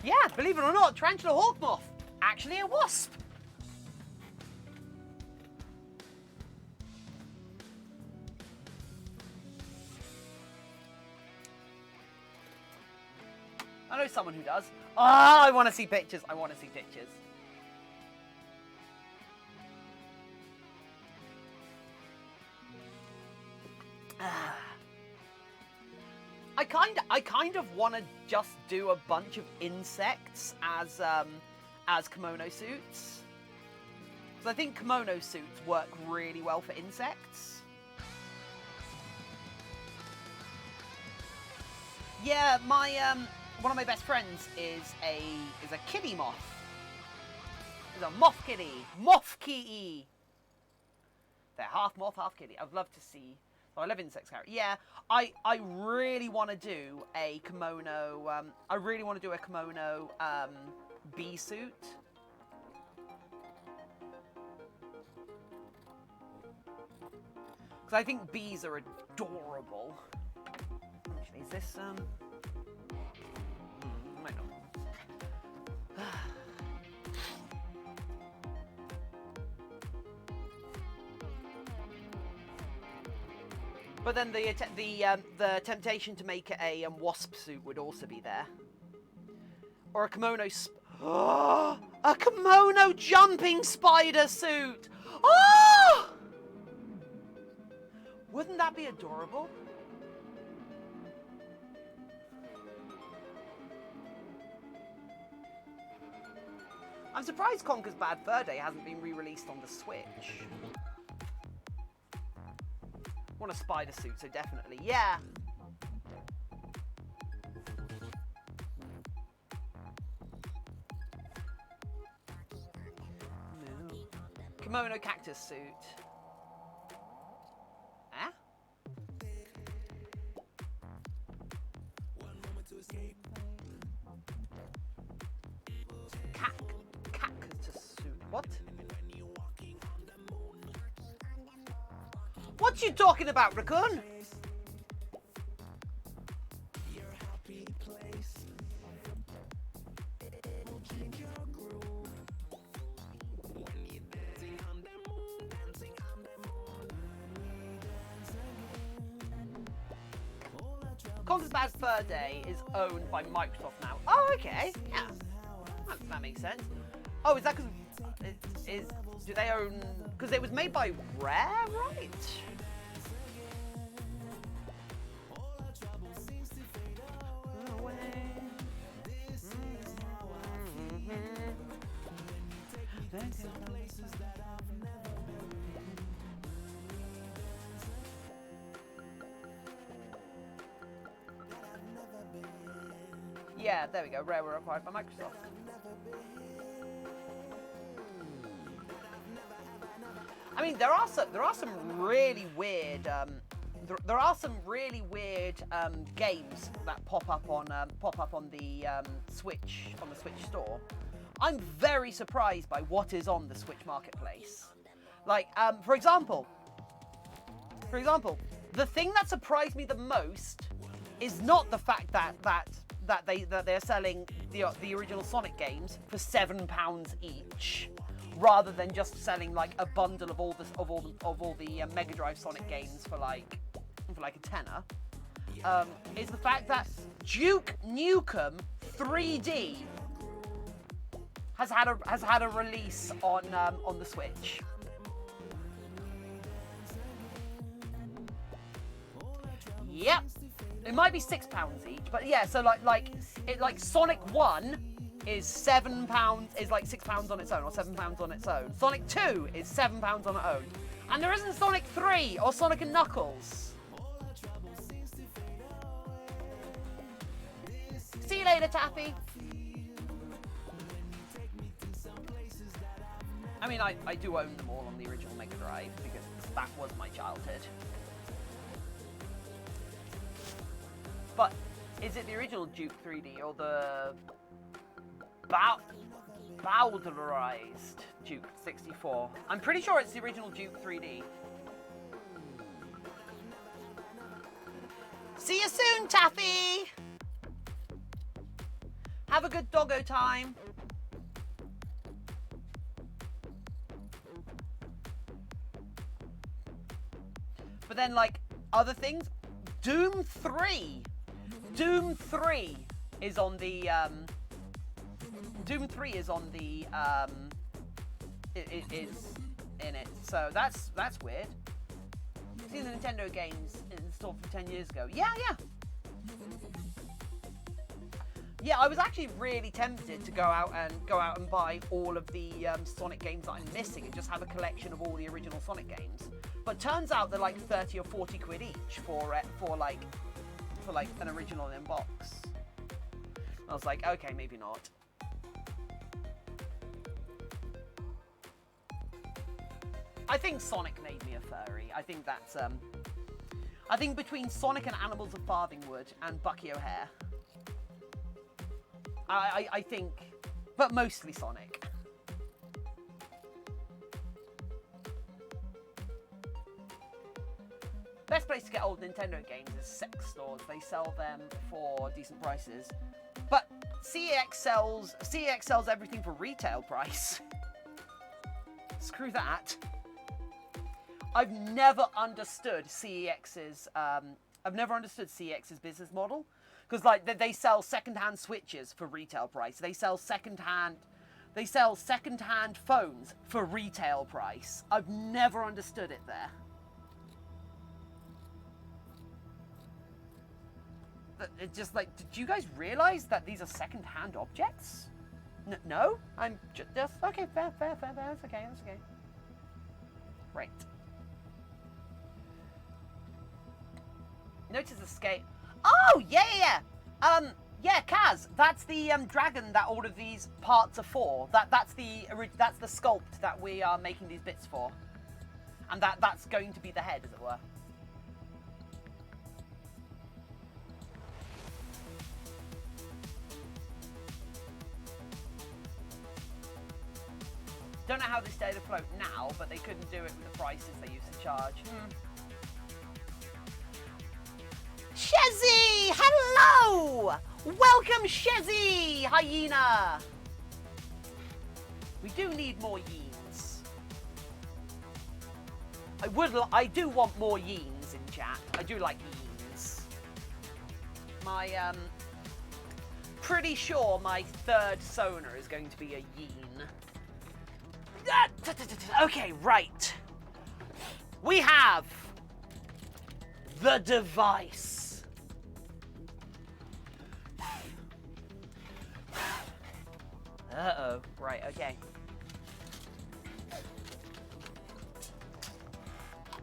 Yeah, believe it or not, tarantula hawk moth, actually a wasp. I know someone who does. I want to see pictures. I kind of want to just do a bunch of insects as kimono suits. Because I think kimono suits work really well for insects. Yeah, one of my best friends is a kitty moth. He's a moth kitty. Moth kitty. They're half moth, half kitty. I'd love to see. Oh, I love insects character. Yeah, I really want to do a kimono. I really want to do a kimono bee suit. Because I think bees are adorable. Actually, is this might not. But then the temptation to make it a wasp suit would also be there, or a kimono. A kimono jumping spider suit. Oh! Wouldn't that be adorable? I'm surprised Conker's Bad Fur Day hasn't been re-released on the Switch. Want a spider suit, so definitely, yeah. No. Kimono cactus suit. Huh? Cactus suit. What? What you talking about, Raccoon? Contraband Fur Day is owned by Microsoft now. Oh, okay. Yeah. That makes sense. Oh, is that because... do they own... Because it was made by Rare, right? Yeah, there we go. Rare were acquired by Microsoft. I mean, there are some really weird there are some really weird games that pop up on the Switch store. I'm very surprised by what is on the Switch marketplace. Like, for example, the thing that surprised me the most is not the fact that they're selling the original Sonic games for £7 each, rather than just selling like a bundle of all the Mega Drive Sonic games for like a tenner. Is the fact that Duke Nukem 3D has had a release on the Switch. Yep. It might be £6 each, but yeah. So like Sonic 1 is £7, is like £6 on its own, or £7 on its own. Sonic 2 is £7 on its own, and there isn't Sonic 3 or Sonic and Knuckles. See you later, Taffy. I mean, I do own them all on the original Mega Drive because that was my childhood. But is it the original Duke 3D or the bowdlerized Duke 64? I'm pretty sure it's the original Duke 3D. See you soon, Taffy! Have a good doggo time. But then, like, other things, Doom 3 is on the is in it. So that's weird. Seen the Nintendo games installed from 10 years ago. Yeah. Yeah, I was actually really tempted to go out and buy all of the Sonic games that I'm missing and just have a collection of all the original Sonic games. But turns out they're like 30 or 40 quid each for an original in box. I was like, okay, maybe not. I think Sonic made me a furry. I think that's I think between Sonic and Animals of Farthingwood and Bucky O'Hare, I think, but mostly Sonic. Best place to get old Nintendo games is sex stores. They sell them for decent prices. But CEX sells everything for retail price. Screw that. I've never understood CEX's business model, because like they sell secondhand switches for retail price. They sell secondhand phones for retail price. I've never understood it there. It's just like, did you guys realize that these are second-hand objects? No? I'm just okay, fair, that's okay. Right. Notice the scale. Oh, yeah. Yeah, Kaz, that's the dragon that all of these parts are for. That's the sculpt that we are making these bits for. And that's going to be the head, as it were. Don't know how they stayed afloat now, but they couldn't do it with the prices they used to charge. Shezzy! Hello! Welcome, Shezzy! Hyena! We do need more yeens. I do want more yeens in chat. I do like yeens. Pretty sure my third sonar is going to be a Yeen. Okay, right. We have the device. Uh-oh. Right, okay.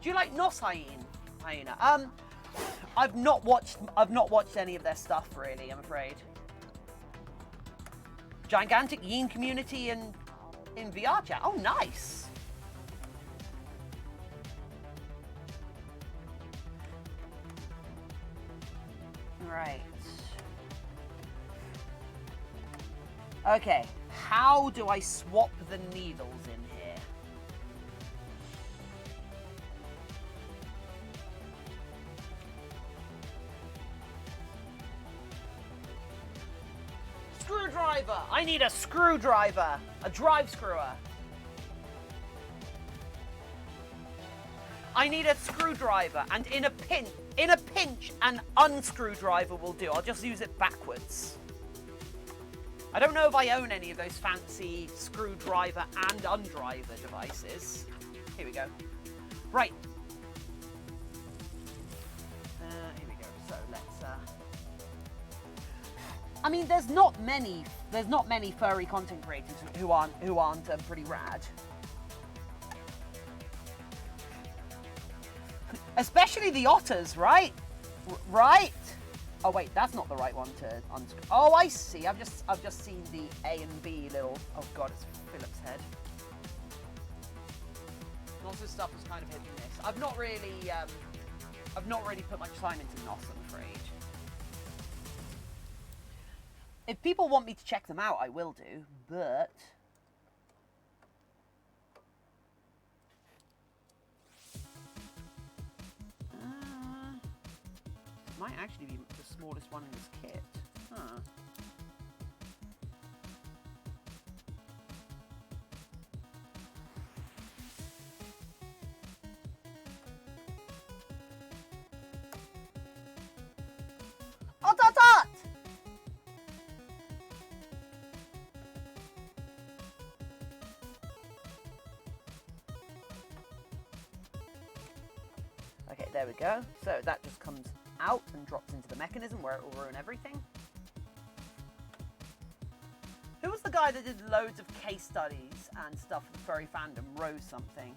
Do you like Nos Hyena? I've not watched any of their stuff really, I'm afraid. Gigantic Yeen community in VR chat. Oh, nice. Right. Okay. How do I swap the needles in here? Screwdriver! I need a screwdriver! A drive screwer. I need a screwdriver, and in a pinch, an unscrewdriver will do. I'll just use it backwards. I don't know if I own any of those fancy screwdriver and undriver devices. Here we go. Right. Here we go. So let's. I mean, there's not many furry content creators who aren't pretty rad. Especially the otters, right? Right? Oh wait, that's not the right one to unscrew. Oh, I see. I've just seen the A and B little. Oh god, it's Philip's head. Lots of stuff was kind of hit and miss. I've not really put much time into Nos, I'm afraid. If people want me to check them out, I will do, but. Might actually be the smallest one in this kit. Huh. Oh, tot, tot! Okay, there we go. So that just comes out and drops into the mechanism where it will ruin everything. Who was the guy that did loads of case studies and stuff for the furry fandom? Rose something.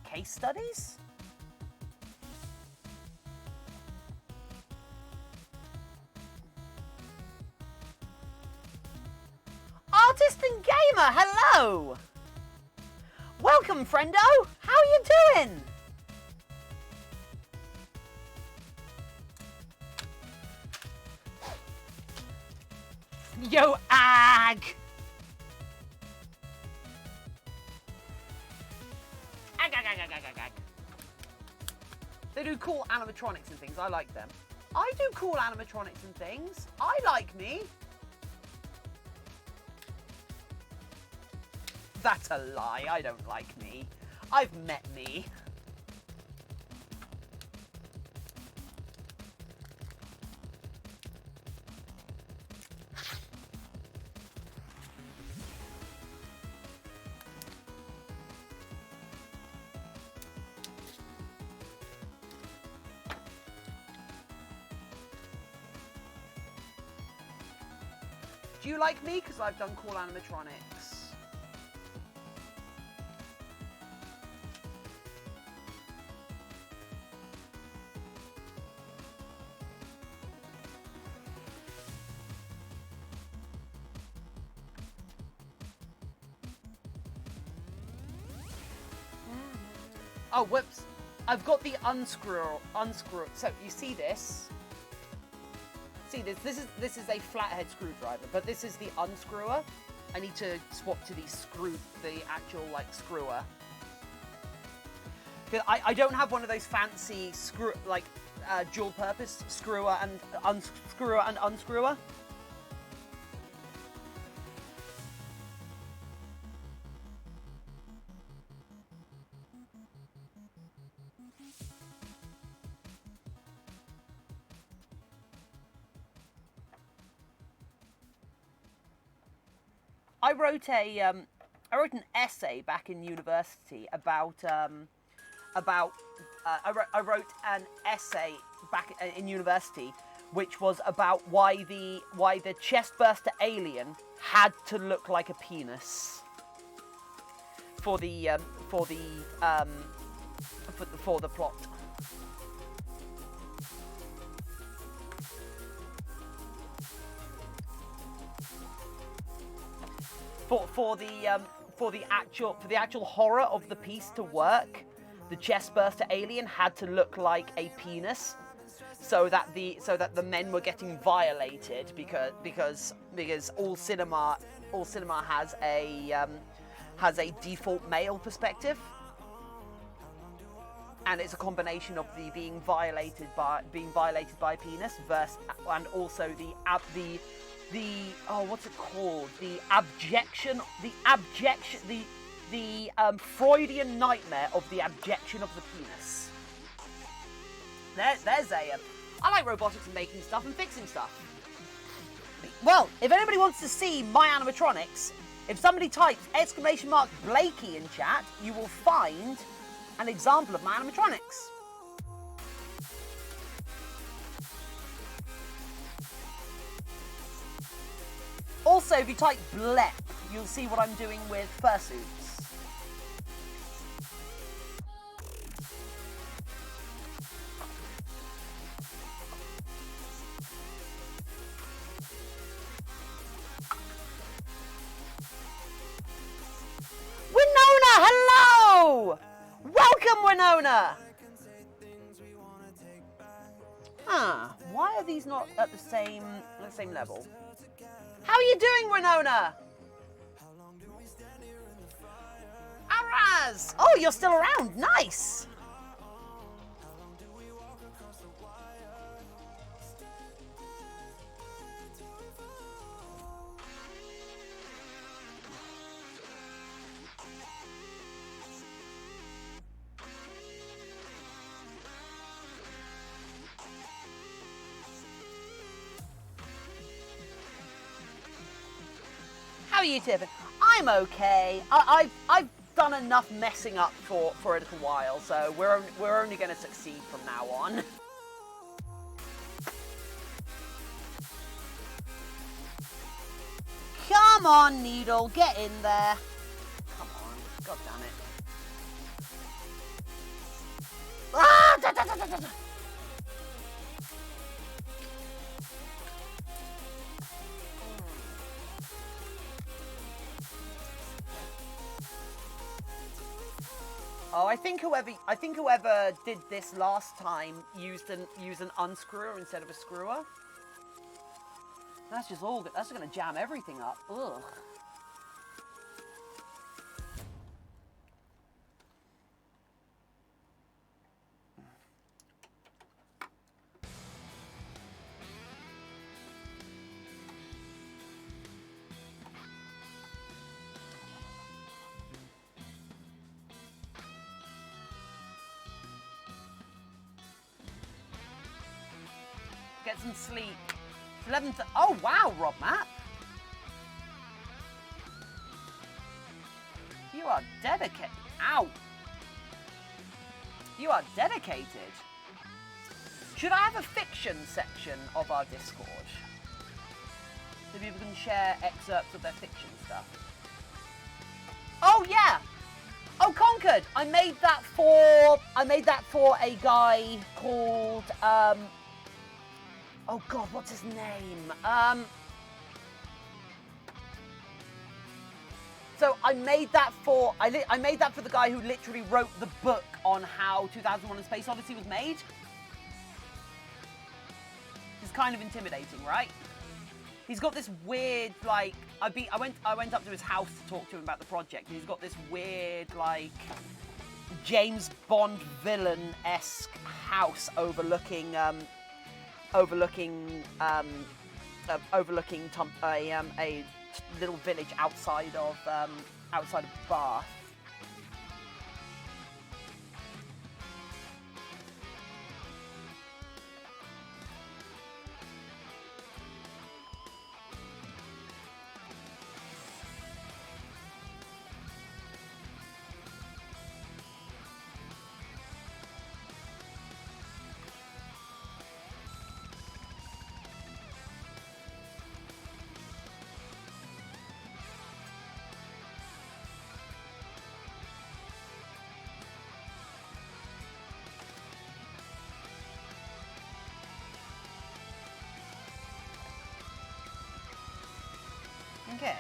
Case studies? Artist and gamer, hello! Welcome, friendo! How are you doing? Yo, ag! Ag, ag, ag, ag, ag, ag, ag. They do cool animatronics and things. I like them. I do cool animatronics and things. I like me. That's a lie. I don't like me. I've met me. Do you like me? Because I've done cool animatronics. Oh, whoops. I've got the unscrew. So you see this? See this? This is a flathead screwdriver, but this is the unscrewer. I need to swap to the actual like screwer. I don't have one of those fancy dual purpose screwer and unscrewer. I wrote an essay back in university about I wrote an essay back in university which was about why the chestburster alien had to look like a penis for the plot. For the actual horror of the piece to work, the chestburster alien had to look like a penis, so that the men were getting violated because all cinema has a default male perspective, and it's a combination of the being violated by a penis versus, and also the what's it called? The Freudian nightmare of the abjection of the penis. There's I like robotics and making stuff and fixing stuff. Well, if anybody wants to see my animatronics, if somebody types !Blakey in chat, you will find an example of my animatronics. Also, if you type blep, you'll see what I'm doing with fursuits. Winona, hello! Welcome, Winona! Why are these not at the same level? How are you doing, Winona? Araz! Oh, you're still around. Nice! How are you, Tiffin? I'm okay. I've done enough messing up for a little while, so we're only going to succeed from now on. Come on, Needle, get in there. Come on, god damn it. Ah! Da, da, da, da, da. Oh, I think whoever did this last time used an unscrewer instead of a screwer. That's just gonna jam everything up. Ugh. Get some sleep. It's 11. Oh wow, Rob Matt. You are dedicated. Ow. You are dedicated. Should I have a fiction section of our Discord? So people can share excerpts of their fiction stuff. Oh yeah. Oh, Conquered. I made that for a guy called oh god, what's his name? So I made that for the guy who literally wrote the book on how 2001: A Space Odyssey was made. It's kind of intimidating, right? He's got this weird, like, I went up to his house to talk to him about the project, and he's got this weird, like, James Bond villain-esque house overlooking a little village outside of Bath. Okay.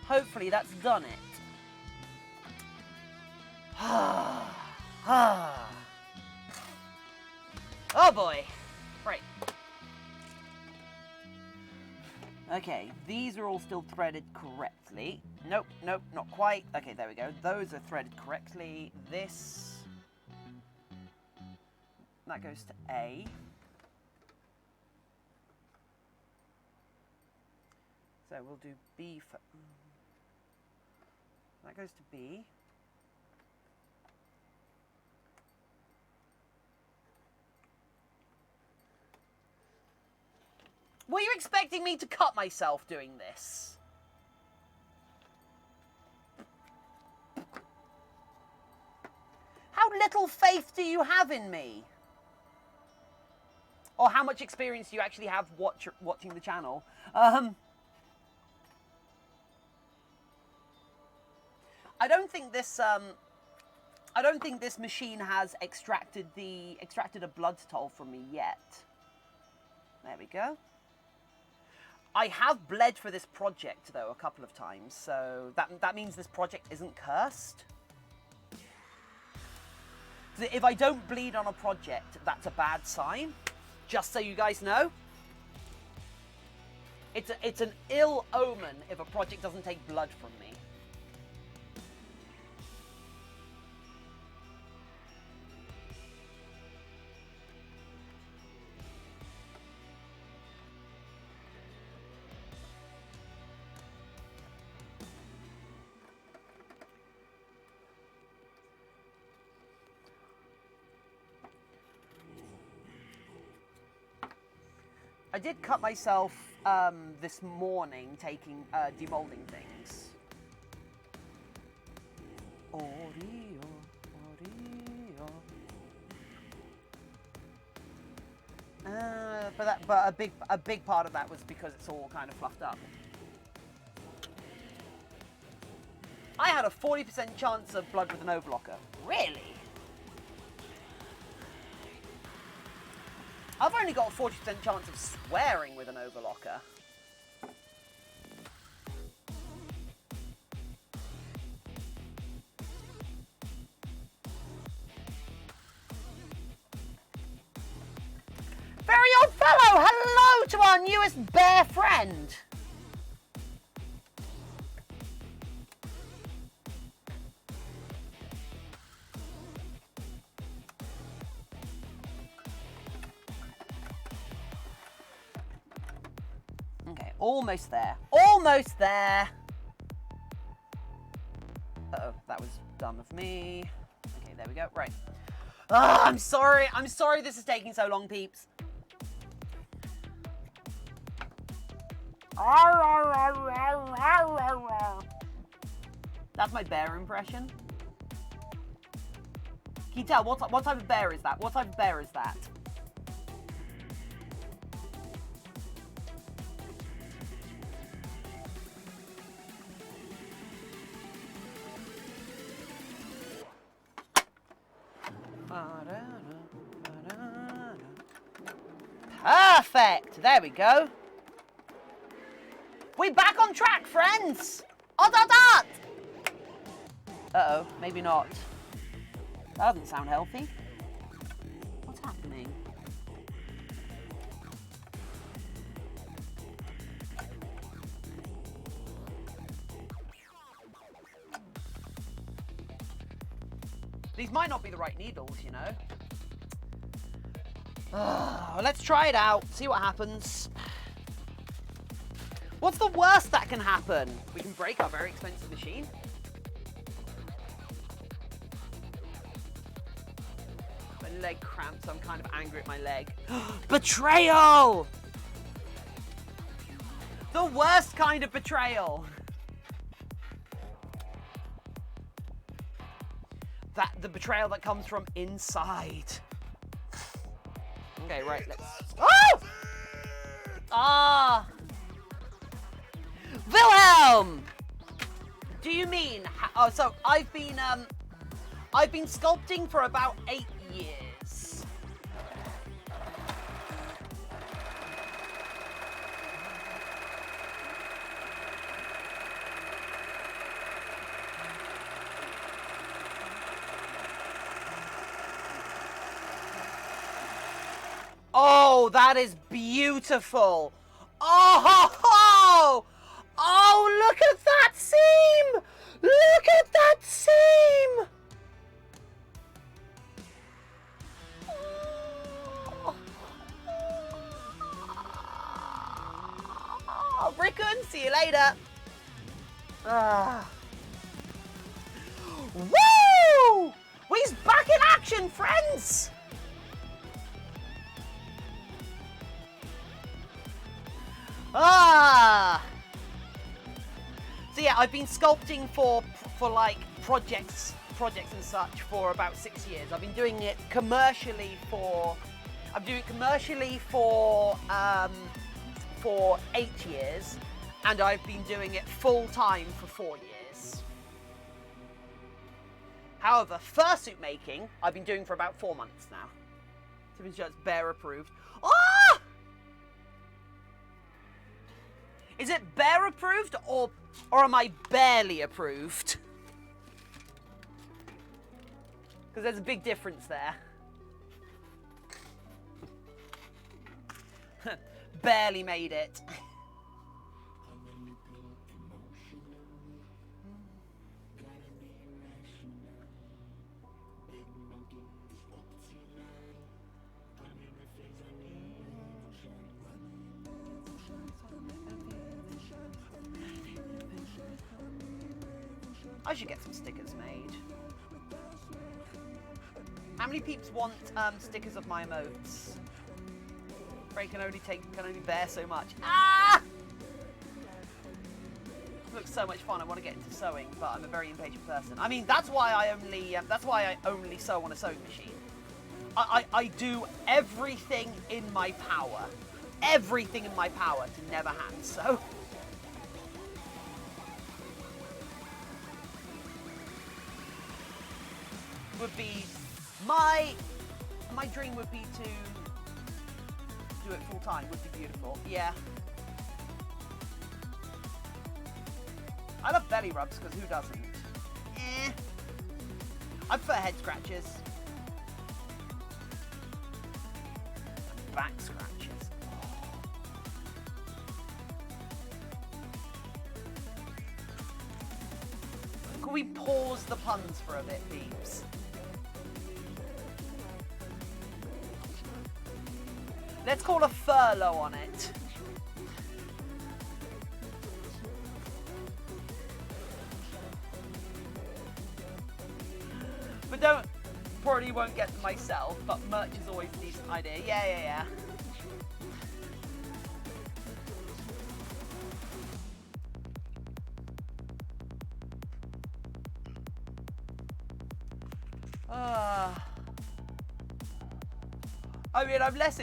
Hopefully that's done it. Oh boy. Right. Okay, these are all still threaded correctly. Nope, nope, not quite. Okay, there we go. Those are threaded correctly. This... that goes to A. So we'll do B for... that goes to B. Were you expecting me to cut myself doing this? How little faith do you have in me? Or how much experience do you actually have watching the channel? I don't think this machine has extracted a blood toll from me yet. There we go. I have bled for this project though a couple of times, so that means this project isn't cursed. If I don't bleed on a project, that's a bad sign. Just so you guys know. It's an ill omen if a project doesn't take blood from me. I did cut myself this morning taking demolding things. Oreo, Oreo. But a big part of that was because it's all kind of fluffed up. I had a 40% chance of blood with an overlocker. Really? I've only got a 40% chance of swearing with an overlocker. Very odd fellow, hello to our newest bear friend. Okay, almost there. Almost there. Uh-oh, that was dumb of me. Okay, there we go. Right. Ah, I'm sorry. I'm sorry this is taking so long, peeps. That's my bear impression. Can you tell what type of bear is that? What type of bear is that? Perfect. There we go. We're back on track, friends. Uh-oh, maybe not. That doesn't sound healthy. What's happening? These might not be the right needles, you know. Let's try it out, see what happens. What's the worst that can happen? We can break our very expensive machine. My leg cramps, so I'm kind of angry at my leg. Betrayal! The worst kind of betrayal. The betrayal that comes from inside. Okay, right, let's... Oh! Ah! Wilhelm! Do you mean... Oh, so I've been sculpting for about 8 years. Oh, that is beautiful. Oh, oh, look at that seam. Look at that seam. Oh, Rickon, see you later. Woo! He's back in action, friends! So yeah, I've been sculpting for like projects and such for about 6 years. I've been doing it commercially for 8 years, and I've been doing it full time for 4 years. However, fursuit making, I've been doing for about 4 months now. Tiffin's shirt's bear approved. Ah! Is it bear approved or am I barely approved? Because there's a big difference there. Barely made it. I should get some stickers made. How many peeps want stickers of my emotes? Ray can only bear so much. Ah! Looks so much fun. I want to get into sewing, but I'm a very impatient person. I mean, that's why I only sew on a sewing machine. I do everything in my power to never hand sew. Would be my dream would be to do it full time. Would be beautiful. Yeah. I love belly rubs because who doesn't? I prefer head scratches. Back scratches. Can we pause the puns for a bit, peeps? Let's call a furlough on it. But probably won't get them myself, but merch is always a decent idea. Yeah. I mean, I'm less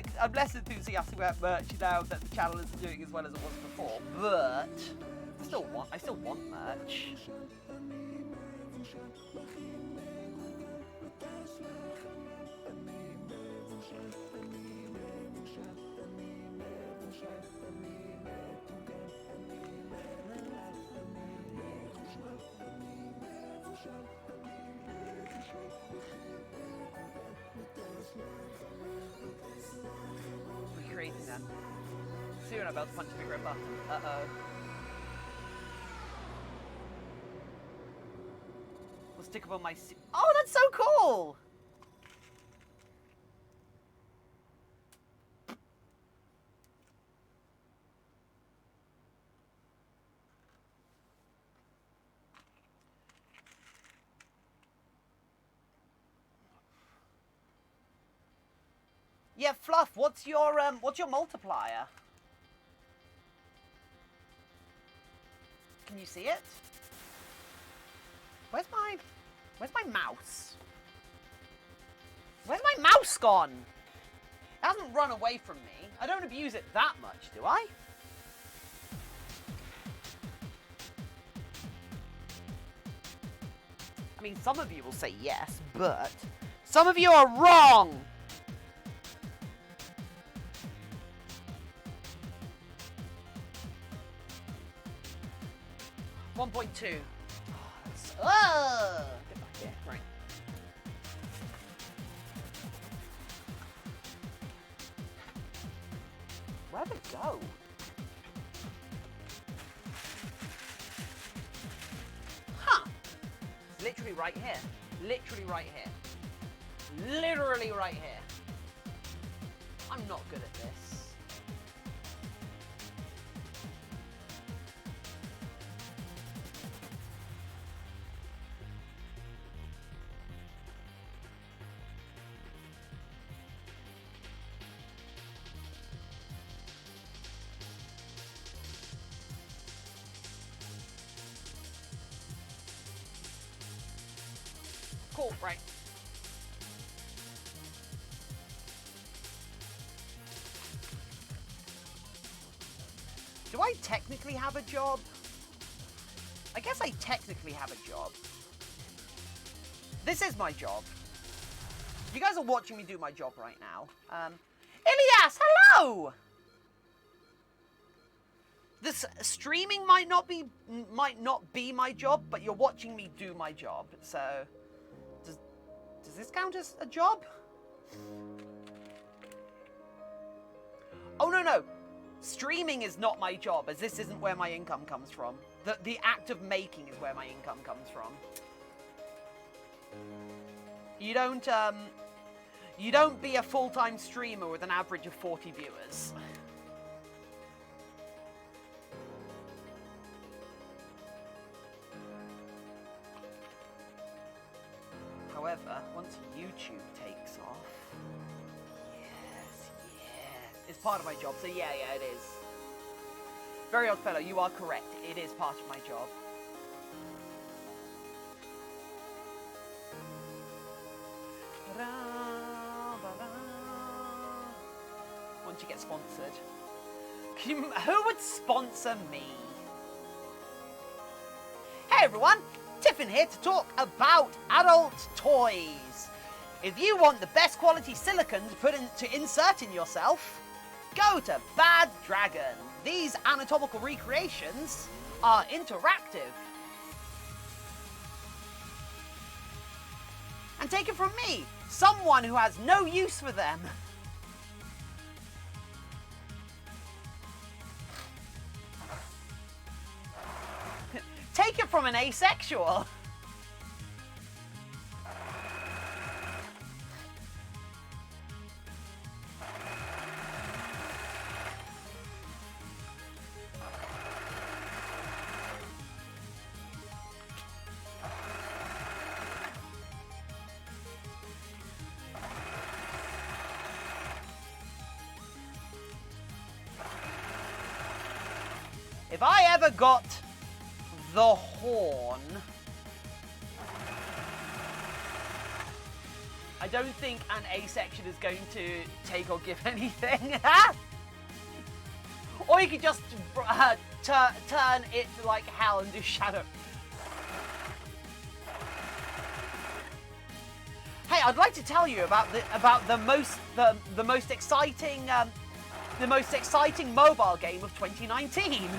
enthusiastic about merch now that the channel isn't doing as well as it was before, but I still want merch. Recreating them. Soon I'm about to punch a big red button. Uh-oh. We'll stick them on my... Oh, that's so cool! Yeah, Fluff, what's your multiplier? Can you see it? Where's my mouse? Where's my mouse gone? It hasn't run away from me. I don't abuse it that much, do I? I mean, some of you will say yes, but some of you are wrong! 1.2. Get back here. Right. Where'd it go? Huh. Literally right here. Literally right here. Literally right here. I'm not good at this. Cool, right. Do I technically have a job? I guess I technically have a job. This is my job. You guys are watching me do my job right now. Ilias, hello! This streaming might not be my job, but you're watching me do my job. So, does this count as a job? Oh no. Streaming is not my job, as this isn't where my income comes from. The act of making is where my income comes from. You don't be a full-time streamer with an average of 40 viewers. However, once YouTube takes off, yes, it's part of my job. So yeah, it is. Very odd fellow, you are correct. It is part of my job. Once you get sponsored. Who would sponsor me? Hey everyone, Tiffin here to talk about adult toys. If you want the best quality silicone to insert in yourself, go to Bad Dragon. These anatomical recreations are interactive. And take it from me, someone who has no use for them. Take it from an asexual. If I ever got the horn, I don't think an asexual is going to take or give anything. Or you could just turn it like hell and do shadow. Hey, I'd like to tell you about the most exciting mobile game of 2019.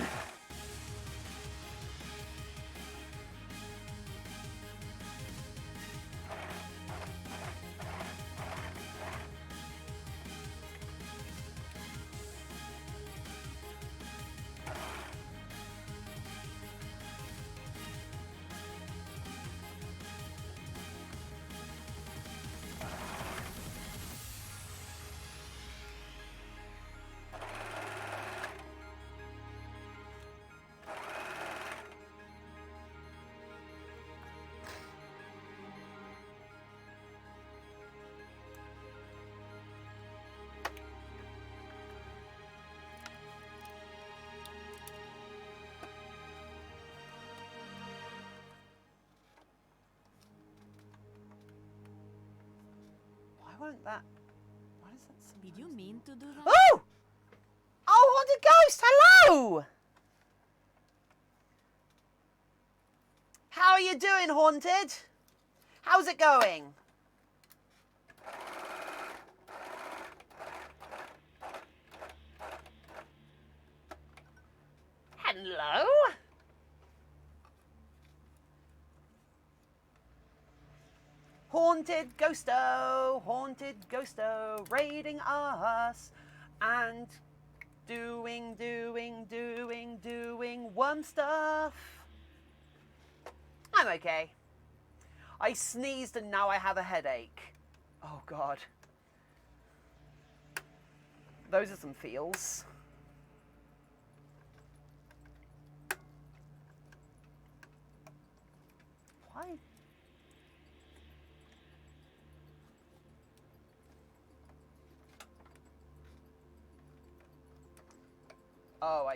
Why does that Did you mean to do that? Oh! Oh, Haunted Ghost, hello! How are you doing, Haunted? How's it going? Hello? Haunted Ghosto, raiding us, and doing worm stuff. I'm okay. I sneezed and now I have a headache. Oh God. Those are some feels. Why? Oh,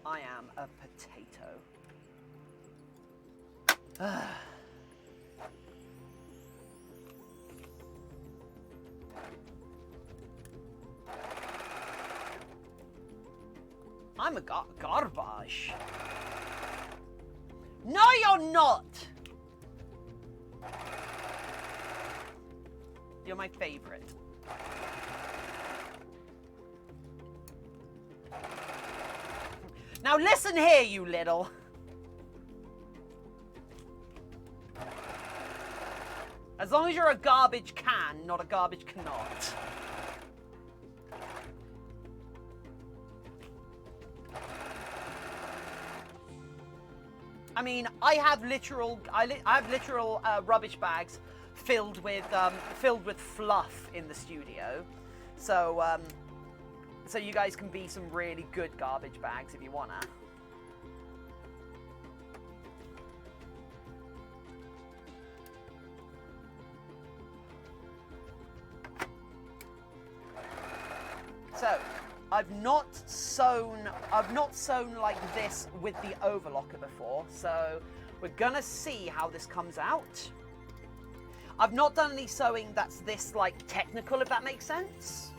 I am a potato. I'm a garbage. No, you're not. You're my favorite. Now listen here, you little. As long as you're a garbage can, not a garbage cannot. I mean, I have literal rubbish bags filled with fluff in the studio, so so you guys can be some really good garbage bags if you wanna. So, I've not sewn like this with the overlocker before, so we're gonna see how this comes out. I've not done any sewing that's this like technical, if that makes sense,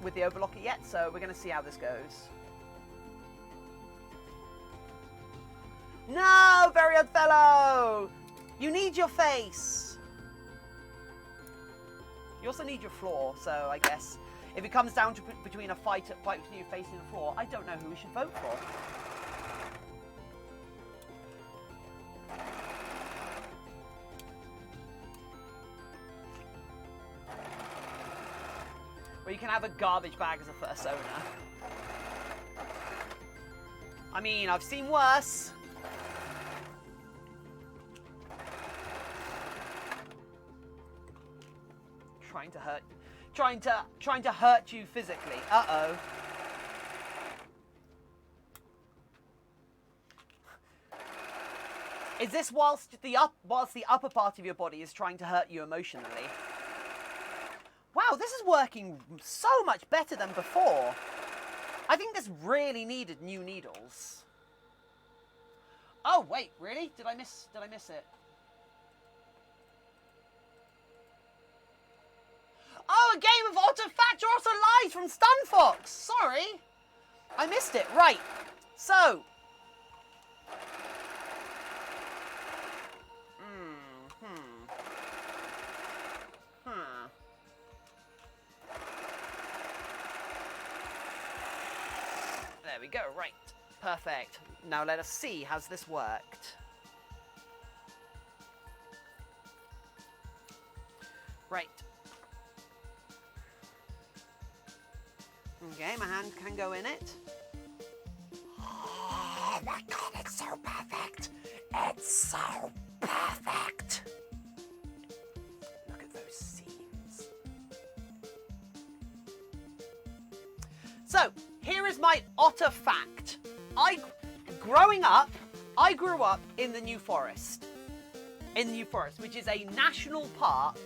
with the overlocker yet, so we're gonna see how this goes. No, very odd fellow! You need your face. You also need your floor, so I guess if it comes down to between a fight between your face and the floor, I don't know who we should vote for. Well, you can have a garbage bag as a first owner. I mean, I've seen worse. Trying to hurt you physically. Uh-oh. Is this whilst the upper part of your body is trying to hurt you emotionally? Wow, this is working so much better than before. I think this really needed new needles. Oh wait, really? Did I miss it? Oh, a game of Otter Fact or Otter Lies from Stunfox. Sorry, I missed it. Right, so. There we go, right. Perfect. Now let us see, has this worked? Right. Okay, my hand can go in it. Oh my god, it's so perfect. It's so perfect. Look at those seams. So, here is my otter fact. Growing up, I grew up in the New Forest. In the New Forest, which is a national park,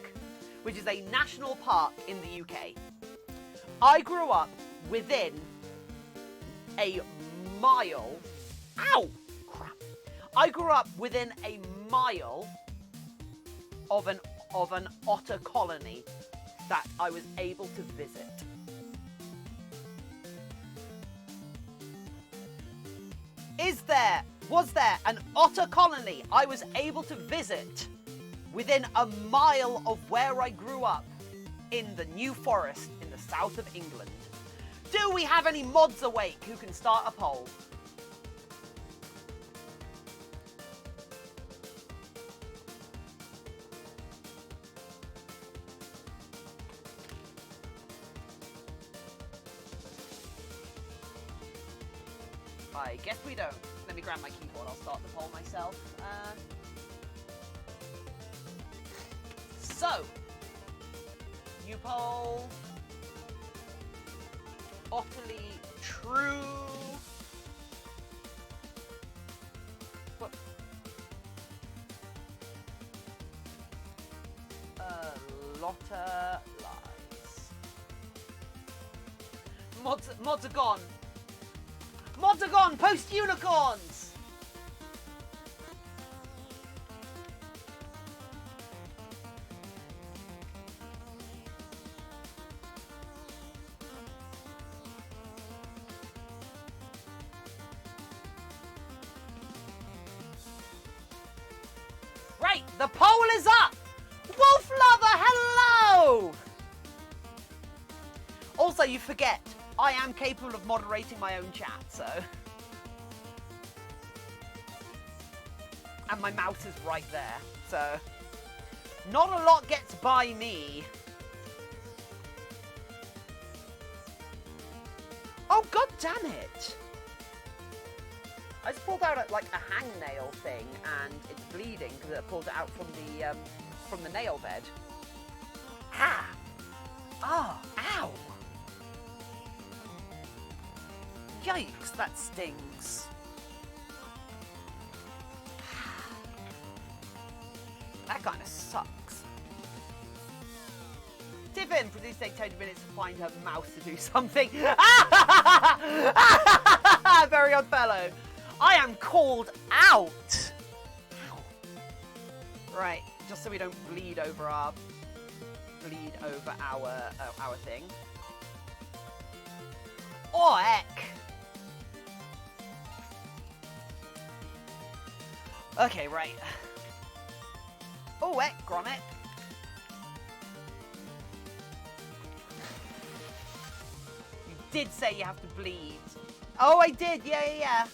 in the UK. I grew up within a mile. Ow! Crap. I grew up within a mile of an otter colony that I was able to visit. Was there an otter colony I was able to visit within a mile of where I grew up in the New Forest in the south of England? Do we have any mods awake who can start a poll? I guess we don't. Let me grab my keyboard. I'll start the poll myself. So, you poll utterly true. What? Lotta lies. Mods are gone. Mods are gone. Post unicorns. Right, the poll is up. Wolf Lover, hello! Also, you forget, I am capable of moderating my own chat, so... And my mouse is right there, so... Not a lot gets by me. Oh, god damn it! I just pulled out like a hangnail thing, and it's bleeding because it pulled it out from the nail bed. Ah! Ah! Ow! Yikes! That stings. That kind of sucks. Tiffin, please take 20 minutes to find her mouse to do something. Very odd fellow. I am called out. Ow. Right, just so we don't bleed over our thing. Oh heck. Okay, right. Oh heck, Gromit. You did say you have to bleed. Oh, I did. Yeah.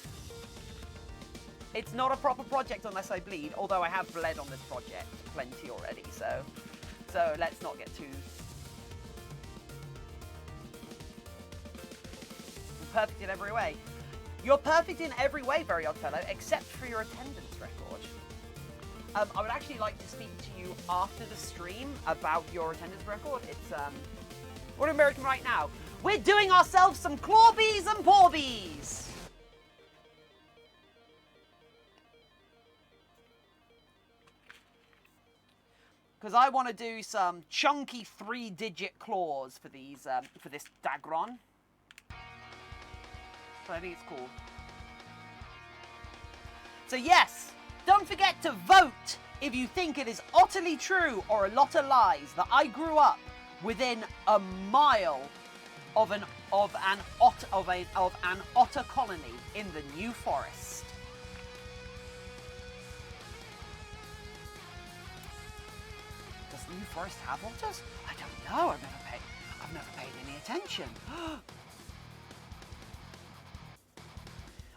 It's not a proper project unless I bleed, although I have bled on this project plenty already, so let's not get too... I'm perfect in every way. You're perfect in every way, Very Odd Fellow, except for your attendance record. I would actually like to speak to you after the stream about your attendance record. It's, we're in American right now. We're doing ourselves some clawbees and pawbees! Because I want to do some chunky 3-digit claws for these, for this Dagron. So I think it's cool. So yes, don't forget to vote if you think it is utterly true or a lot of lies that I grew up within a mile of an otter colony in the New Forest. Does the New Forest have otters? I don't know. I've never paid any attention.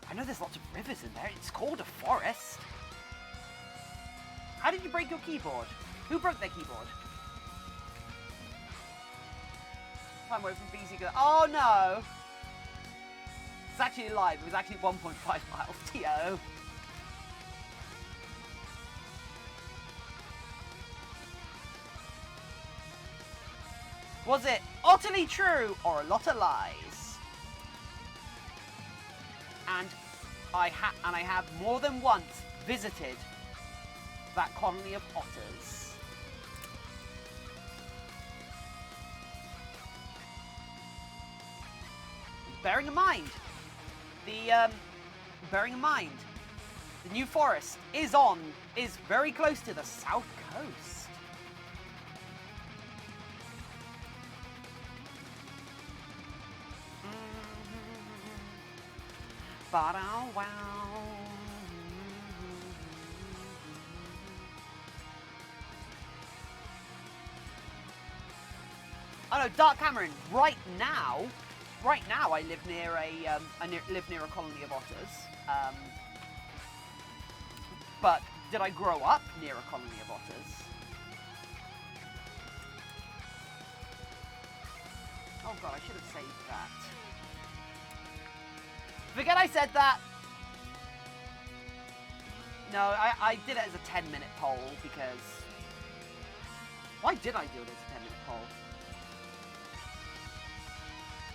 I know there's lots of rivers in there. It's called a forest. How did you break your keyboard? Who broke their keyboard? Time away from BZ. Oh no! It's actually live. It was actually 1.5 miles. T.O. Was it utterly true or a lot of lies? And I have more than once visited that colony of otters. Bearing in mind, the New Forest is very close to the south coast. Ba-da-wow. Oh no, Dark Cameron. Right now, I live near a colony of otters. But did I grow up near a colony of otters? Oh god, I should have saved that. Forget I said that. No, I did it as a 10-minute poll because... Why did I do it as a 10-minute poll?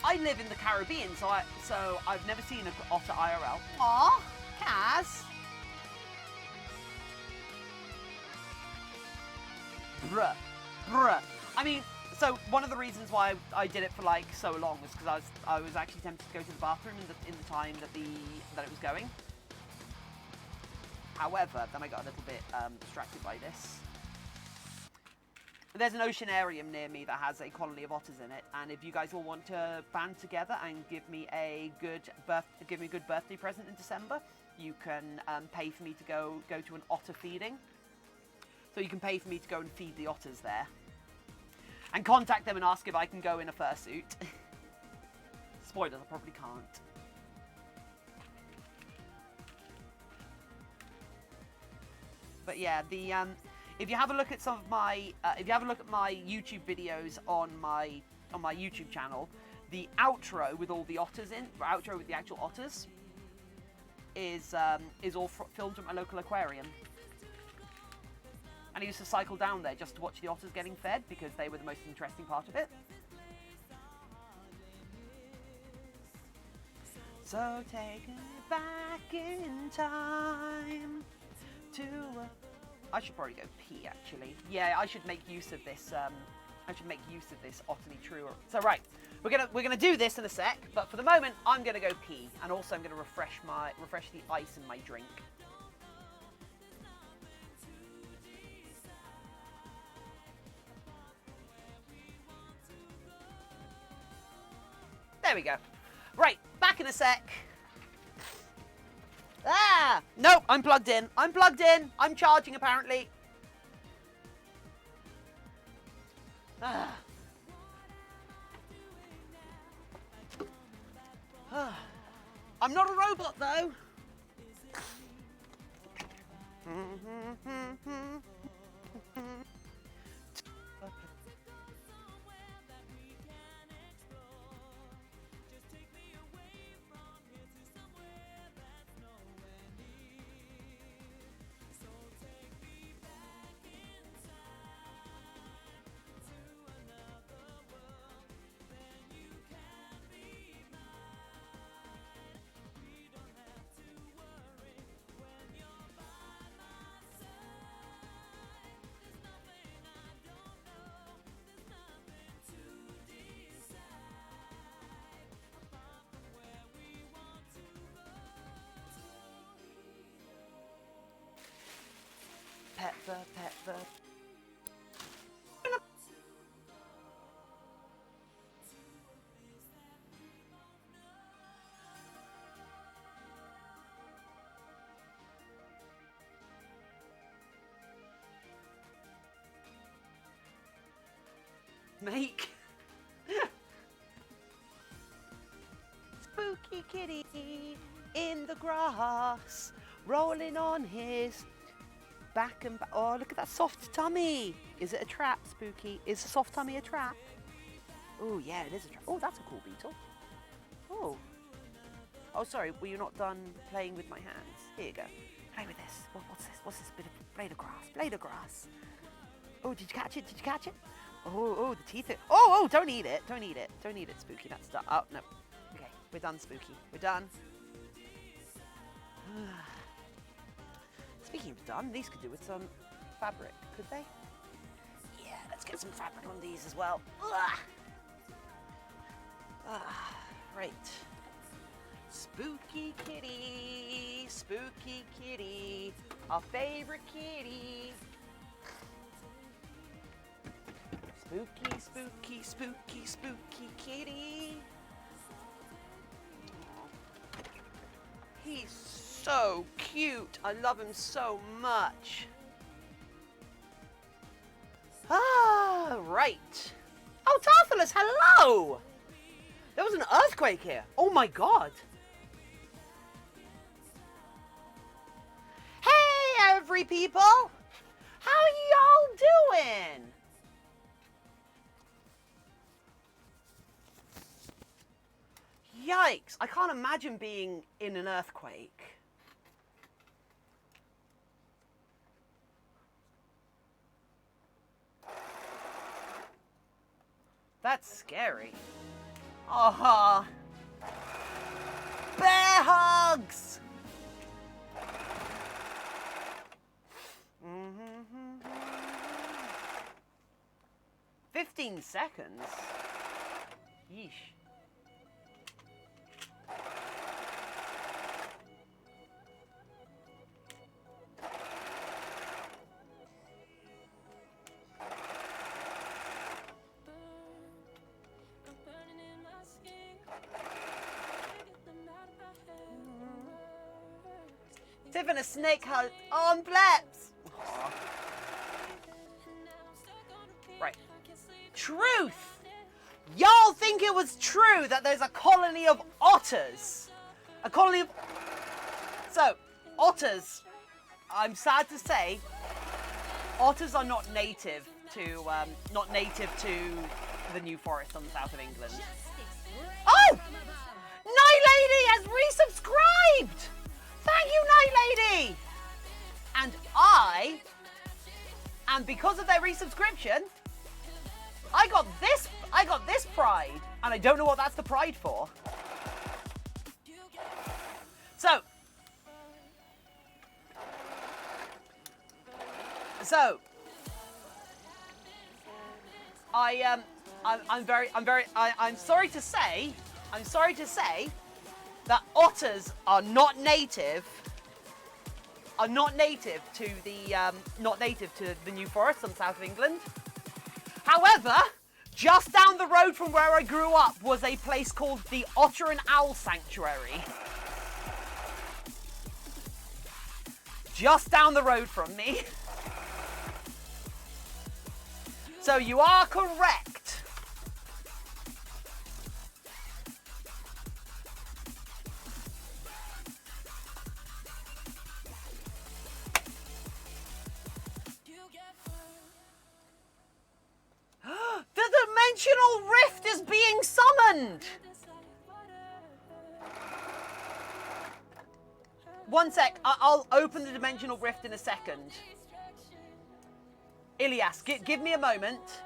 I live in the Caribbean, so I've never seen an otter IRL. Aw, Kaz. Bruh. I mean, so one of the reasons why I did it for like so long was because I was actually tempted to go to the bathroom in the time that it was going. However, then I got a little bit distracted by this. There's an oceanarium near me that has a colony of otters in it, and if you guys all want to band together and give me a good birthday present in December, you can pay for me to go to an otter feeding. So you can pay for me to go and feed the otters there, and contact them and ask if I can go in a fursuit. Spoilers, I probably can't. But yeah, the if you have a look at some of my YouTube videos on my YouTube channel, the outro with all the otters in, or outro with the actual otters, is all filmed at my local aquarium. And I used to cycle down there just to watch the otters getting fed because they were the most interesting part of it. So take me back in time to. I should probably go pee, actually. Yeah, I should make use of this. I should make use of this Otterly True. So right, we're gonna do this in a sec, but for the moment, I'm gonna go pee, and also I'm gonna refresh the ice in my drink. There we go. Right, back in a sec. Ah! Nope, I'm plugged in. I'm plugged in. I'm charging, apparently. Ah. I'm not a robot, though. Pet the. Make spooky kitty in the grass, rolling on his back and back. Oh, look at that soft tummy. Is it a trap, Spooky? Is a soft tummy a trap? Oh, yeah, it is a trap. Oh, that's a cool beetle. Oh. Oh, sorry, were you not done playing with my hands? Here you go. Play with this. What's this? What's this bit of blade of grass? Blade of grass. Oh, did you catch it? Did you catch it? Oh, the teeth. Oh, don't eat it. Don't eat it. Don't eat it, Spooky. That's done. Oh, no. Okay, we're done, Spooky. We're done. Speaking of done, these could do with some fabric, could they? Yeah, let's get some fabric on these as well. Right. Spooky kitty, our favorite kitty. Spooky kitty. He's so cute. I love him so much. Ah, right. Oh, Tarthalus, hello! There was an earthquake here. Oh my god. Hey, every people. How y'all doing? Yikes! I can't imagine being in an earthquake. That's scary. Ah, bear hugs. 15 seconds. Yeesh. Tiffin, a snake hug on plebs. Right. Truth. Y'all think it was true that there's a colony of otters? A colony of... So, otters, I'm sad to say, otters are not native to the New Forest on the south of England. Oh! Night Lady has resubscribed! Thank you, Night Lady! And because of their resubscription, I got this pride, and I don't know what that's the pride for. So I'm sorry to say that otters are not native to the New Forest on the south of England. However, just down the road from where I grew up was a place called the Otter and Owl Sanctuary. Just down the road from me. So you are correct. The dimensional rift is being summoned! One sec, I'll open the dimensional rift in a second. Ilias, give me a moment.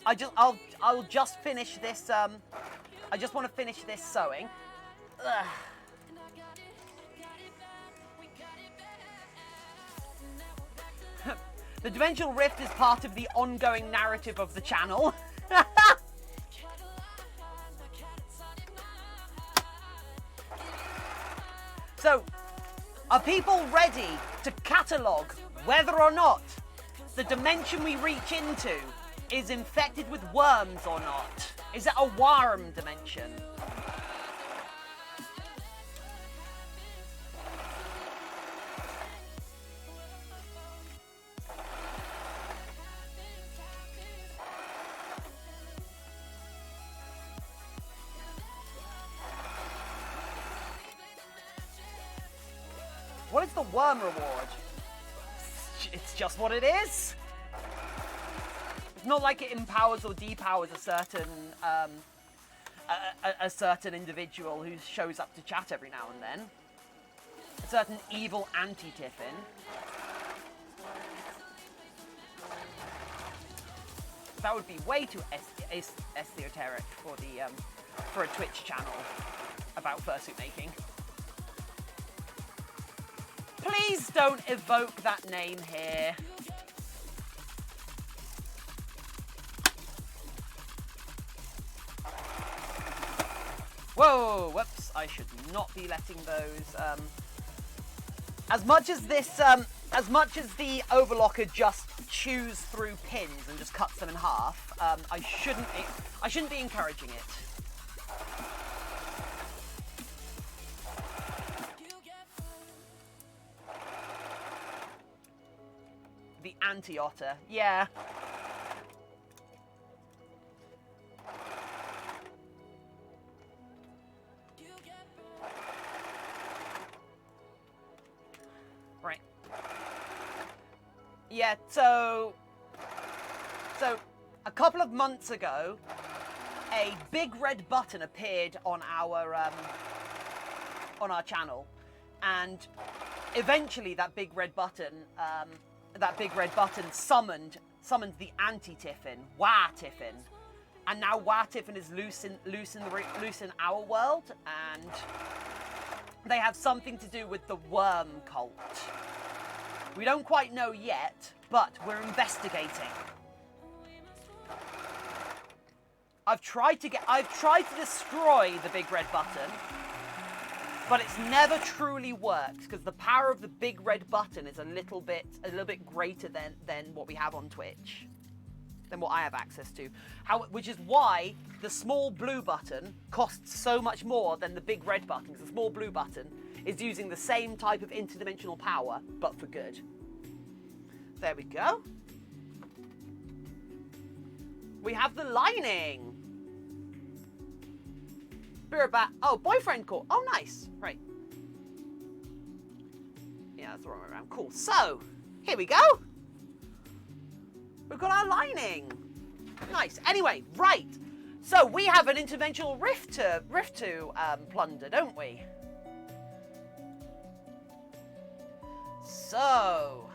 I'll just finish this, I just want to finish this sewing. Ugh. The dimensional rift is part of the ongoing narrative of the channel. So, are people ready to catalogue whether or not the dimension we reach into is infected with worms or not? Is it a worm dimension? What is the worm reward? It's just what it is. It's not like it empowers or depowers a certain individual who shows up to chat every now and then. A certain evil anti-Tiffin. That would be way too esoteric for a Twitch channel about fursuit making. Please don't evoke that name here. Whoa, whoops, I should not be letting those, as much as the overlocker just chews through pins and just cuts them in half, I shouldn't be encouraging it. The anti-otter, yeah. Right. Yeah, so a couple of months ago, a big red button appeared on our channel, and eventually that big red button summoned the anti-Tiffin, Wah Tiffin, and now Wah Tiffin is loose in our world, and they have something to do with the worm cult. We don't quite know yet, but we're investigating. I've tried to destroy the big red button, but it's never truly worked because the power of the big red button is a little bit greater than what we have on Twitch, than what I have access to. Which is why the small blue button costs so much more than the big red button, because the small blue button is using the same type of interdimensional power, but for good. There we go. We have the lining. Oh, boyfriend call. Oh, nice. Right. Yeah, that's the wrong way around. Cool. So, here we go. We've got our lining. Nice. Anyway, right. So, we have an interdimensional rift to plunder, don't we? So...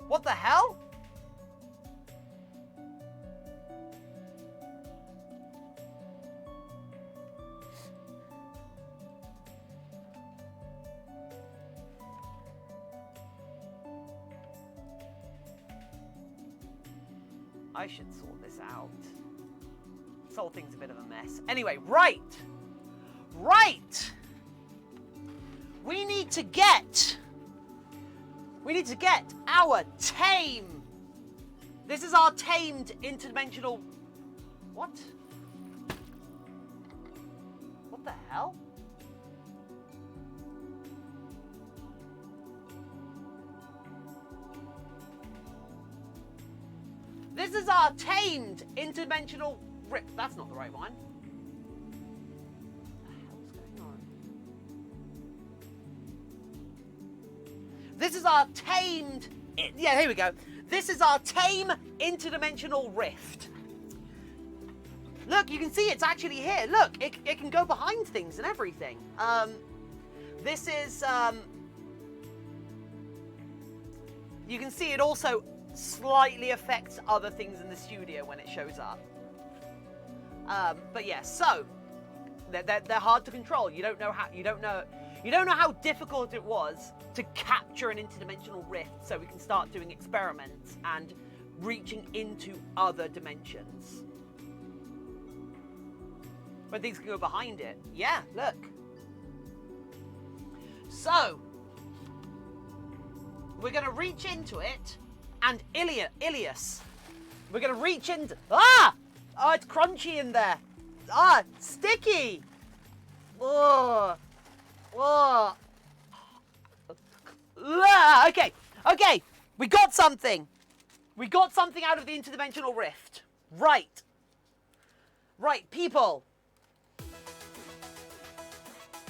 what the hell? I should sort this out. This whole thing's a bit of a mess. Anyway, right. We need to get our tame. This is our tamed interdimensional. What? What the hell? This is our tamed interdimensional rip. That's not the right one. What the hell's going on? This is our tamed. Yeah, here we go. This is our tame interdimensional rift. Look, you can see it's actually here. Look, it can go behind things and everything. This is. You can see it also slightly affects other things in the studio when it shows up. But yeah, so they're hard to control. You don't know how difficult it was to capture an interdimensional rift, so we can start doing experiments and reaching into other dimensions. When things can go behind it. Yeah, look. So we're gonna reach into it. And Ilias. We're going to reach into... Ah! Oh, it's crunchy in there. Ah, sticky. Oh. Oh. Ah, okay. Okay. We got something. We got something out of the interdimensional rift. Right. Right, people.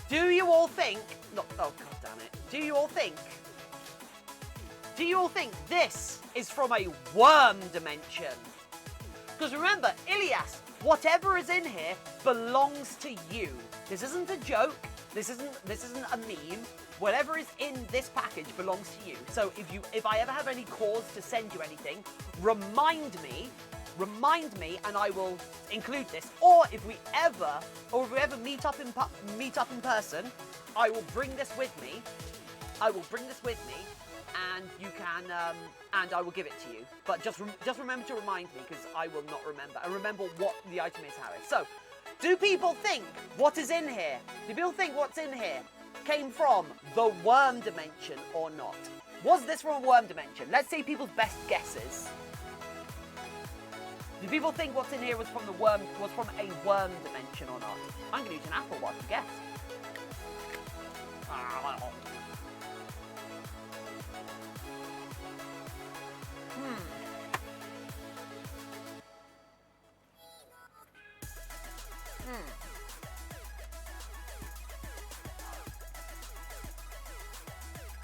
Do you all think... No, oh, God damn it. Do you all think this is from a worm dimension? Because remember, Ilias, whatever is in here belongs to you. This isn't a joke. This isn't a meme. Whatever is in this package belongs to you. So if I ever have any cause to send you anything, remind me, and I will include this. Or if we ever meet up in person, I will bring this with me. And you can, and I will give it to you. But just remember to remind me, because I will not remember. And remember what the item is, Harry. So, do people think what is in here? Do people think what's in here came from the worm dimension or not? Was this from a worm dimension? Let's see people's best guesses. Do people think what's in here was from a worm dimension or not? I'm going to use an apple one to guess.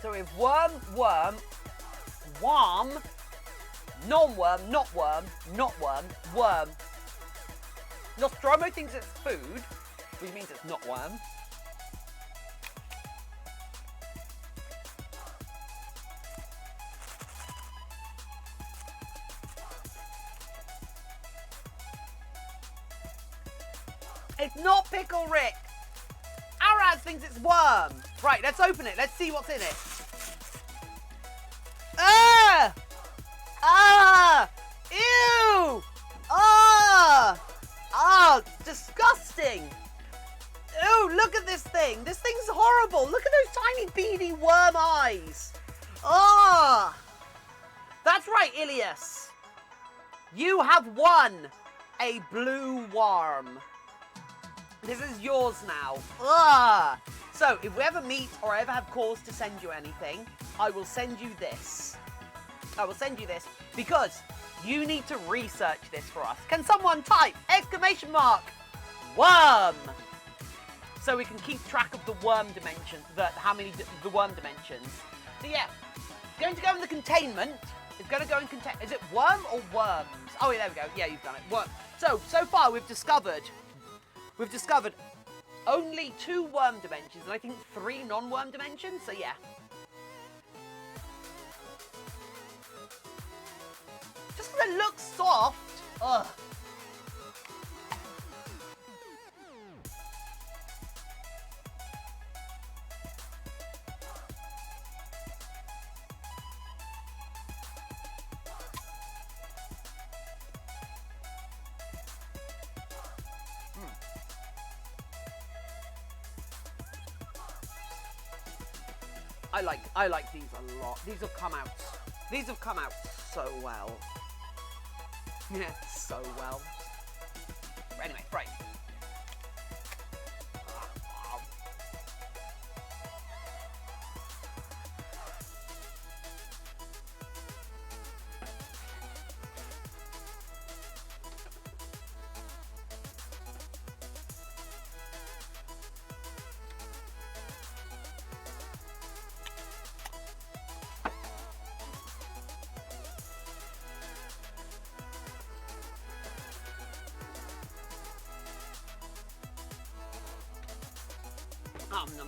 So we have worm, worm, non-worm, not worm, not worm, worm. Nostromo thinks it's food, which means it's not worm. It's not Pickle Rick. Araz thinks it's worm. Right, let's open it. Let's see what's in it. Ah! Ah! Ew! Ah! Ah! Disgusting! Ew, look at this thing. This thing's horrible. Look at those tiny beady worm eyes. Ah! That's right, Ilias. You have won a blue worm. This is yours now. Ugh. So, if we ever meet or I ever have cause to send you anything, I will send you this. I will send you this because you need to research this for us. Can someone type exclamation mark worm? So we can keep track of the worm dimension, the worm dimensions. So yeah, it's going to go in the containment. It's going to go in is it worm or worms? Oh, yeah, there we go. Yeah, you've done it. Worm. So far we've discovered only 2 worm dimensions and I think 3 non-worm dimensions, so yeah. Just because it looks soft. Ugh. I like these a lot. These have come out so well. Yeah, so well. Anyway, right. Nom, nom, nom,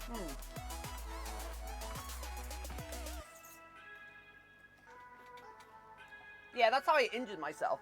nom. Yeah, that's how I injured myself.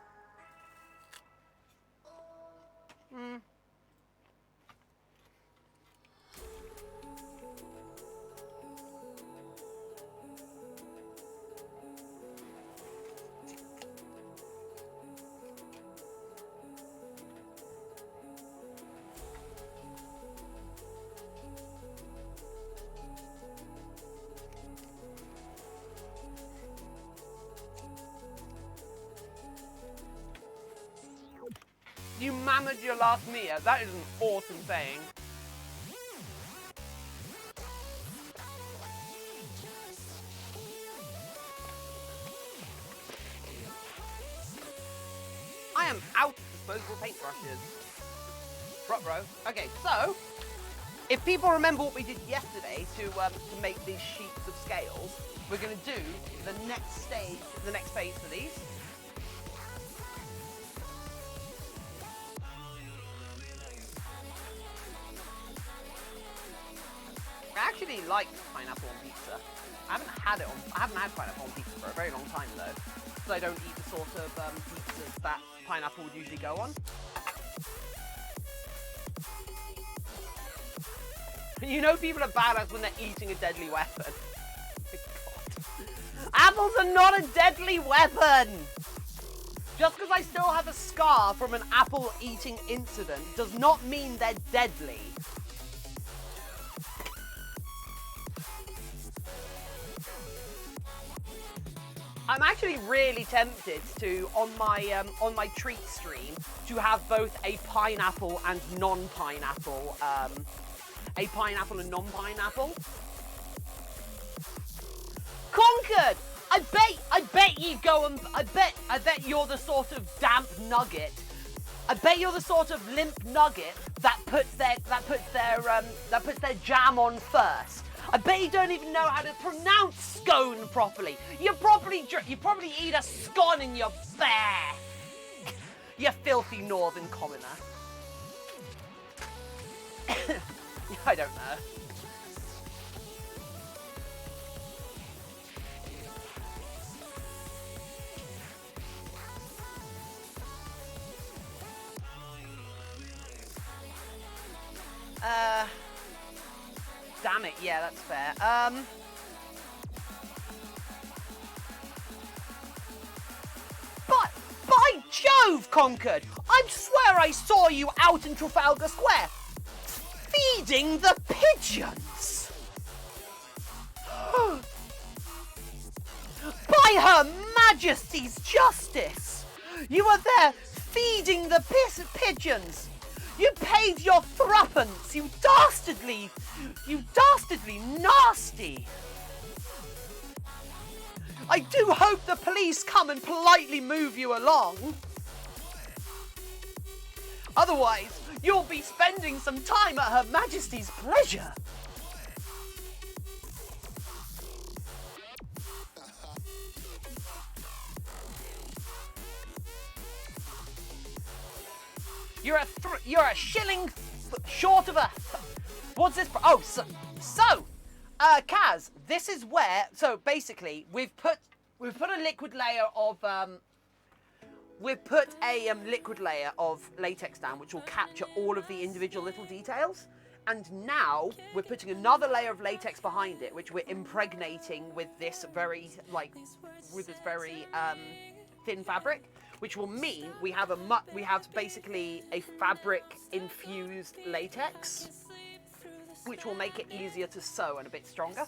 You managed your last meal. That is an awesome saying. I am out of disposable paintbrushes. Ruh-roh. Okay, so if people remember what we did yesterday to make these sheets of scales, we're going to do the next stage, the next phase for these. I actually like pineapple on pizza. I haven't had pineapple on pizza for a very long time though, because I don't eat the sort of pizzas that pineapple would usually go on. You know people are badass when they're eating a deadly weapon. Apples are not a deadly weapon! Just because I still have a scar from an apple eating incident does not mean they're deadly. I'm actually really tempted to, on my treat stream, to have both a pineapple and non-pineapple, a pineapple and non-pineapple. Conquered! I bet you go and I bet you're the sort of damp nugget I bet you're the sort of limp nugget that puts their jam on first. I bet you don't even know how to pronounce scone properly. You probably eat a scone in your bear. You filthy northern commoner. I don't know. Damn it, yeah, that's fair. But, by Jove, Concord! I swear I saw you out in Trafalgar Square, feeding the pigeons! By Her Majesty's justice! You were there feeding the pigeons! You paid your threepence, you dastardly nasty! I do hope the police come and politely move you along. Otherwise, you'll be spending some time at Her Majesty's pleasure. You're a shilling short of a. What's this? Oh, so, Kaz, this is where. So basically, we've put a liquid layer of liquid layer of latex down, which will capture all of the individual little details. And now we're putting another layer of latex behind it, which we're impregnating with this very thin fabric. Which will mean we have basically a fabric infused latex, which will make it easier to sew and a bit stronger.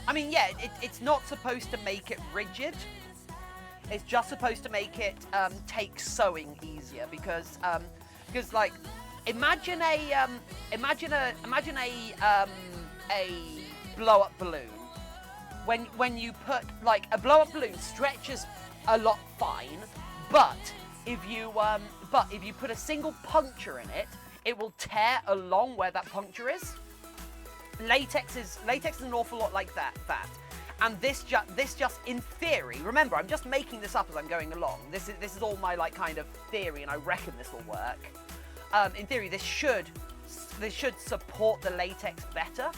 I mean, yeah, it's not supposed to make it rigid. It's just supposed to make it take sewing easier because like imagine a blow up balloon. When you put like a blow up balloon stretches a lot fine, but if you put a single puncture in it, it will tear along where that puncture is. Latex is an awful lot like that. And this just in theory, remember, I'm just making this up as I'm going along. This is all my like kind of theory, and I reckon this will work. In theory, this should support the latex better.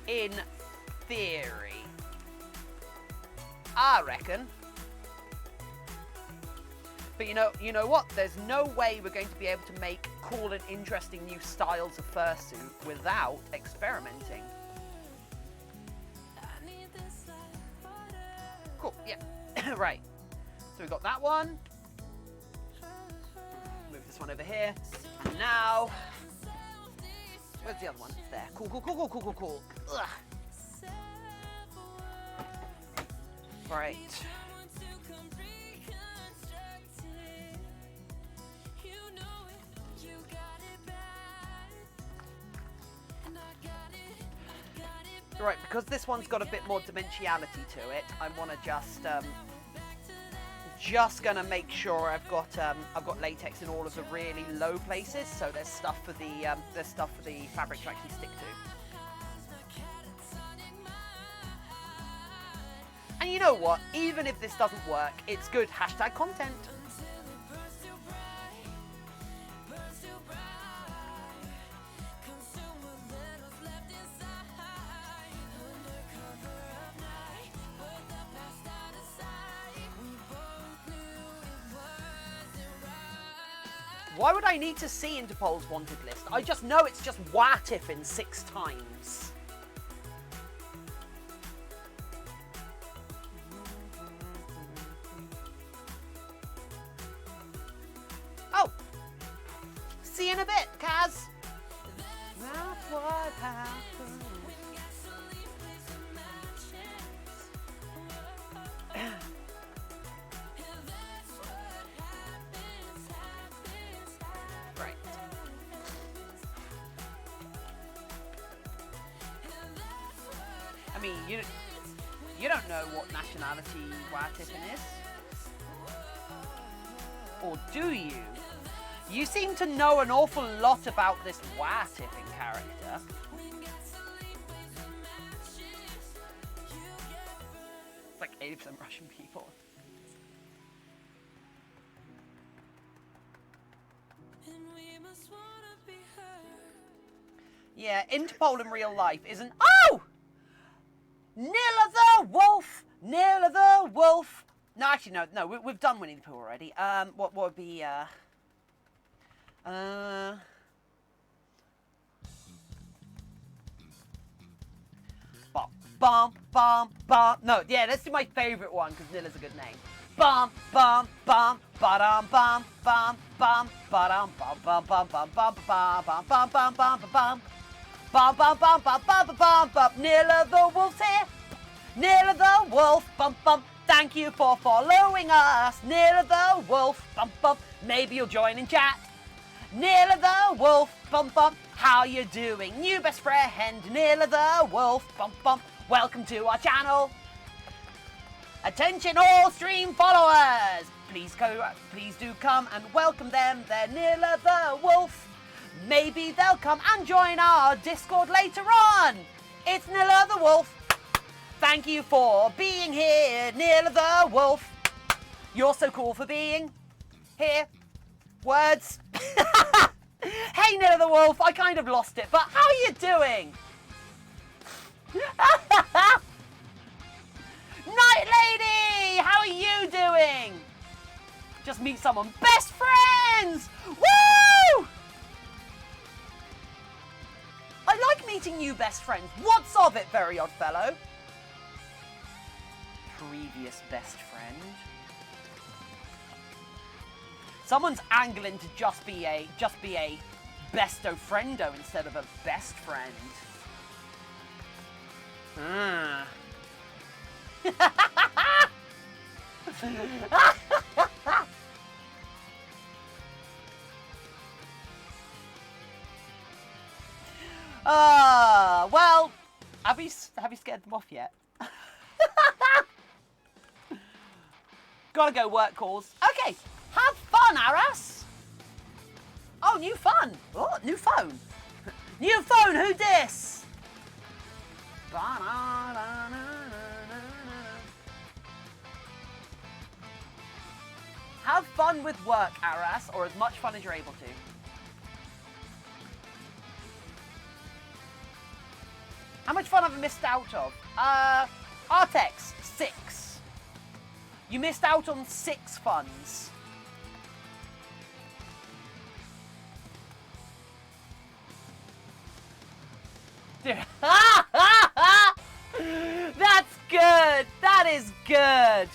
In theory, I reckon. But you know what? There's no way we're going to be able to make cool and interesting new styles of fursuit without experimenting. Cool, yeah. Right. So we've got that one. Move this one over here. And now, where's the other one? It's there. Cool. Ugh. Right. Right, because this one's got a bit more dimensionality to it, I want to just gonna make sure I've got latex in all of the really low places, so there's stuff for the fabric to actually stick to. And you know what? Even if this doesn't work, it's good hashtag content. Why would I need to see Interpol's wanted list? I just know it's just Tiffin 6 times. See you in a bit, Kaz. That's what happened. I mean, you don't know what nationality Tiffin is. Or do you? You seem to know an awful lot about this Tiffin character. It's like 80% Russian people. Yeah, Interpol in real life isn't... Oh! Nilla the Wolf! Nilla the Wolf! No, actually, no, we've done Winnie the Pooh already. What would be, Bum, bum, bum. No, yeah, let's do my favourite one, because Nilla's a good name. Bum, bum, bum, ba-dum, bum, bum, bum, ba-dum, bum, bum, bum, bum, bum, bum, bum, bum, bum, bum, bum. Bum, bum, bum, bum, bum, bum, bum, bum. Nilla the Wolf's here. Nilla the Wolf, bum, bum. Thank you for following us. Nilla the Wolf, bum, bum. Maybe you'll join in chat. Nilla the Wolf, bum, bum. How you doing? New best friend, Nilla the Wolf, bum, bum. Welcome to our channel. Attention all stream followers. Please do come and welcome them. They're Nilla the Wolf. Maybe they'll come and join our Discord later on. It's Nilla the Wolf. Thank you for being here, Nilla the Wolf. You're so cool for being here. Words. Hey, Nilla the Wolf. I kind of lost it, but how are you doing? Night Lady! How are you doing? Just meet someone. Best friends! Woo! I like meeting new best friends. What's of it, Very Odd Fellow? Previous best friend. Someone's angling to just be a besto friendo instead of a best friend. Well, have you scared them off yet? Gotta go work calls. Okay, have fun, Aras. Oh, new fun. Oh, new phone. New phone, who dis? Have fun with work, Aras, or as much fun as you're able to. How much fun have I missed out of? Artex, 6. You missed out on 6 funs. That's good. That is good.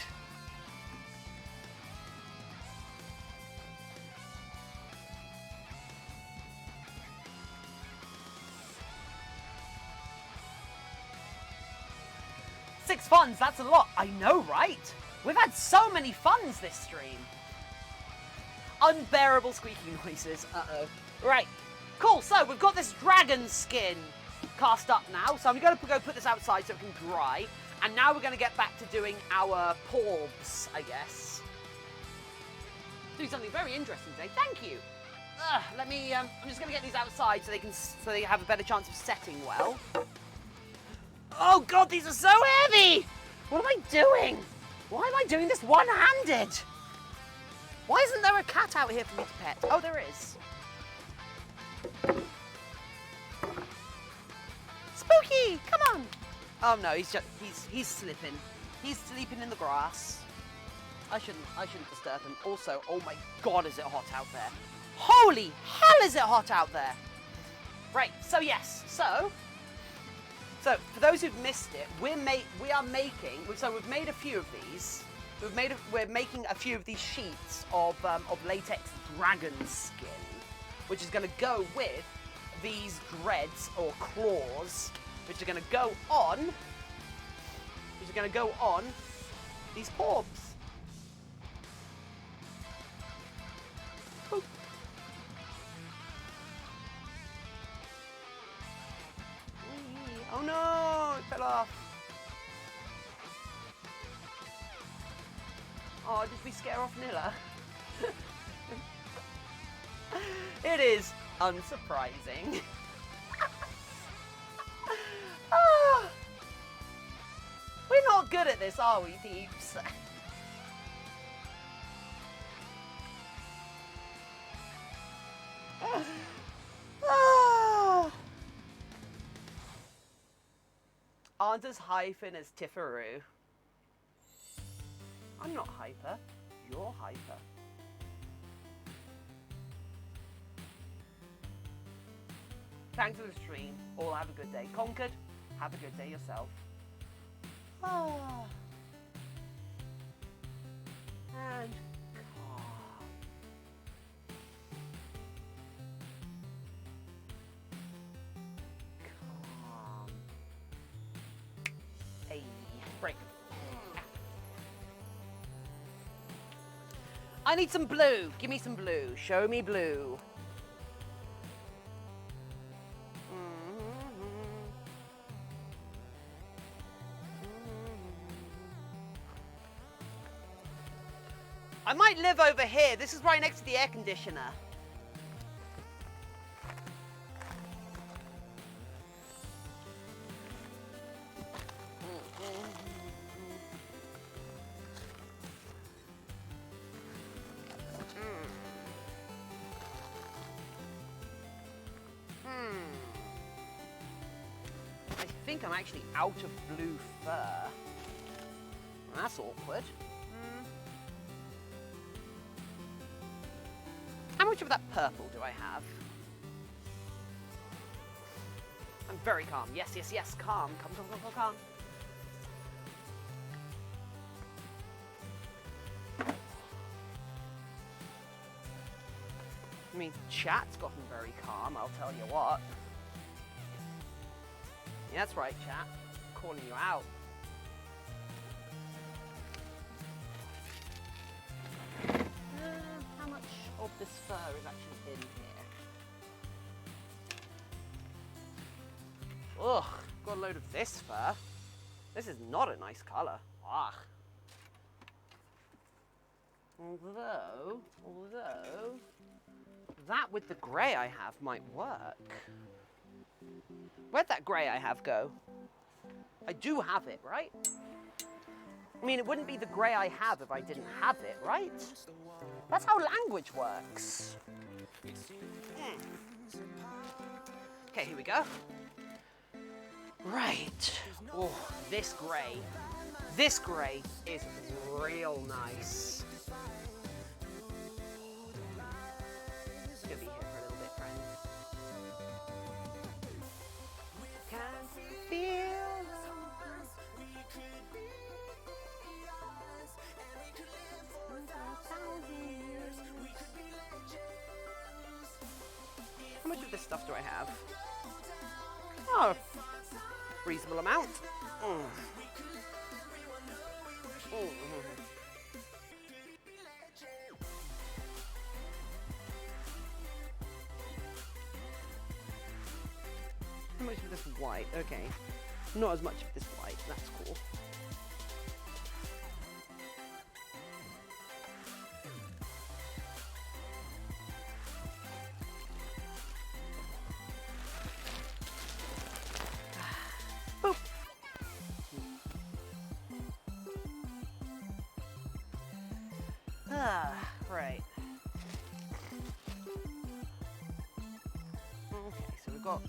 Six funs, that's a lot. I know, right? We've had so many funs this stream. Unbearable squeaky noises. Uh-oh. Right. Cool, so we've got this dragon skin cast up now. So I'm going to go put this outside so it can dry. And now we're going to get back to doing our Paws, I guess. Doing something very interesting today. Thank you. Let me, I'm just going to get these outside so they have a better chance of setting well. Oh God, these are so heavy! What am I doing? Why am I doing this one-handed? Why isn't there a cat out here for me to pet? Oh, there is. Spooky, come on. Oh no, he's slipping. He's sleeping in the grass. I shouldn't disturb him. Also, oh my God, is it hot out there? Holy hell, is it hot out there? Right, so yes, so for those who've missed it, we've made a few of these. We're making a few of these sheets of latex dragon skin, which is going to go with these dreads or claws, which are going to go on these paws. Ooh. Oh no, it fell off. Oh, did we scare off Nilla? It is unsurprising. Ah, we're not good at this, are we, peeps? Aren't as hyphen as Tiffaroo. I'm not hyper. You're hyper. Thanks for the stream. All have a good day. Conquered, have a good day yourself. Ah. And calm. Calm. Hey, break. I need some blue. Give me some blue. Show me blue. I might live over here. This is right next to the air conditioner. I think I'm actually out of blue fur. That's awkward. How much of that purple do I have? I'm very calm. Yes, yes, yes. Calm. Calm, calm, calm, calm, calm. I mean, chat's gotten very calm, I'll tell you what. Yeah, that's right, chat. I'm calling you out. How much of this fur is actually in here? Ugh, got a load of this fur. This is not a nice colour. Ugh. Although, that with the grey I have might work. Where'd that grey I have go? I do have it, right? I mean, it wouldn't be the grey I have if I didn't have it, right? That's how language works. Okay, here we go. Right. Oh, this grey. This grey is real nice. It's gonna be here for a little bit, friends. Can feel. How much of this stuff do I have? Oh, reasonable amount. How much of this white? Okay. Not as much of this white. That's cool. Boop. Right. Okay, so we've got a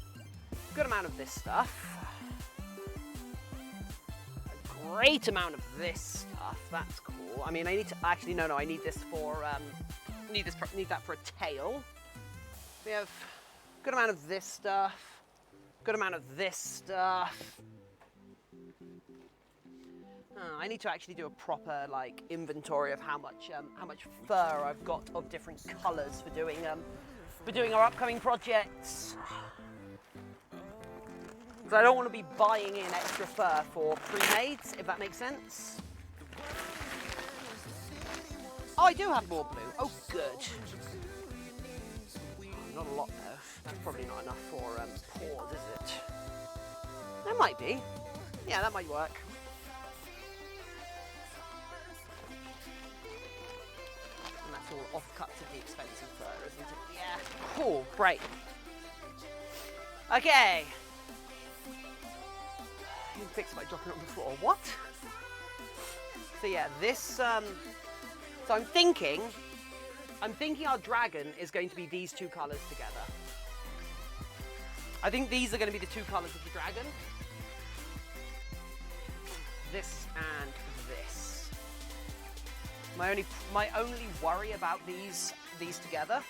good amount of this stuff. A great amount of this stuff. That's cool. I mean, I need to actually no, I need this for need that for a tail. We have a good amount of this stuff. Good amount of this stuff. I need to actually do a proper inventory of how much fur I've got of different colours for doing our upcoming projects. Because I don't want to be buying in extra fur for pre-mades, if that makes sense. Oh, I do have more blue. Oh, good. Not a lot though. That's probably not enough for Paws, is it? That might be. Yeah, that might work. actual offcuts of the expensive fur, isn't it? Yeah. Cool. Right. Okay. You can fix it by dropping it on the floor. What? So yeah, this. So I'm thinking our dragon is going to be these two colours together. I think these are going to be the two colours of the dragon. This and this. My only worry about these together.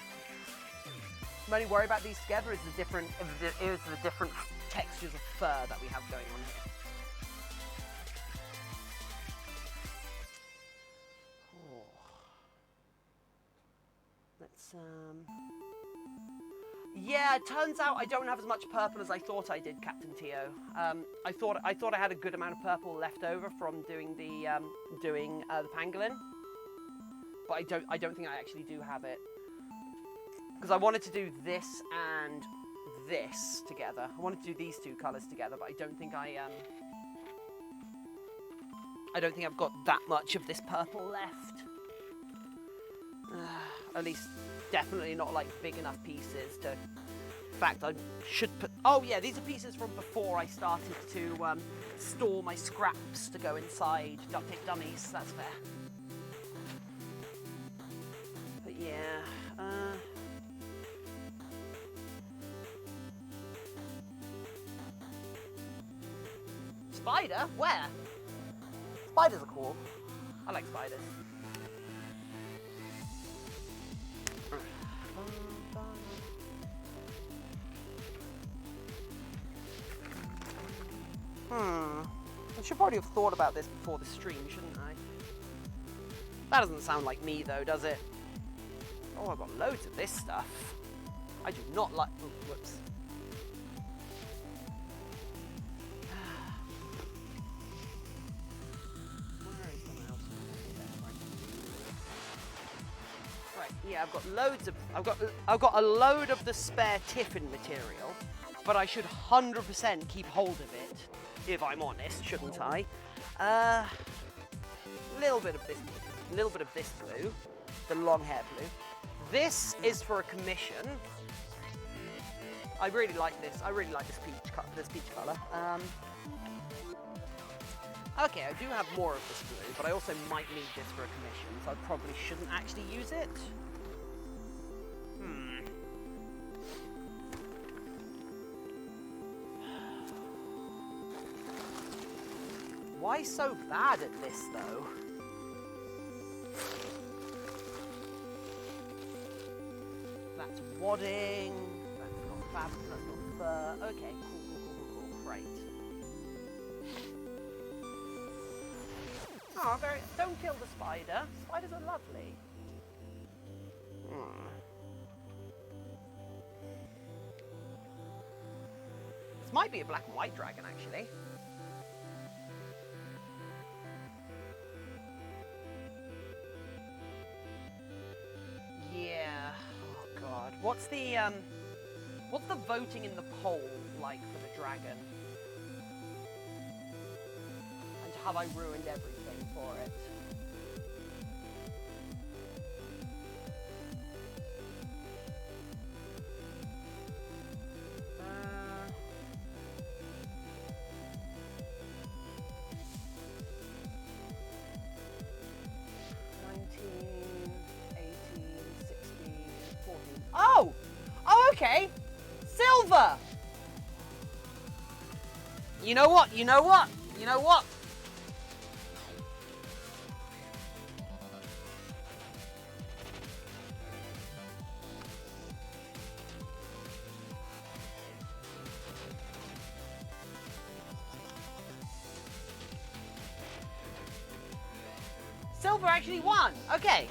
My only worry about these together is the different textures of fur that we have going on here. Oh. Let's Yeah, it turns out I don't have as much purple as I thought I did, Captain Tio. I thought I had a good amount of purple left over from doing the pangolin, but I don't think I actually do have it, because I wanted to do this and this together. I wanted to do these two colours together, but I don't think I've got that much of this purple left. At least, definitely not like big enough pieces to. In fact, I should put. Oh yeah, these are pieces from before I started to store my scraps to go inside duct tape dummies. That's fair. But yeah. Spider? Where? Spiders are cool. I like spiders. I should probably have thought about this before the stream, shouldn't I? That doesn't sound like me though, does it? Oh, I've got loads of this stuff. I do not like... Oh, whoops. Right, yeah, I've got loads of... I've got a load of the spare Tiffin material, but I should 100% keep hold of it, if I'm honest, shouldn't I? A little bit of this blue, the long hair blue. This is for a commission. I really like this. I really like this peach color. Okay, I do have more of this blue, but I also might need this for a commission, so I probably shouldn't actually use it. Why so bad at this, though? That's wadding. That's not fabric. That's not fur. Okay, cool. Great. Oh, don't kill the spider. Spiders are lovely. This might be a black and white dragon, actually. Yeah. Oh God. What's the voting in the poll like for the dragon? And have I ruined everything for it? Okay, silver. You know what? Silver actually won. Okay.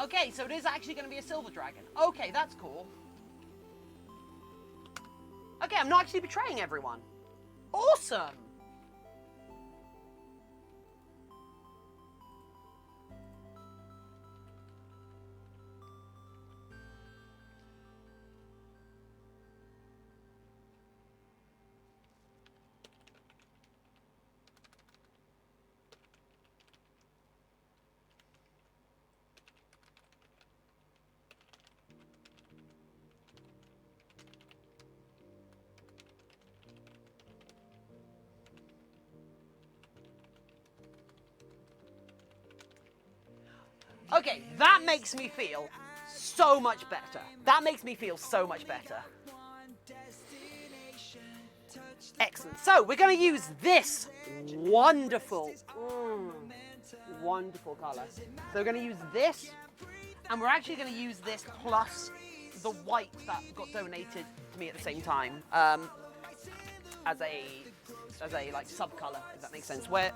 Okay, so it is actually going to be a silver dragon. Okay, that's cool. Okay, I'm not actually betraying everyone. Awesome! Okay, that makes me feel so much better. That makes me feel so much better. Excellent. So we're going to use this wonderful, wonderful color. So we're going to use this, and we're actually going to use this plus the white that got donated to me at the same time, as a like sub color, if that makes sense. Where'd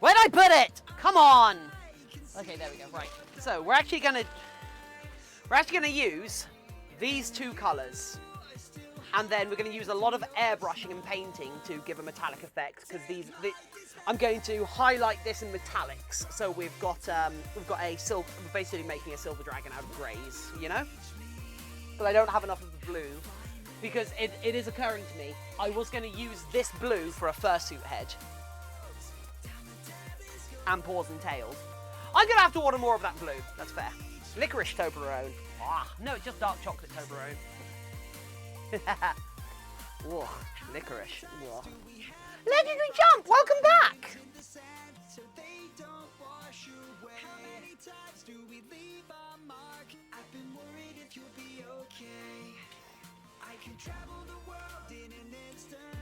I put it? Come on. Okay, there we go. Right. So we're actually gonna use these two colors, and then we're gonna use a lot of airbrushing and painting to give a metallic effect, because I'm going to highlight this in metallics. So we've got a silver. We're basically making a silver dragon out of greys, you know. But I don't have enough of the blue, because it is occurring to me, I was going to use this blue for a fursuit head. And paws and tails. I'm going to have to order more of that blue, that's fair. Licorice Toblerone. No, it's just dark chocolate Toblerone. Whoa, licorice. Whoa. Legendary Jump, welcome back!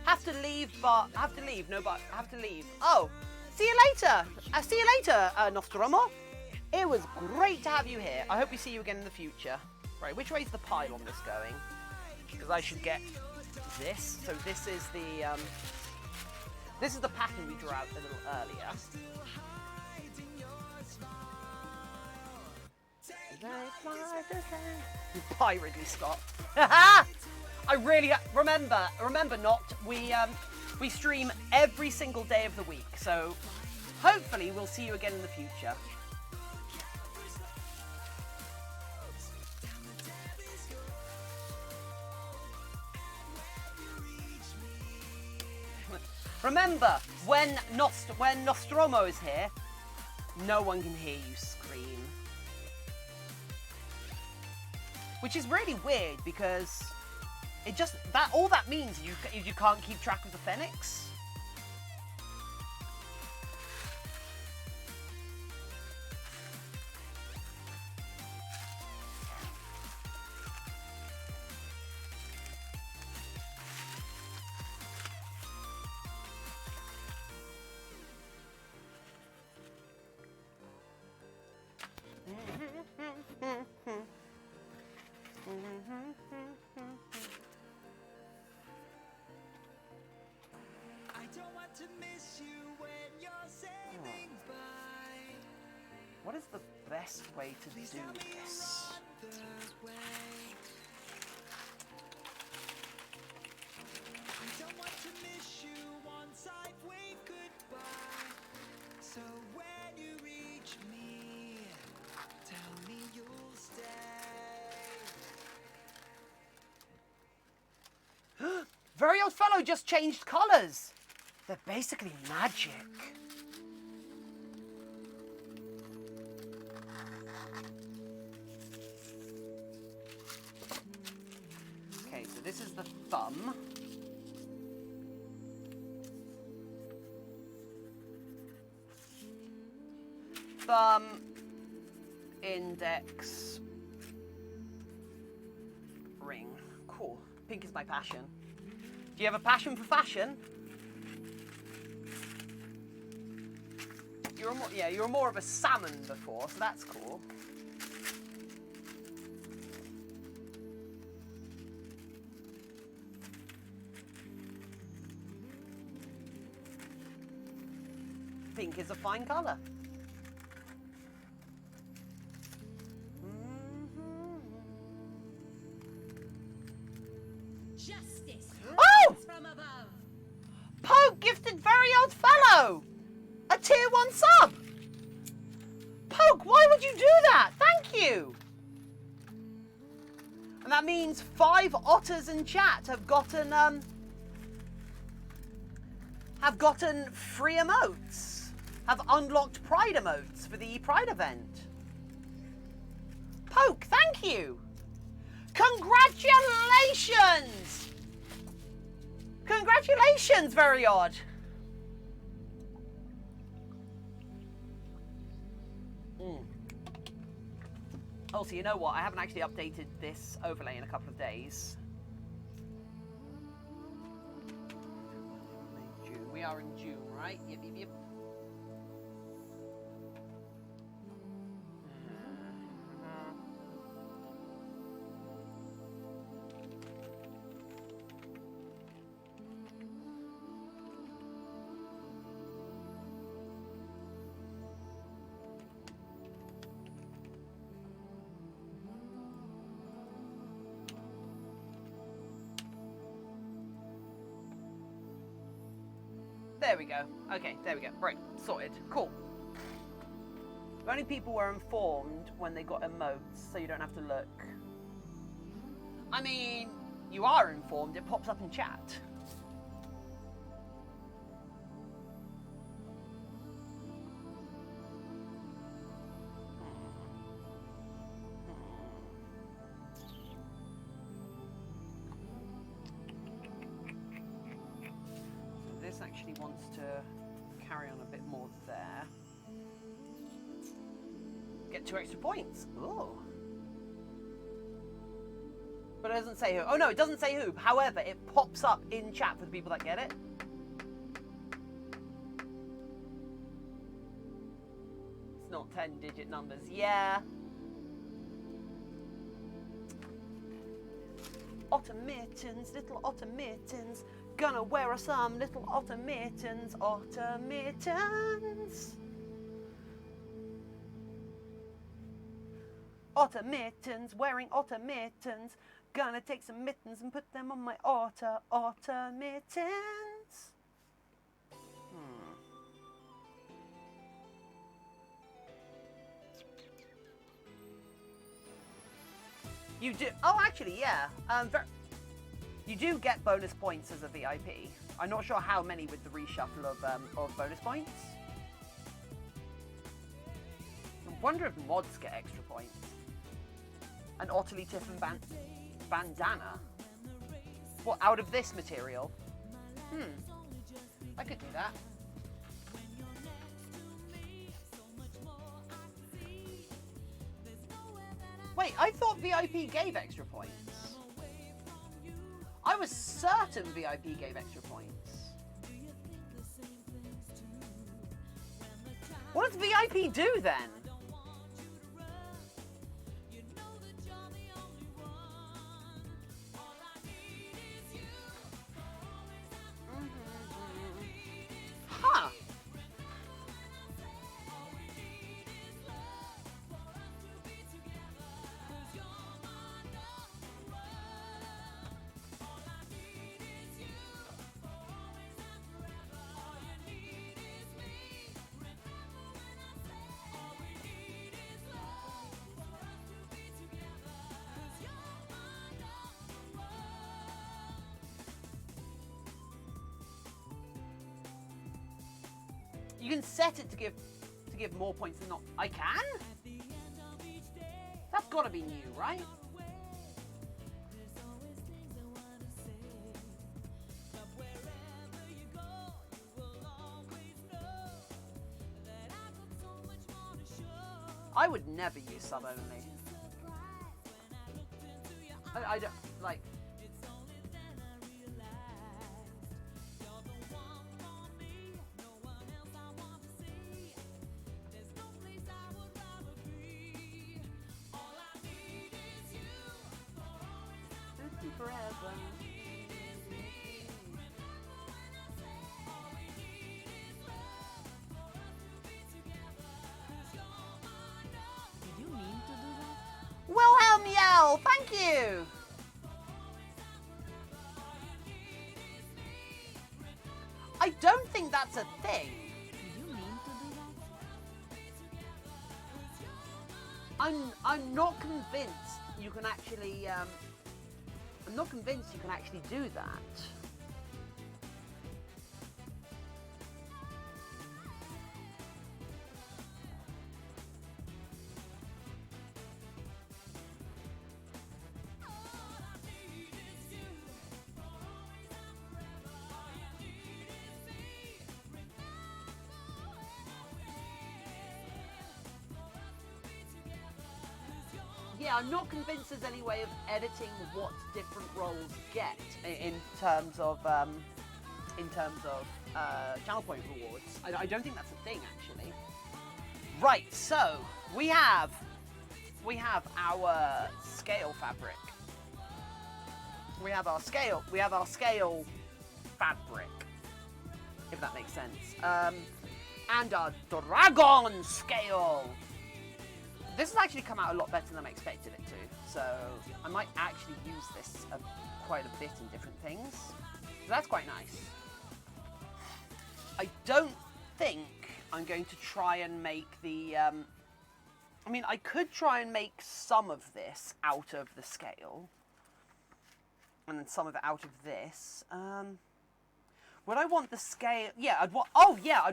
Have to leave. Oh, see you later. See you later, Nostromo. It was great to have you here. I hope we see you again in the future. Right, which way is the pile on this going? Because I should get this. So this is the pattern we drew out a little earlier. Bye, Ridley Scott. I really remember not. We stream every single day of the week, so hopefully we'll see you again in the future. Remember, when Nostromo is here, no one can hear you scream. Which is really weird, because all that means is you can't keep track of the Phoenix. What is the best way to do this? So when you reach me, tell me you'll stay. Very Old Fellow just changed colours. They're basically magic. Okay, so this is the thumb. Thumb, index, ring. Cool. Pink is my passion. Do you have a passion for fashion? You were more of a salmon before, so that's cool. Pink is a fine colour. Justice Oh! from above. Poke gifted Very Old Fellow a tier 1 sub. Poke, why would you do that? Thank you. And that means 5 otters in chat have gotten free emotes, have unlocked Pride emotes for the Pride event. Poke, thank you. Congratulations! Congratulations, Very Odd. Also, you know what? I haven't actually updated this overlay in a couple of days. June. We are in June, right? Yep, yep, yep. There we go. Okay, there we go. Right, sorted. Cool. Only people were informed when they got emotes, so you don't have to look. I mean, you are informed. It pops up in chat. This actually wants to carry on a bit more there. Get 2 extra points. Ooh. But it doesn't say who. Oh no, it doesn't say who. However, it pops up in chat for the people that get it. It's not 10-digit numbers. Yeah. Automatons, little automatons. Gonna wear us some little automatons, automatons. Automatons, wearing automatons. Gonna take some mittens and put them on my automatons. You do, oh actually, yeah. You do get bonus points as a VIP. I'm not sure how many with the reshuffle of bonus points. I wonder if mods get extra points. An Ottilie Tiffin bandana. What, out of this material? I could do that. Wait, I thought VIP gave extra points. I was certain VIP gave extra points. What does VIP do then? Huh. You can set it to give more points than not. I can? That's gotta be new, right? I would never use sub only. I don't like. Forever. Did you mean to do that? Wilhelm Yell, thank you. I don't think that's a thing. Did you mean to do that? I'm not convinced you can actually. I'm not convinced you can actually do that. Yeah, I'm not convinced there's any way of editing what different roles get in terms of channel point rewards. I don't think that's a thing actually. Right, so we have our scale fabric. We have our scale fabric, if that makes sense. And our dragon scale. This has actually come out a lot better than I expected it to, so I might actually use this quite a bit in different things. So that's quite nice. I don't think I'm going to try and make the... I mean, I could try and make some of this out of the scale. And then some of it out of this. Would I want the scale... Yeah, I'd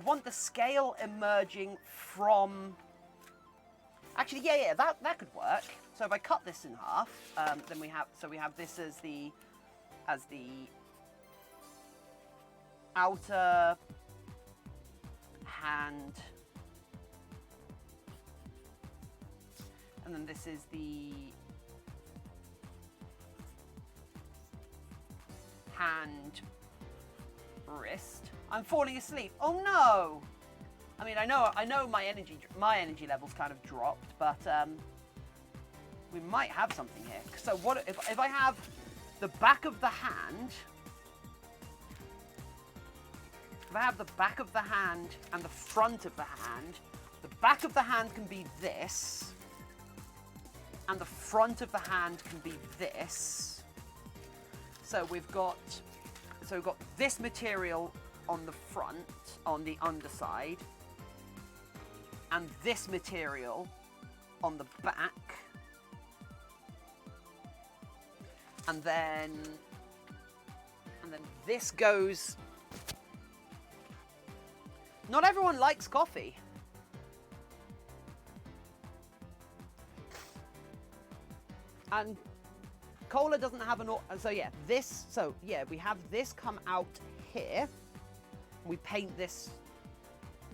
want the scale emerging from... Actually, yeah, that could work. So if I cut this in half, then we have this as the outer hand, and then this is the hand wrist. I'm falling asleep. Oh no! I mean, I know my energy level's kind of dropped, but we might have something here. So what if I have the back of the hand? If I have the back of the hand and the front of the hand, the back of the hand can be this, and the front of the hand can be this. So we've got this material on the front, on the underside, and this material on the back, and then this goes. Not everyone likes coffee. And cola doesn't have an... So yeah, we have this come out here. We paint this...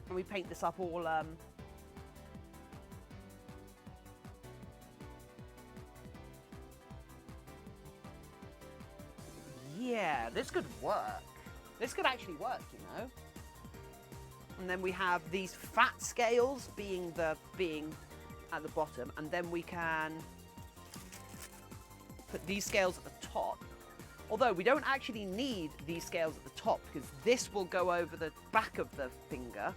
And we paint this up all... Yeah, this could work. This could actually work, you know? And then we have these fat scales being at the bottom, and then we can put these scales at the top. Although we don't actually need these scales at the top, because this will go over the back of the finger.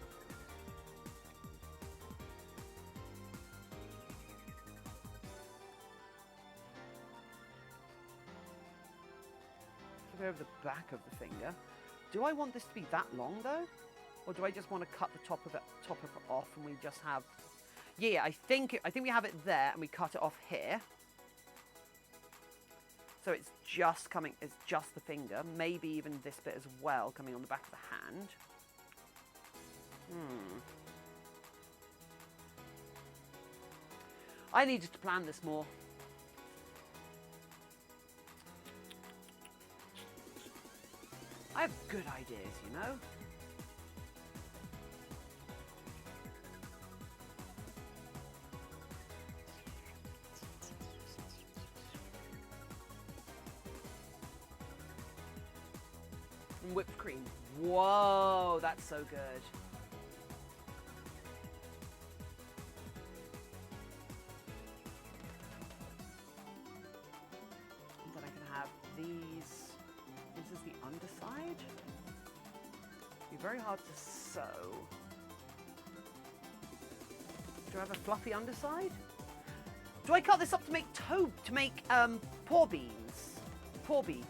Go over the back of the finger. Do I want this to be that long though? Or do I just want to cut the top of it off and we just have... Yeah, I think we have it there and we cut it off here. So it's just the finger. Maybe even this bit as well coming on the back of the hand. I needed to plan this more. I have good ideas, you know? And whipped cream. Whoa, that's so good. And then I can have these. This is the underside. Be very hard to sew. Do I have a fluffy underside? Do I cut this up to make paw beans? Paw beads.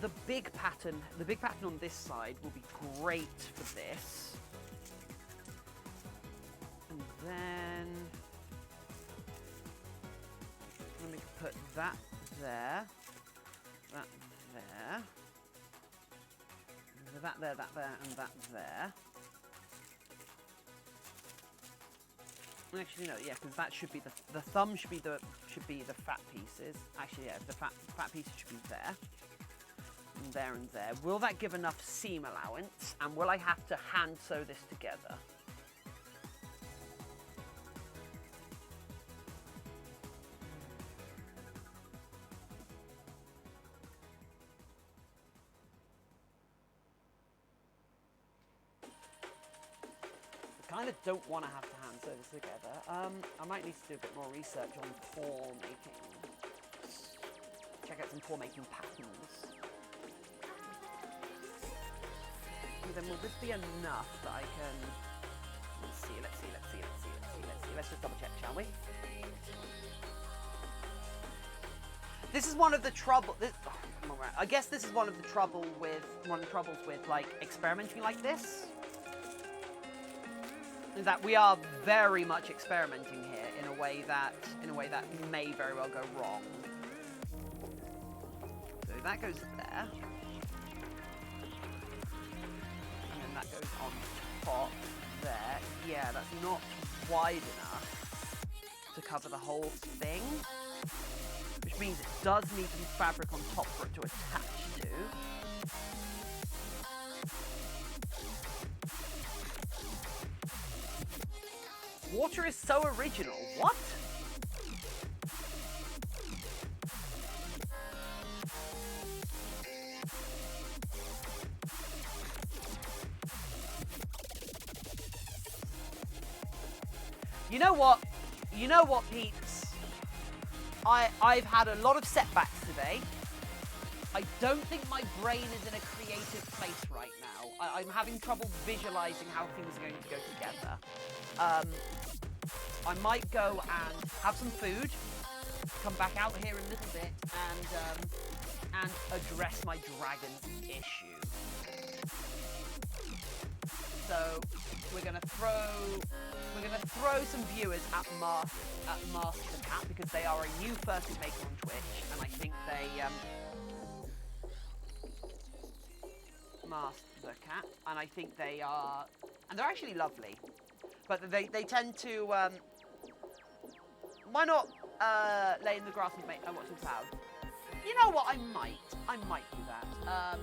The big pattern on this side will be great for this. And then we can put that there, that there, that there, and that there. Actually, no, yeah, because that should be the thumb should be the fat pieces. Actually, yeah, the fat pieces should be there, and there and there. Will that give enough seam allowance? And will I have to hand sew this together? I kind of don't want to have to hand sew this together. I might need to do a bit more research on paw making. Check out some paw making patterns. And then will this be enough that I can... Let's see. Let's just double check, shall we? This is one of the I guess this is one of the troubles with like experimenting like this. Is that we are very much experimenting here in a way that may very well go wrong. So that goes there, and then that goes on top there. Yeah, that's not wide enough to cover the whole thing, which means it does need to be fabric on top for it to attach to. Water is so original. What? You know what? You know what, peeps? I've had a lot of setbacks today. I don't think my brain is in a creative place right now. I'm having trouble visualizing how things are going to go together. I might go and have some food, come back out here in a little bit, and address my dragon issue. So we're gonna throw some viewers at Master the Cat because they are a new person maker on Twitch, and I think they Master the Cat, and I think they are, and they're actually lovely, but they tend to why not lay in the grass and watch the cloud? You know what? I might do that.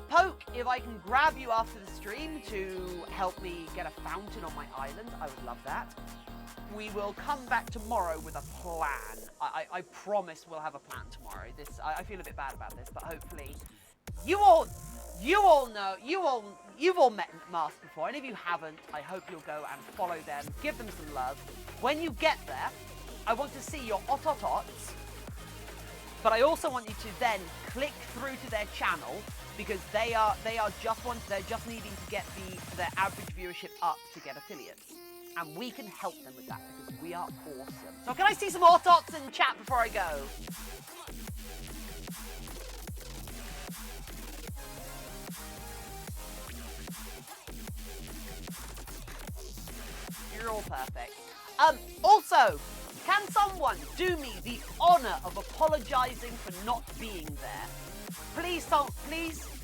Poke, if I can grab you after the stream to help me get a fountain on my island, I would love that. We will come back tomorrow with a plan. I promise we'll have a plan tomorrow. I feel a bit bad about this, but hopefully you've all met Mars before, and if you haven't, I hope you'll go and follow them, give them some love. When you get there, I want to see your ototots, but I also want you to then click through to their channel because they're just needing to get their average viewership up to get affiliates, and we can help them with that because we are awesome. So can I see some otots in chat before I go? You're all perfect. Also, can someone do me the honor of apologizing for not being there? Please,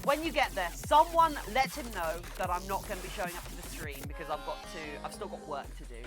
when you get there, someone let him know that I'm not going to be showing up to the stream because I've still got work to do.